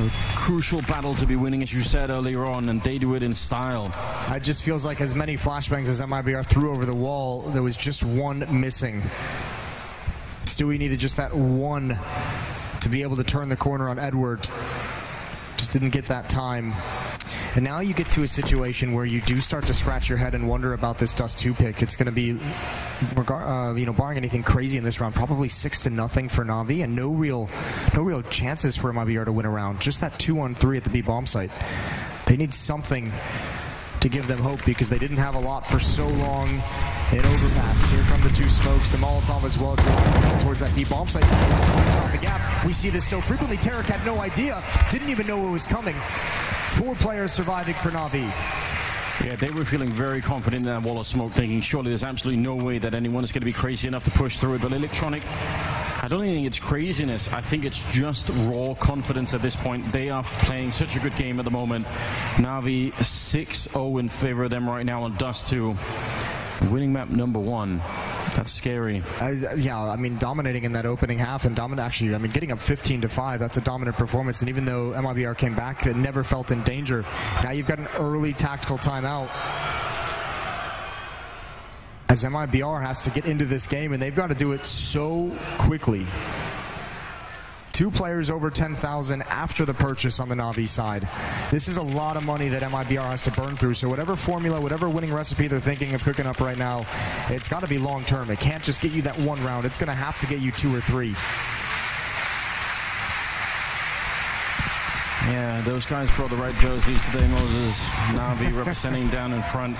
S5: A crucial battle to be winning, as you said earlier on, and they do it in style.
S4: It just feels like as many flashbangs as MIBR threw over the wall, there was just 1 missing. Stewie needed just that 1 to be able to turn the corner on Edward. Just didn't get that time. And now you get to a situation where you do start to scratch your head and wonder about this Dust 2 pick. It's going to be, barring anything crazy in this round, probably 6-0 for Navi, and no real chances for MIBR to win a round. Just that 2-on-3 at the B bomb site. They need something to give them hope because they didn't have a lot for so long. in overpass. Here come the two smokes, the Molotov as well towards that deep bomb site. Off the gap. We see this so frequently. Tarek had no idea, didn't even know it was coming. 4 players surviving for NAVI.
S5: Yeah, they were feeling very confident in that wall of smoke, thinking surely there's absolutely no way that anyone is going to be crazy enough to push through it. But Electronic, I don't think it's craziness. I think it's just raw confidence at this point. They are playing such a good game at the moment. NAVI 6-0 in favor of them right now on Dust 2. Winning map number 1. That's scary.
S4: Yeah, I mean, dominating in that opening half and actually, I mean, getting up 15-5, that's a dominant performance. And even though MIBR came back, it never felt in danger. Now you've got an early tactical timeout, as MIBR has to get into this game, and they've got to do it so quickly. 2 players over 10,000 after the purchase on the NAVI side. This is a lot of money that MIBR has to burn through, so whatever formula, whatever winning recipe they're thinking of cooking up right now, it's got to be long term. It can't just get you that 1 round. It's going to have to get you 2 or 3.
S5: Yeah, those guys brought the right jerseys today, Moses. NAVI representing down in front.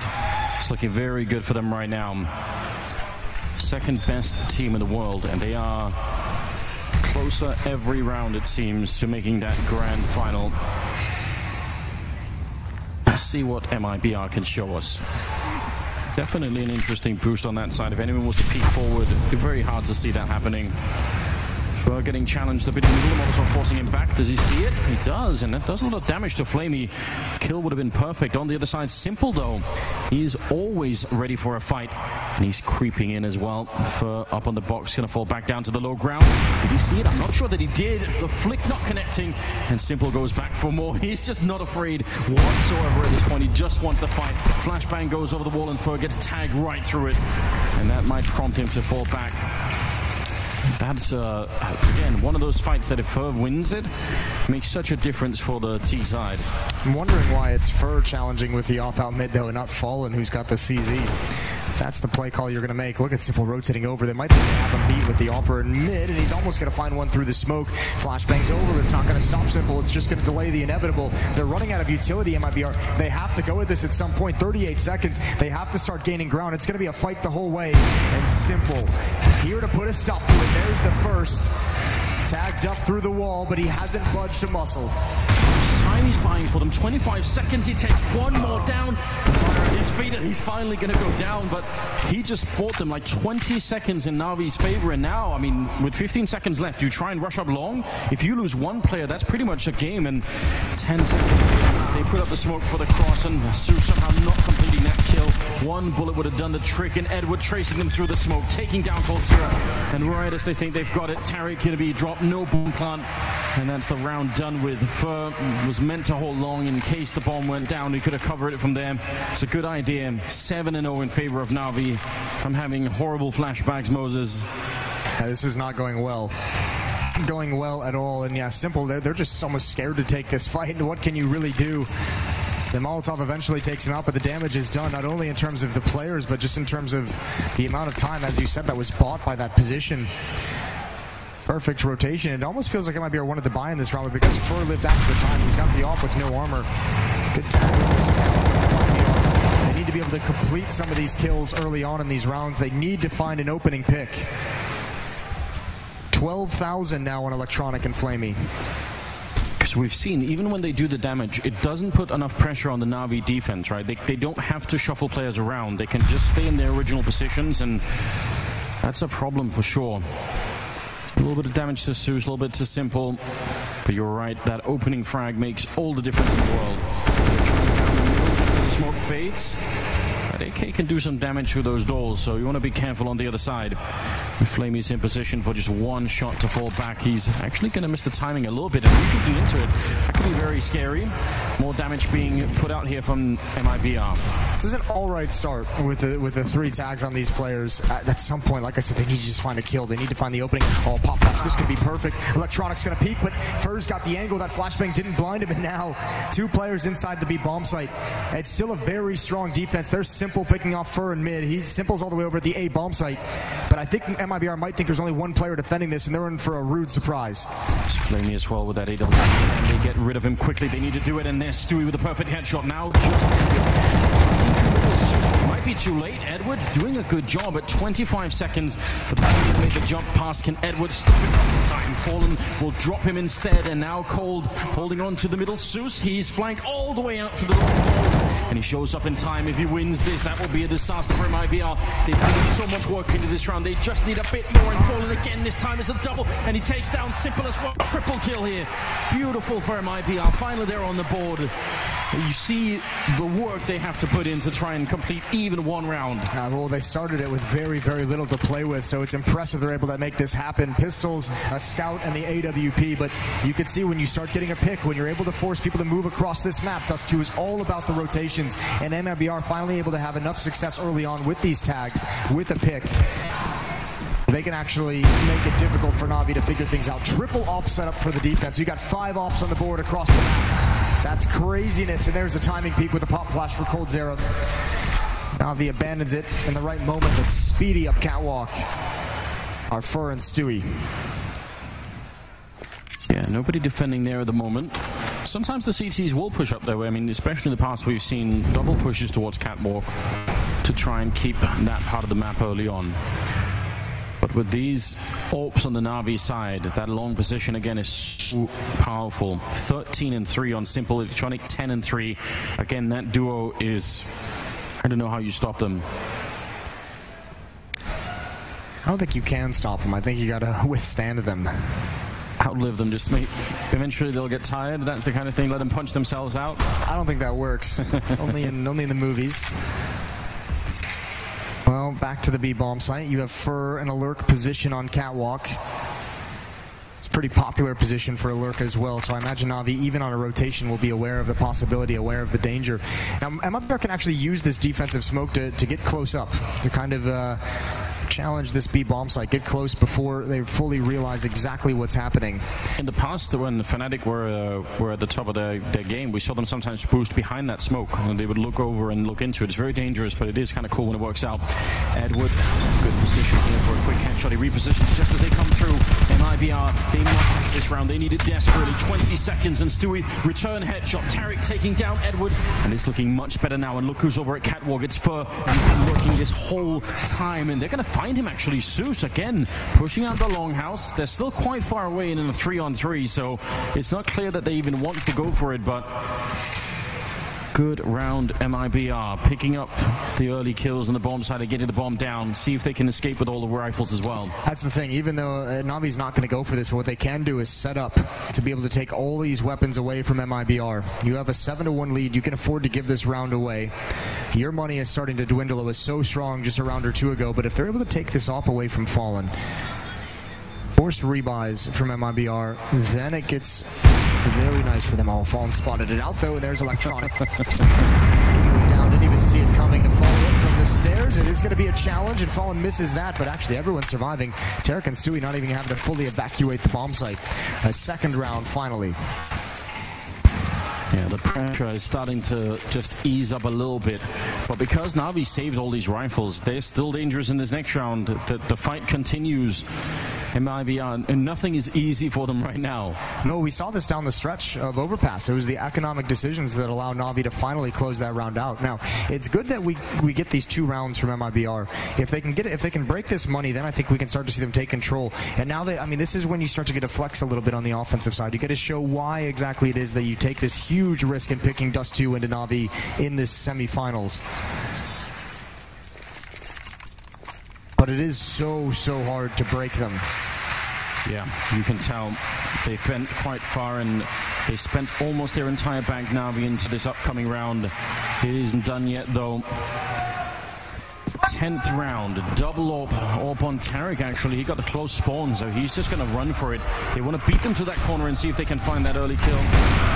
S5: It's looking very good for them right now. Second best team in the world, and they are closer every round, it seems, to making that grand final. Let's see what MIBR can show us. Definitely an interesting boost on that side. If anyone was to peek forward, it'd be very hard to see that happening. We're getting challenged a bit in the middle. Molotov forcing him back. Does he see it? He does, and that does a lot of damage to Flamey. Kill would have been perfect. On the other side, Simple, though, he is always ready for a fight, and he's creeping in as well. Up on the box, going to fall back down to the low ground. Did he see it? I'm not sure that he did. The flick not connecting, and Simple goes back for more. He's just not afraid whatsoever at this point. He just wants to fight. Flashbang goes over the wall, and Fur gets tagged right through it, and that might prompt him to fall back. That's, again, one of those fights that if Fur wins it, makes such a difference for the T side.
S4: I'm wondering why it's Fur challenging with the off-out mid, though, and not Fallen, who's got the CZ. If that's the play call you're going to make, look at Simple rotating over. They might think they have him beat with the offer in mid, and he's almost going to find one through the smoke. Flashbang's over, but it's not going to stop Simple. It's just going to delay the inevitable. They're running out of utility, MIBR. They have to go with this at some point. 38 seconds. They have to start gaining ground. It's going to be a fight the whole way. And Simple here to put a stop to it. There's the first. Tagged up through the wall, but he hasn't budged a muscle.
S5: Time he's buying for them. 25 seconds. He takes one more down. Fire at his feet, and he's finally going to go down, but he just fought them like 20 seconds in Navi's favor, and now, I mean, with 15 seconds left, you try and rush up long. If you lose one player, that's pretty much a game, and 10 seconds, they put up the smoke for the cross, and Sue somehow not completing that kill. One bullet would have done the trick, and Edward tracing them through the smoke, taking down Voltira, and right as they think they've got it, Tariq going to be dropped, no bomb plant, and that's the round done with. Fur was meant to hold long in case the bomb went down. He could have covered it from there. It's a good idea. 7-0 in favor of NAVI. I'm having horrible flashbacks, Moses.
S4: Yeah, this is not going well. Going well at all. And yeah, Simple, they're just almost scared to take this fight. And what can you really do? The Molotov eventually takes him out, but the damage is done, not only in terms of the players, but just in terms of the amount of time, as you said, that was bought by that position. Perfect rotation. It almost feels like MIBR wanted to buy in this round, but because Fur lived after the time, he's got the off with no armor. Good tag. They need to be able to complete some of these kills early on in these rounds. They need to find an opening pick. 12,000 now on Electronic and Flamey.
S5: Because we've seen, even when they do the damage, it doesn't put enough pressure on the NAVI defense, right? They don't have to shuffle players around. They can just stay in their original positions, and that's a problem for sure. A little bit of damage to Zeus, a little bit to Simple, but you're right, that opening frag makes all the difference in the world. Smoke fades, but AK can do some damage through those doors, so you want to be careful on the other side. Flamey's in position for just one shot to fall back. He's actually going to miss the timing a little bit, and looking into it, that could be very scary. More damage being put out here from MIBR.
S4: This is an all-right start with the 3 tags on these players. At some point, like I said, they need to just find a kill. They need to find the opening. Oh, pop. This could be perfect. Electronic's going to peek, but Fur's got the angle. That flashbang didn't blind him, and now 2 players inside the B bomb site. It's still a very strong defense. There's Simple picking off Fur in mid. Simple's all the way over at the A bomb site, but I think MIBR might think there's only 1 player defending this, and they're in for a rude surprise.
S5: Flamey as well with that AW. They get rid of him quickly. They need to do it, and there's Stewie with a perfect headshot now. It might be too late. Edward doing a good job at 25 seconds. The Paladin made the jump pass. Can Edward stop it this time? Fallen will drop him instead, and now Cold holding on to the middle. Zeus, he's flanked all the way out for the long balls, and he shows up in time. If he wins this, that will be a disaster for Mibr. They've put in so much work into this round. They just need a bit more, and Fallen again this time is a double, and he takes down Simple as well. Triple kill here. Beautiful for Mibr. Finally they're on the board. You see the work they have to put in to try and complete even one round.
S4: Well, they started it with very, very little to play with, so it's impressive they're able to make this happen. Pistols, a Scout, and the AWP, but you can see when you start getting a pick, when you're able to force people to move across this map, Dust 2 is all about the rotations, and Mibr finally able to have enough success early on with these tags, with a pick. They can actually make it difficult for Navi to figure things out. Triple op setup for the defense. You got 5 ops on the board across the map. That's craziness, and there's a timing peak with a pop flash for Cold Zero. Navi abandons it in the right moment, but speedy up catwalk. Our Fur and Stewie.
S5: Yeah, nobody defending there at the moment. Sometimes the CTs will push up though. I mean, especially in the past, we've seen double pushes towards catwalk to try and keep that part of the map early on. But with these AWPs on the Navi side, that long position again is so powerful. 13-3 on Simple Electronic, 10-3. Again, that duo is... I don't know how you stop them.
S4: I don't think you can stop them. I think you gotta withstand them.
S5: Outlive them, just make... Eventually they'll get tired. That's the kind of thing. Let them punch themselves out.
S4: I don't think that works. only in the movies. Well, back to the B-bomb site. You have Fur and a lurk position on catwalk. It's a pretty popular position for a lurk as well, so I imagine Navi, even on a rotation, will be aware of the possibility, aware of the danger. Now, Mibr can actually use this defensive smoke to get close up, to kind of challenge this B-bomb site, get close before they fully realize exactly what's happening.
S5: In the past, when Fnatic were at the top of their game, we saw them sometimes boost behind that smoke, and they would look over and look into it. It's very dangerous, but it is kind of cool when it works out. Edward, good position here for a quick headshot. He repositions just as they come through. Mibr, they must this round. They need it desperately. 20 seconds, and Stewie, return headshot. Tarik taking down Edward, and it's looking much better now. And look who's over at catwalk. It's Fur. He's been working this whole time, and they're going to find him actually. Zeus again pushing out the longhouse. They're still quite far away in a 3-on-3, so it's not clear that they even want to go for it, but good round. Mibr picking up the early kills on the bomb side and getting the bomb down. See if they can escape with all the rifles as well.
S4: That's the thing. Even though Navi's not going to go for this, but what they can do is set up to be able to take all these weapons away from Mibr. You have a 7-1 lead. You can afford to give this round away. Your money is starting to dwindle. It was so strong just a round or two ago, but if they're able to take this off away from Fallen, forced rebuys from Mibr, then it gets very nice for them. Oh, Fallen spotted it out though, and there's Electronic. He goes down, didn't even see it coming to fall in from the stairs. It is going to be a challenge, and Fallen misses that, but actually everyone's surviving. Tarik and Stewie not even having to fully evacuate the bomb site. A second round finally.
S5: Yeah, the pressure is starting to just ease up a little bit. But because Navi saved all these rifles, they're still dangerous in this next round. The fight continues in Mibr, and nothing is easy for them right now.
S4: No, we saw this down the stretch of Overpass. It was the economic decisions that allowed Navi to finally close that round out. Now, it's good that we get these 2 rounds from Mibr. If they can get it, if they can break this money, then I think we can start to see them take control. And now I mean, this is when you start to get to flex a little bit on the offensive side. You get to show why exactly it is that you take this huge risk in picking Dust 2 into Navi in this semifinals. But it is so hard to break them.
S5: Yeah, you can tell they've been quite far, and they spent almost their entire bank Navi into this upcoming round. It isn't done yet though. 10th round, double AWP on Tarik actually. He got the close spawn, so he's just going to run for it. They want to beat them to that corner and see if they can find that early kill.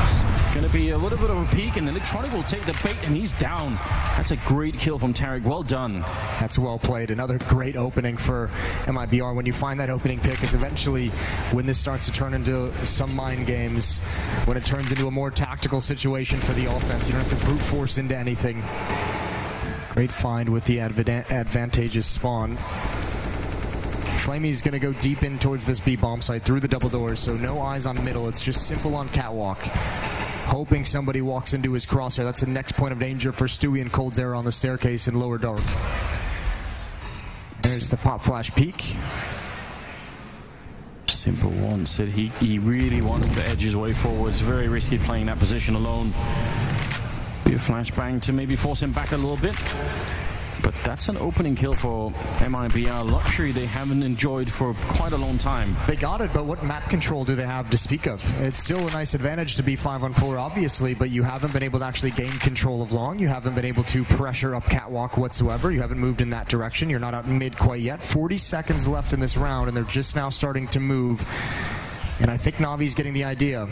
S5: It's going to be a little bit of a peek, and Electronic will take the bait, and he's down. That's a great kill from Tarik. Well done.
S4: That's well played. Another great opening for Mibr. When you find that opening pick, it's eventually when this starts to turn into some mind games, when it turns into a more tactical situation for the offense. You don't have to brute force into anything. Great find with the advantageous spawn. Flamey's going to go deep in towards this B bomb site through the double doors, so no eyes on middle. It's just Simple on catwalk. hoping somebody walks into his crosshair. That's the next point of danger for Stewie and coldzera on the staircase in lower dark. There's the pop flash peek.
S5: Simple wants it. He really wants to edge his way forward. It's very risky playing that position alone. Be a flashbang to maybe force him back a little bit. But that's an opening kill for Mibr, luxury they haven't enjoyed for quite a long time.
S4: They got it, but what map control do they have to speak of? It's still a nice advantage to be 5-on-4, obviously, but you haven't been able to actually gain control of long. You haven't been able to pressure up catwalk whatsoever. You haven't moved in that direction. You're not out in mid quite yet. 40 seconds left in this round, and they're just now starting to move. And I think Navi's getting the idea.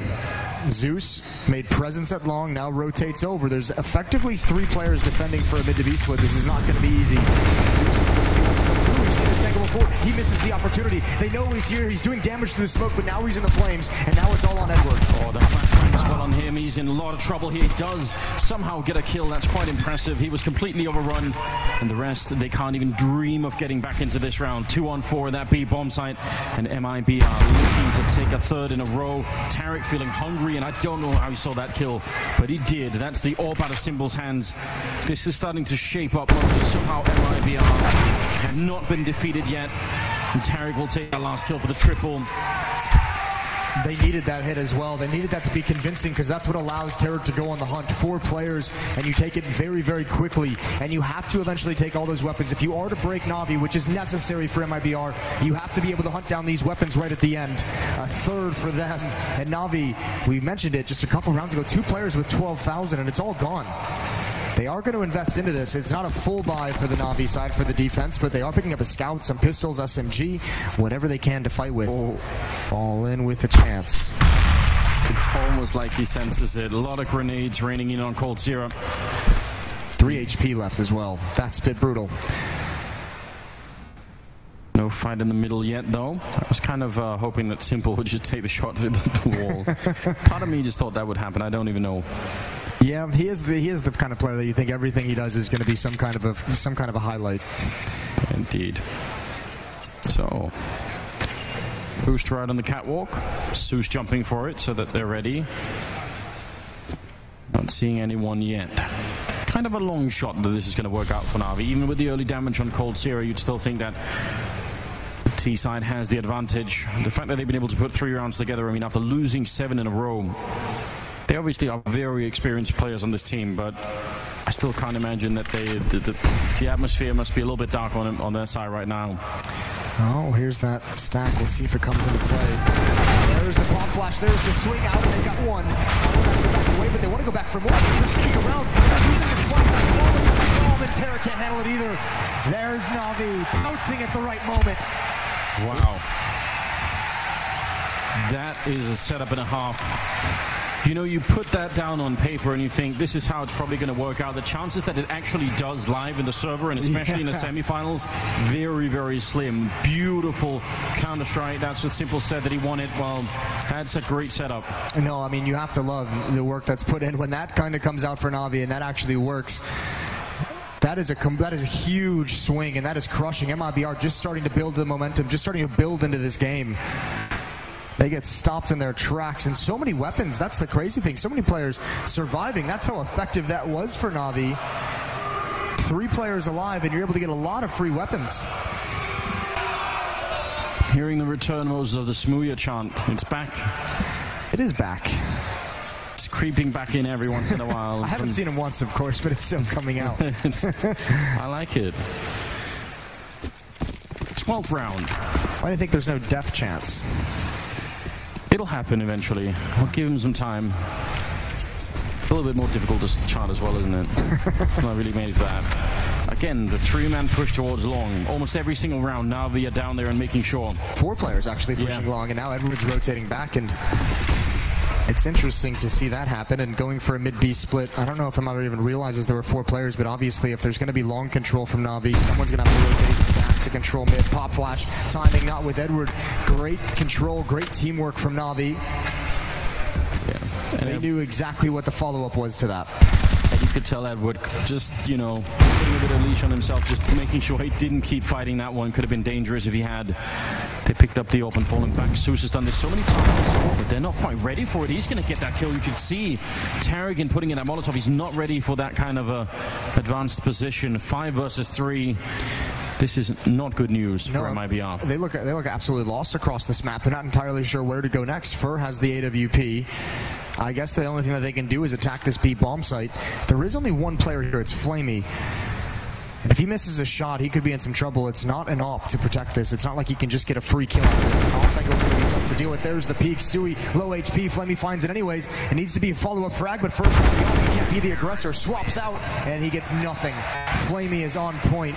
S4: Zeus made presence at long, now rotates over. There's effectively 3 players defending for a mid to B split. This is not going to be easy. Zeus, we've seen this angle before. He misses the opportunity. They know he's here. He's doing damage to the smoke, but now he's in the flames, and now it's all on Edward.
S5: Oh, the flashbang as well on him. He's in a lot of trouble here. He does somehow get a kill. That's quite impressive. He was completely overrun, and the rest, they can't even dream of getting back into this round. 2-on-4 that B bomb site, and Mibr looking to take a third in a row. Tarek feeling hungry, and I don't know how he saw that kill, but he did. That's the orb out of Symbol's hands. This is starting to shape up. Somehow Mibr have not been defeated yet, and Tarek will take that last kill for the triple.
S4: They needed that hit as well. They needed that to be convincing, because that's what allows Tarek to go on the hunt. 4 players, and you take it very, very quickly. And you have to eventually take all those weapons. If you are to break Navi, which is necessary for Mibr, you have to be able to hunt down these weapons right at the end. A third for them. And Navi, we mentioned it just a couple rounds ago, 2 players with 12,000, and it's all gone. They are going to invest into this. It's not a full buy for the Navi side for the defense, but they are picking up a scout, some pistols, SMG, whatever they can to fight with. Oh, fall in with a chance.
S5: It's almost like he senses it. A lot of grenades raining in on coldzera.
S4: 3 HP left as well. That's a bit brutal.
S5: No fight in the middle yet, though. I was kind of hoping that Simple would just take the shot through the wall. Part of me just thought that would happen. I don't even know.
S4: Yeah, he is the kind of player that you think everything he does is going to be some kind of a highlight.
S5: Indeed. So, boost right on the catwalk. Zeus jumping for it so that they're ready. Not seeing anyone yet. Kind of a long shot that this is going to work out for Navi. Even with the early damage on coldzera, you'd still think that T side has the advantage. The fact that they've been able to put 3 rounds together, I mean, after losing 7 in a row. They obviously are very experienced players on this team, but I still can't imagine that the atmosphere must be a little bit dark on their side right now.
S4: Oh, here's that stack. We'll see if it comes into play. There's the pop flash. There's the swing out. They got one. Back away, but they want to go back for more. They're sticking around. They're using the flash. And Terra can't handle it either. There's Navi bouncing at the right moment.
S5: Wow. That is a setup and a half. You know, you put that down on paper and you think this is how it's probably going to work out. The chances that it actually does live in the server, and especially in the semifinals, very, very slim. Beautiful Counter-Strike. That's what Simple said that he wanted. Well, that's a great setup.
S4: No, I mean, you have to love the work that's put in. When that kind of comes out for Navi and that actually works, that is a huge swing, and that is crushing. Mibr just starting to build the momentum, just starting to build into this game. They get stopped in their tracks, and so many weapons. That's the crazy thing. So many players surviving. That's how effective that was for Navi. 3 players alive, and you're able to get a lot of free weapons.
S5: Hearing the return modes of the Smooya chant. It's back.
S4: It is back.
S5: It's creeping back in every once in a while.
S4: I haven't seen him once, of course, but it's still coming out.
S5: I like it. 12th round.
S4: Why do you think there's no death chance?
S5: It'll happen eventually. I'll give him some time. It's a little bit more difficult to chart as well, isn't it? It's not really made for that. Again, the 3-man push towards long. Almost every single round, Navi are down there and making sure.
S4: 4 players actually pushing long, and now everyone's rotating back, and it's interesting to see that happen. And going for a mid-B split, I don't know if Mibr even realizes there were 4 players, but obviously if there's going to be long control from Navi, someone's going to have to rotate back to control mid. Pop flash, timing not with Edward. Great control, great teamwork from Navi. Yeah. And they knew exactly what the follow-up was to that.
S5: And you could tell Edward just, you know, putting a bit of leash on himself, just making sure he didn't keep fighting that one. Could have been dangerous if he had. They picked up the open, falling back. Zeus has done this so many times, but they're not quite ready for it. He's going to get that kill. You can see Tarek putting in that Molotov. He's not ready for that kind of advanced position. 5 versus 3. This is not good news for MIBR.
S4: They look absolutely lost across this map. They're not entirely sure where to go next. Fur has the AWP. I guess the only thing that they can do is attack this B bomb site. There is only one player here. It's Flamey. And if he misses a shot, he could be in some trouble. It's not an op to protect this. It's not like he can just get a free kill. Off angle's going to be tough to deal with. There's the peak. Stewie, low HP. Flemmy finds it anyways. It needs to be a follow-up frag, but first, he can't be the aggressor. Swaps out, and he gets nothing. Flamey is on point,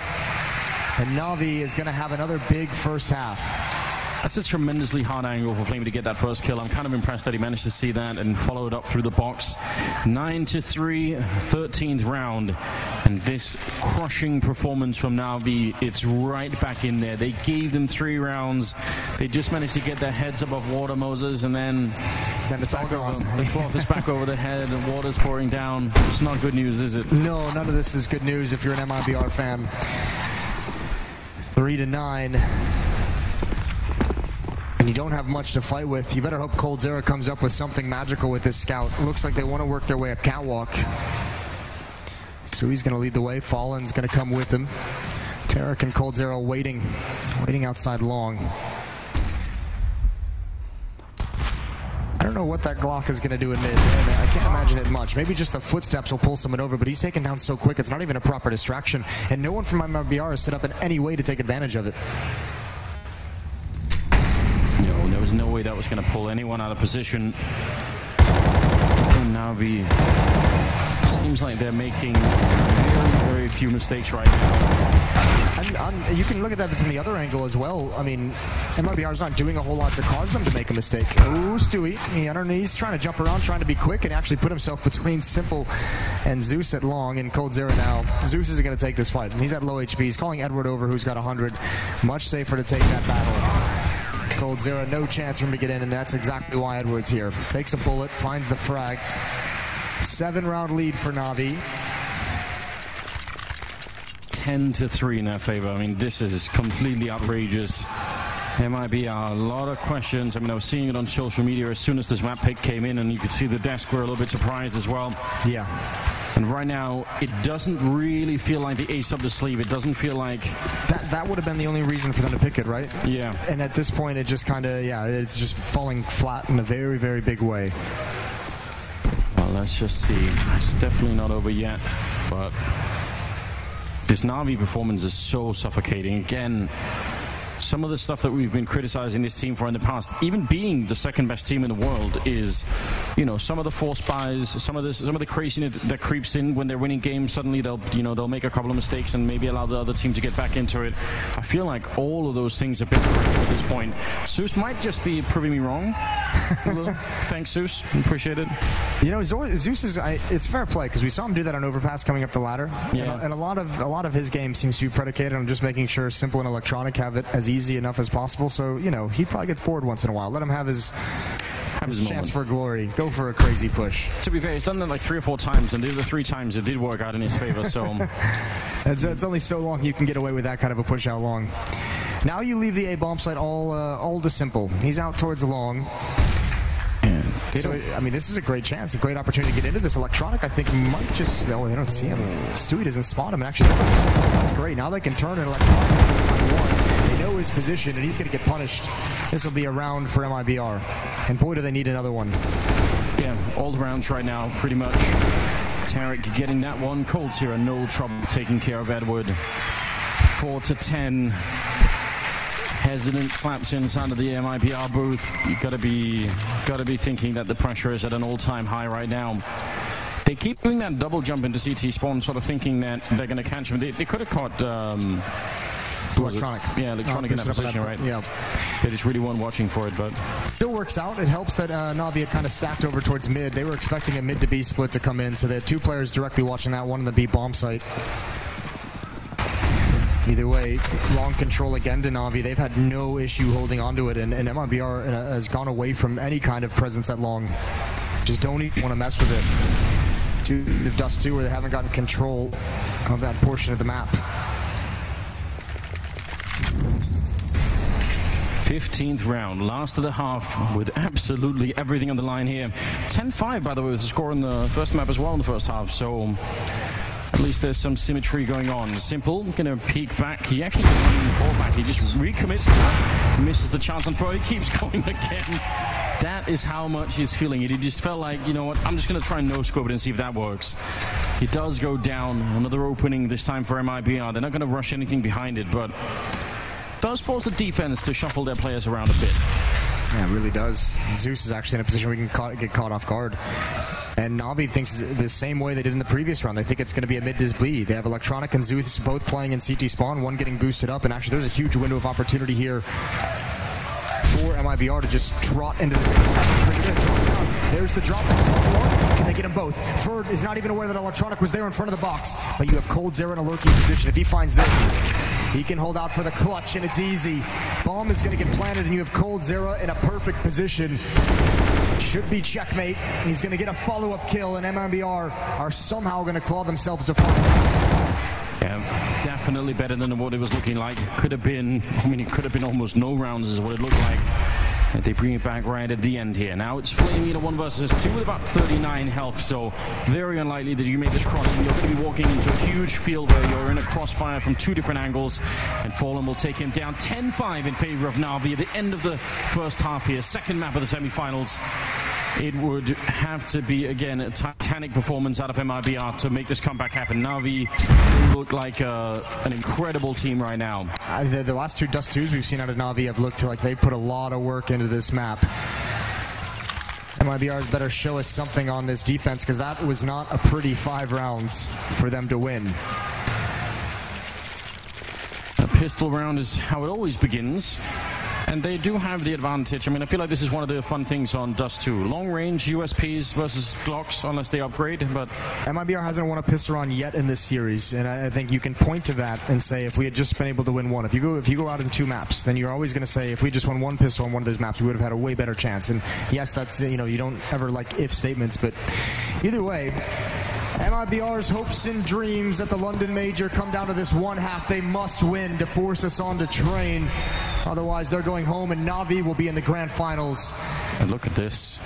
S4: and Navi is going to have another big first half.
S5: That's a tremendously hard angle for Flamey to get that first kill. I'm kind of impressed that he managed to see that and follow it up through the box. 9-3, 13th round. And this crushing performance from Navi, it's right back in there. They gave them 3 rounds. They just managed to get their heads above water, Moses, and then
S4: it's all gone.
S5: The cloth is back over the head, and water's pouring down. It's not good news, is it?
S4: No, none of this is good news if you're an MIBR fan. 3-9. And you don't have much to fight with. You better hope coldzera comes up with something magical with this scout. It looks like they want to work their way up catwalk. So he's going to lead the way. Fallen's going to come with him. Tarek and coldzera waiting outside long. I don't know what that Glock is going to do in mid. I can't imagine it much. Maybe just the footsteps will pull someone over, but he's taken down so quick, it's not even a proper distraction. And no one from MIBR is set up in any way to take advantage of it.
S5: There was no way that was going to pull anyone out of position. And Navi seems like they're making very, very few mistakes right now.
S4: And you can look at that from the other angle as well. I mean, MIBR is not doing a whole lot to cause them to make a mistake. Oh, Stewie, he's trying to jump around, trying to be quick, and actually put himself between Simple and Zeus at long, and coldzera now. Zeus is going to take this fight, and he's at low HP. He's calling Edward over, who's got 100. Much safer to take that battle. coldzera, no chance for him to get in, and that's exactly why Edward's here. Takes a bullet, finds the frag. 7-round lead for Navi.
S5: 10-3 in their favor. I mean, this is completely outrageous. MIBR, a lot of questions. I mean, I was seeing it on social media as soon as this map pick came in, and you could see the desk were a little bit surprised as well.
S4: Yeah.
S5: And right now, it doesn't really feel like the ace up the sleeve. It doesn't feel like...
S4: That would have been the only reason for them to pick it, right?
S5: Yeah.
S4: And at this point, it just kind of, it's just falling flat in a very, very big way.
S5: Well, let's just see. It's definitely not over yet, but this Navi performance is so suffocating. Again, some of the stuff that we've been criticizing this team for in the past, even being the second best team in the world, is, some of the force buys, some of the craziness that creeps in when they're winning games. Suddenly they'll make a couple of mistakes and maybe allow the other team to get back into it. I feel like all of those things have been corrected at this point. Zeus might just be proving me wrong. Thanks, Zeus. Appreciate it.
S4: Zeus is, it's fair play, because we saw him do that on Overpass coming up the ladder.
S5: Yeah.
S4: And a lot of his game seems to be predicated on just making sure Simple and Electronic have it as easy enough as possible. So, he probably gets bored once in a while. Let him have his chance for glory. Go for a crazy push.
S5: To be fair, he's done that like 3 or 4 times, and the other 3 times it did work out in his favor, so...
S4: It's only so long you can get away with that kind of a push out long. Now you leave the A bomb site all to Simple. He's out towards long. So, I mean, this is a great chance, a great opportunity to get into this. Electronic, I think, might just... Oh, they don't see him. Stewie doesn't spot him, and actually, that's great. Now they can turn an Electronic one. They know his position, and he's going to get punished. This will be a round for MIBR. And boy, do they need another one.
S5: Yeah, all the rounds right now, pretty much. Tarek getting that one. coldzera, no trouble taking care of Edward. 4-10. Hesitant claps inside of the MIBR booth. You gotta be thinking that the pressure is at an all-time high right now. They keep doing that double jump into CT spawn, sort of thinking that they're gonna catch him. They could have caught
S4: Electronic.
S5: Yeah, Electronic in that position, right?
S4: Yeah.
S5: They just really weren't watching for it, but
S4: still works out. It helps that Navi had kind of stacked over towards mid. They were expecting a mid to B split to come in, so they had 2 players directly watching that, one in the B bomb site. Either way, long control again to Navi. They've had no issue holding onto it, and MIBR has gone away from any kind of presence at long. Just don't even want to mess with it. 2 of Dust 2 where they haven't gotten control of that portion of the map.
S5: 15th round, last of the half, with absolutely everything on the line here. 10-5, by the way, was the score in the first map as well in the first half, so at least there's some symmetry going on. Simple, gonna peek back. He actually doesn't fall back. He just recommits to it, misses the chance on throw. He keeps going again. That is how much he's feeling it. He just felt like, you know what, I'm just gonna try and no-scope it and see if that works. He does go down. Another opening this time for MIBR. They're not gonna rush anything behind it, but does force the defense to shuffle their players around a bit.
S4: Yeah, it really does. Zeus is actually in a position where we can get caught off guard. And Navi thinks the same way they did in the previous round. They think it's going to be a mid-dis bleed. They have Electronic and Zeus both playing in CT spawn, one getting boosted up, and actually there's a huge window of opportunity here for MIBR to just trot into this. There's the drop. Can they get them both? Ferd is not even aware that Electronic was there in front of the box. But you have coldzera in a lurking position. If he finds this, he can hold out for the clutch, and it's easy. Bomb is going to get planted, and you have coldzera in a perfect position. Should be checkmate. He's going to get a follow-up kill, and MIBR are somehow going to claw themselves to finals.
S5: Yeah, definitely better than what it was looking like. Could have been, I mean, it could have been almost no rounds is what it looked like. And they bring it back right at the end here. Now it's Flamey in a 1 versus 2 with about 39 health, so very unlikely that you make this crossing. You're going to be walking into a huge field where you're in a crossfire from 2 different angles, and Fallen will take him down 10-5 in favor of Navi at the end of the first half here. Second map of the semi-finals. It would have to be, again, a titanic performance out of MIBR to make this comeback happen. Navi look like an incredible team right now.
S4: The last 2 Dust 2s we've seen out of Navi have looked like they put a lot of work into this map. MIBR's better show us something on this defense, because that was not a pretty 5 rounds for them to win.
S5: A pistol round is how it always begins. And they do have the advantage. I mean, I feel like this is one of the fun things on Dust 2. Long range USPs versus Glocks, unless they upgrade, but
S4: MIBR hasn't won a pistol round yet in this series, and I think you can point to that and say, if we had just been able to win one, if you go out in 2 maps, then you're always going to say, if we just won 1 pistol on one of those maps, we would have had a way better chance. And yes, that's, you know, you don't ever like if statements, but either way, MIBR's hopes and dreams at the London Major come down to this one half they must win to force us on to train. Otherwise, they're going home, and Navi will be in the grand finals.
S5: And look at this.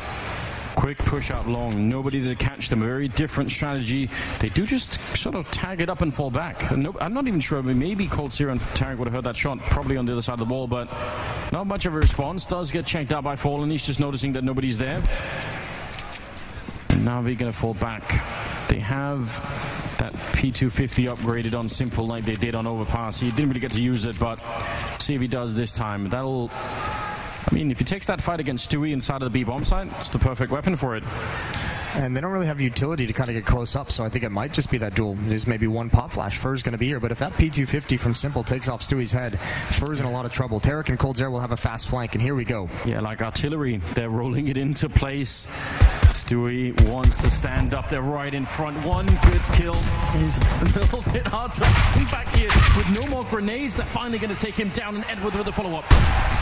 S5: Quick push up long. Nobody to catch them. A very different strategy. They do just sort of tag it up and fall back. No, I'm not even sure. I mean, maybe coldzera and Tarek would have heard that shot, probably on the other side of the wall, but not much of a response. Does get checked out by Fallen. He's just noticing that nobody's there. Navi going to fall back. They have that P250 upgraded on Simple like they did on Overpass. He didn't really get to use it, but see if he does this time. That'll, I mean, if he takes that fight against Stewie inside of the B-bomb site, it's the perfect weapon for it.
S4: And they don't really have utility to kind of get close up, so I think it might just be that duel. There's maybe 1 pop flash. Fur's going to be here, but if that P250 from Simple takes off Stewie's head, Fur's in a lot of trouble. Tarek and coldzera will have a fast flank, and here we go.
S5: Yeah, like artillery. They're rolling it into place. Stewie wants to stand up there right in front. 1 good kill. He's a little bit hard to come back here with no more grenades. They're finally going to take him down, and Edward with the follow-up.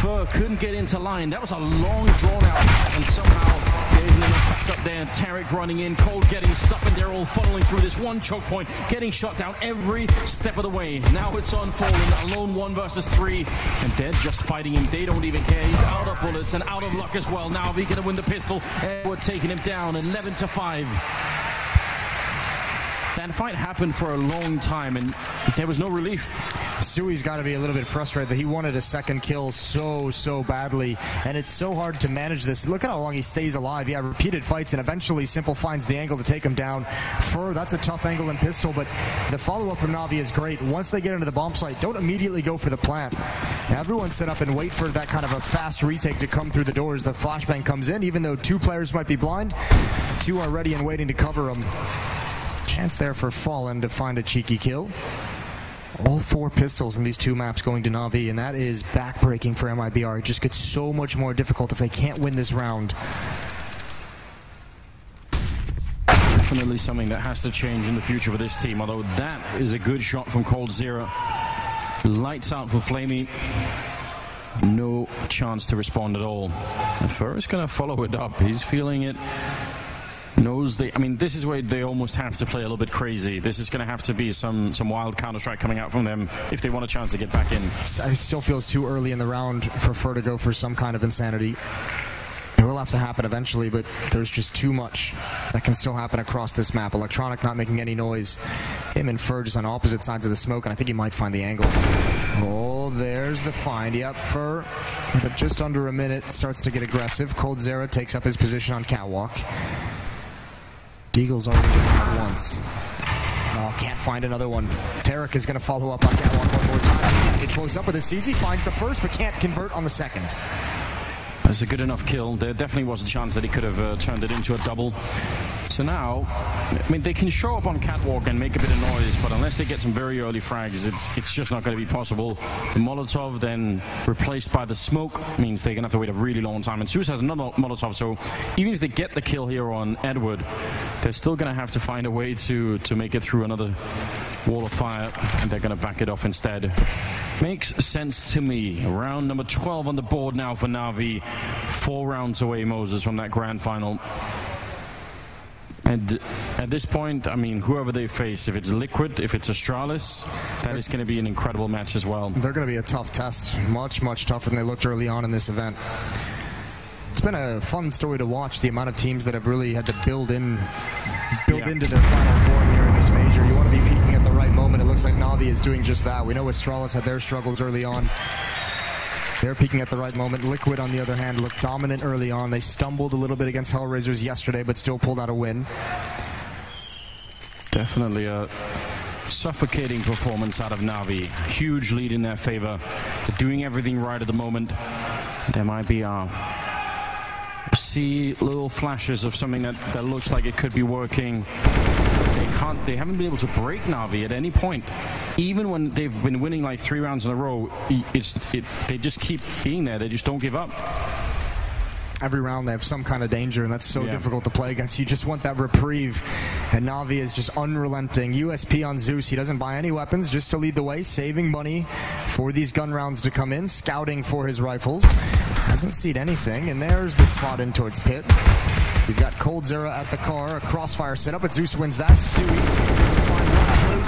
S5: Fur couldn't get into line. That was a long drawn out, and somehow there isn't enough back up there. Tarek running in, Cold getting stuck, and they're all funneling through this 1 choke point, getting shot down every step of the way. Now it's on Fallen, alone 1 versus 3, and they're just fighting him. They don't even care. He's out of bullets and out of luck as well. Now he's going to win the pistol. Edward taking him down, 11-5. That fight happened for a long time, and there was no relief.
S4: Stewie's got to be a little bit frustrated that he wanted a second kill so badly, and it's so hard to manage this. Look at how long he stays alive. Yeah, repeated fights, and eventually Simple finds the angle to take him down. Fur, that's a tough angle in pistol, but the follow-up from Navi is great. Once they get into the bomb site, don't immediately go for the plant. Everyone sit up and wait for that kind of a fast retake to come through the doors. The flashbang comes in, even though 2 players might be blind, 2 are ready and waiting to cover them. Chance there for Fallen to find a cheeky kill. All 4 pistols in these 2 maps going to Navi, and that is backbreaking for MIBR. It just gets so much more difficult if they can't win this round.
S5: Definitely something that has to change in the future for this team, although that is a good shot from coldzera. Lights out for Flamey. No chance to respond at all. And Fur is going to follow it up. He's feeling it. Knows moves, I mean, this is where they almost have to play a little bit crazy. This is going to have to be some wild counter-strike coming out from them if they want a chance to get back in.
S4: It still feels too early in the round for Fur to go for some kind of insanity. It will have to happen eventually, but there's just too much that can still happen across this map. Electronic not making any noise. Him and Fur just on opposite sides of the smoke, and I think he might find the angle. Oh, there's the find. Yep, Fur, with just under a minute, starts to get aggressive. coldzera takes up his position on catwalk. Deagle's already been once. Oh, can't find another one. Tarek is going to follow up on catwalk one more time. He close up with a CZ, finds the first, but can't convert on the second.
S5: That's a good enough kill. There definitely was a chance that he could have turned it into a double. So now, I mean, they can show up on catwalk and make a bit of noise, but unless they get some very early frags, it's just not going to be possible. The Molotov then replaced by the smoke means they're going to have to wait a really long time. And Zeus has another Molotov, so even if they get the kill here on Edward, they're still going to have to find a way to make it through another wall of fire, and they're going to back it off instead. Makes sense to me. Round number 12 on the board now for Navi. 4 rounds away, Moses, from that grand final. And at this point, I mean, whoever they face, if it's Liquid, if it's Astralis, that is going to be an incredible match as well.
S4: They're going to be a tough test. Much, much tougher than they looked early on in this event. It's been a fun story to watch, the amount of teams that have really had to build into their final form here in this major. You want to be peaking at the right moment. It looks like Navi is doing just that. We know Astralis had their struggles early on. They're peaking at the right moment. Liquid, on the other hand, looked dominant early on. They stumbled a little bit against Hellraisers yesterday, but still pulled out a win.
S5: Definitely a suffocating performance out of Navi. Huge lead in their favor. They're doing everything right at the moment. There might be see little flashes of something that looks like it could be working. They haven't been able to break Navi at any point. Even when they've been winning like 3 rounds in a row, they just keep being there. They just don't give up.
S4: Every round they have some kind of danger, and that's so difficult to play against. You just want that reprieve, and Navi is just unrelenting. USP on Zeus. He doesn't buy any weapons just to lead the way, saving money for these gun rounds to come in, scouting for his rifles. Hasn't seen anything, and there's the spot in towards pit. We've got coldzera at the car, a crossfire setup, but Zeus wins that. Stewie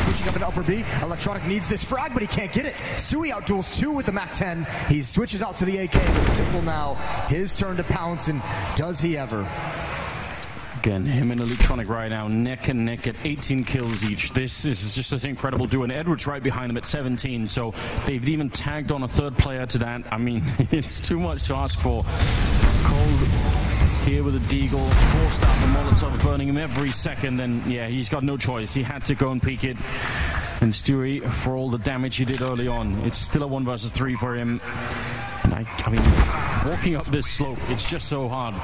S4: switching up an upper B. Electronic needs this frag, but he can't get it. Stewie outduels 2 with the MAC-10. He switches out to the AK, but Simple now. His turn to pounce, and does he ever?
S5: Again, him and Electronic right now, neck and neck at 18 kills each. This is just an incredible duo, and Edward's right behind them at 17, so they've even tagged on a 3rd player to that. I mean, it's too much to ask for. Cold here with a Deagle, forced out the Molotov, burning him every second, and yeah, he's got no choice. He had to go and peek it. And Stewie, for all the damage he did early on, it's still a 1 versus 3 for him. And I mean, walking up this slope, it's just so hard.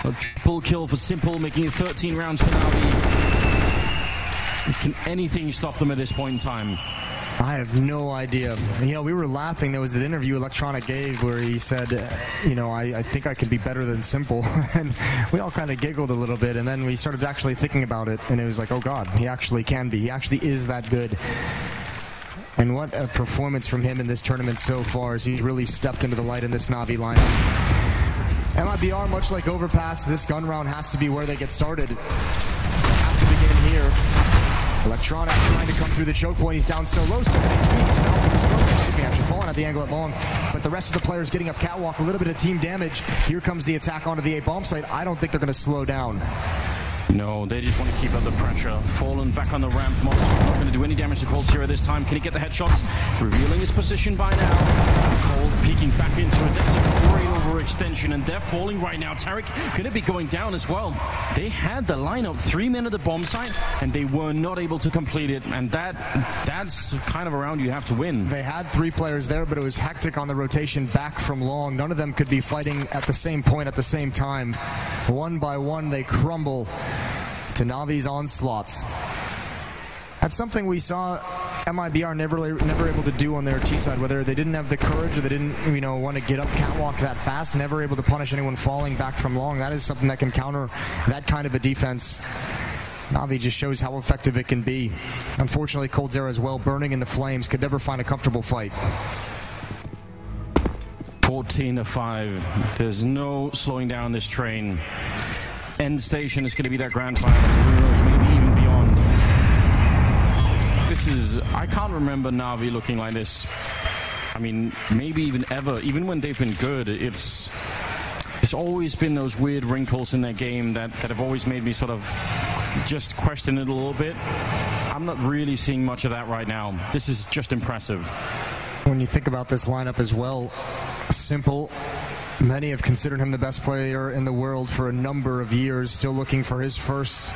S5: A triple kill for Simple, making it 13 rounds for Navi. Can anything stop them at this point in time?
S4: I have no idea. You know, we were laughing. There was that interview Electronic gave where he said, you know, I think I could be better than Simple. And we all kind of giggled a little bit, and then we started actually thinking about it, and it was like, oh God, he actually can be. He actually is that good. And what a performance from him in this tournament so far, as he's really stepped into the light in this Navi lineup. MIBR, much like Overpass, this gun round has to be where they get started. They have to begin here. Electronic trying to come through the choke point. He's down so low, 7 HP. He's fouled for the smoke. Excuse me, actually falling at the angle at long. But the rest of the players getting up catwalk, a little bit of team damage. Here comes the attack onto the A bomb site. I don't think they're going to slow down.
S5: No, they just want to keep up the pressure. Fallen back on the ramp. Molotov not going to do any damage to coldzera this time. Can he get the headshots? Revealing his position by now. Cold peeking back into it. That's a great overextension, and they're falling right now. Tarek going to be going down as well. They had the lineup 3 men at the bomb site, and they were not able to complete it. And that's kind of a round you have to win.
S4: They had 3 players there, but it was hectic on the rotation back from long. None of them could be fighting at the same point at the same time. One by one, they crumble to Navi's onslaughts. That's something we saw MIBR never able to do on their T side, whether they didn't have the courage or they didn't, you know, want to get up catwalk that fast, never able to punish anyone falling back from long. That is something that can counter that kind of a defense. Navi just shows how effective it can be. Unfortunately, coldzera as well, burning in the flames, could never find a comfortable fight.
S5: 14-5. There's no slowing down this train. end station is going to be their grand finals. Who knows, maybe even beyond. This is, I can't remember Navi looking like this. I mean, maybe even ever, even when they've been good, it's always been those weird wrinkles in their game that have always made me sort of just question it a little bit. I'm not really seeing much of that right now. This is just impressive.
S4: When you think about this lineup as well, Simple, many have considered him the best player in the world for a number of years, still looking for his first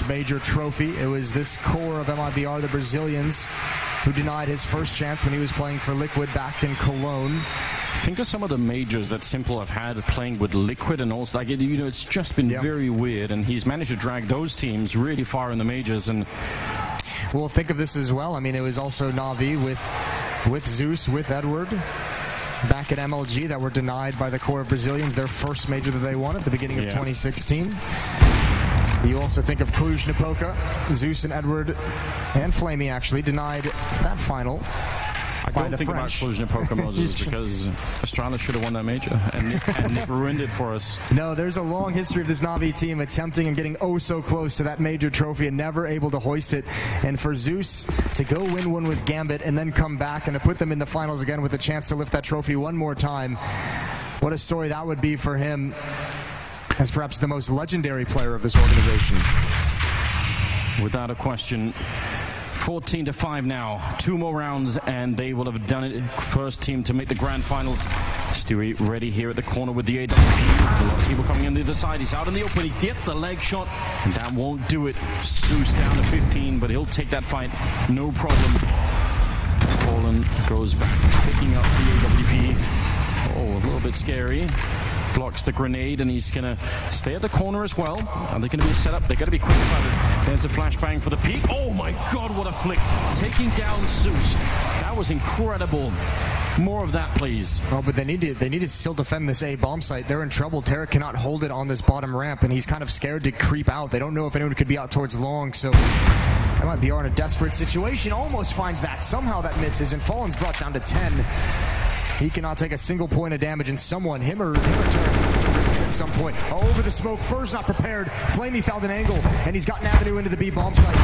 S4: major trophy. It was this core of Mibr, the Brazilians, who denied his first chance when he was playing for Liquid back in Cologne.
S5: Think of some of the majors that Simple have had playing with Liquid, and also, like, you know, it's just been very weird, and he's managed to drag those teams really far in the majors. And
S4: well, think of this as well. I mean, it was also Navi with Zeus, with Edward, back at MLG, that were denied by the core of Brazilians their first major that they won at the beginning of 2016. You also think of Cluj-Napoca, Zeus and Edward, and Flamey actually denied that final.
S5: I don't think about Cluj-Napoca, Moses, because Astralis should have won that major, and Nick ruined it for us.
S4: No, there's a long history of this Navi team attempting and getting oh so close to that major trophy and never able to hoist it. And for Zeus to go win one with Gambit and then come back and to put them in the finals again with a chance to lift that trophy one more time, what a story that would be for him as perhaps the most legendary player of this organization.
S5: Without a question. 14-5 now. 2 more rounds and they will have done it. First team to make the grand finals. Stewie ready here at the corner with the AWP. A lot of people coming in the other side. He's out in the open. He gets the leg shot, and that won't do it. Zeus down to 15, but he'll take that fight. No problem. Fallen goes back, picking up the AWP. Oh, a little bit scary. Blocks the grenade, and he's gonna stay at the corner as well. Are they gonna be set up? They're gonna be quick about it. There's a flashbang for the peak. Oh my god, what a flick. Taking down Zeus. That was incredible. More of that, please.
S4: Oh, but they need to still defend this A bomb site. They're in trouble. Tarek cannot hold it on this bottom ramp, and he's kind of scared to creep out. They don't know if anyone could be out towards long, so Mibr in a desperate situation. Almost finds that. Somehow that misses, and Fallen's brought down to 10. He cannot take a single point of damage, and someone, him or Tarek, at some point. Over the smoke, Fur's not prepared. Flamey found an angle, and he's got an avenue into the B bomb site.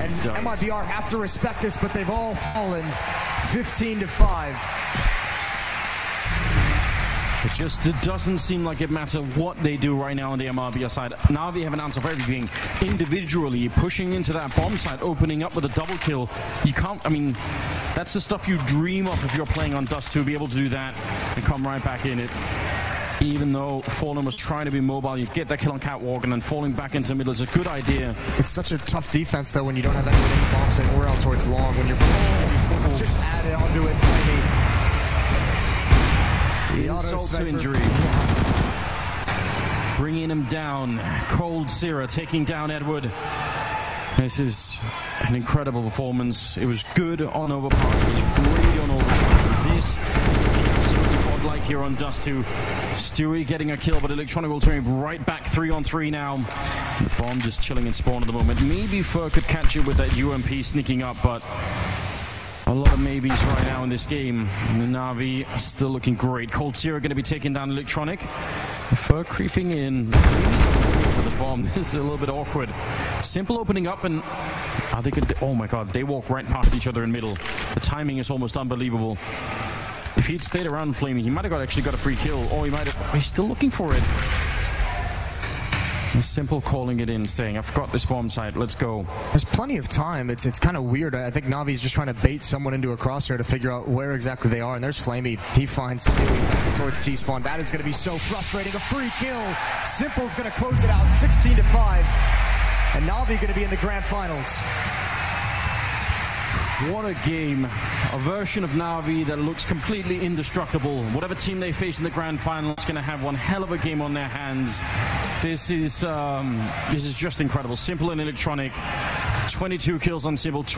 S4: And Mibr have to respect this, but they've all fallen 15-5.
S5: It doesn't seem like it matters what they do right now on the Mibr side. Navi have an answer for everything. Individually, pushing into that bomb site, opening up with a double kill. You can't, I mean, that's the stuff you dream of if you're playing on Dust 2, be able to do that and come right back in it. Even though Fallen was trying to be mobile, you get that kill on Catwalk, and then falling back into the middle is a good idea.
S4: It's such a tough defense, though, when you don't have anyone in the bomb site or out towards long. When you're just add it onto it.
S5: Insult to injury. Bringing him down. Cold Sierra taking down Edward. This is an incredible performance. It was good on Overpass. It was great on Overpass. This is absolutely godlike here on Dust 2. Stewie getting a kill, but Electronic will turn right back 3-on-3 now. The bomb just chilling in spawn at the moment. Maybe Fur could catch it with that UMP sneaking up, but a lot of maybes right now in this game. And the Navi still looking great. Cold Sierra going to be taking down Electronic. Fur creeping in. For the bomb. This is a little bit awkward. Simple opening up, and are they good? Oh my god, they walk right past each other in middle. The timing is almost unbelievable. If he'd stayed around Flamey, he might have actually got a free kill. Or he might have. He's still looking for it. Simple calling it in, saying, I've got this bomb site, let's go.
S4: There's plenty of time. It's kind of weird. I think Navi's just trying to bait someone into a crosshair to figure out where exactly they are. And there's Flamey. He finds Stewie towards T-spawn. That is going to be so frustrating. A free kill. Simple's going to close it out 16-5. And Navi going to be in the grand finals.
S5: What a game. A version of Navi that looks completely indestructible. Whatever team they face in the grand final is going to have one hell of a game on their hands. This is just incredible. Simple and Electronic. 22 kills on Simple.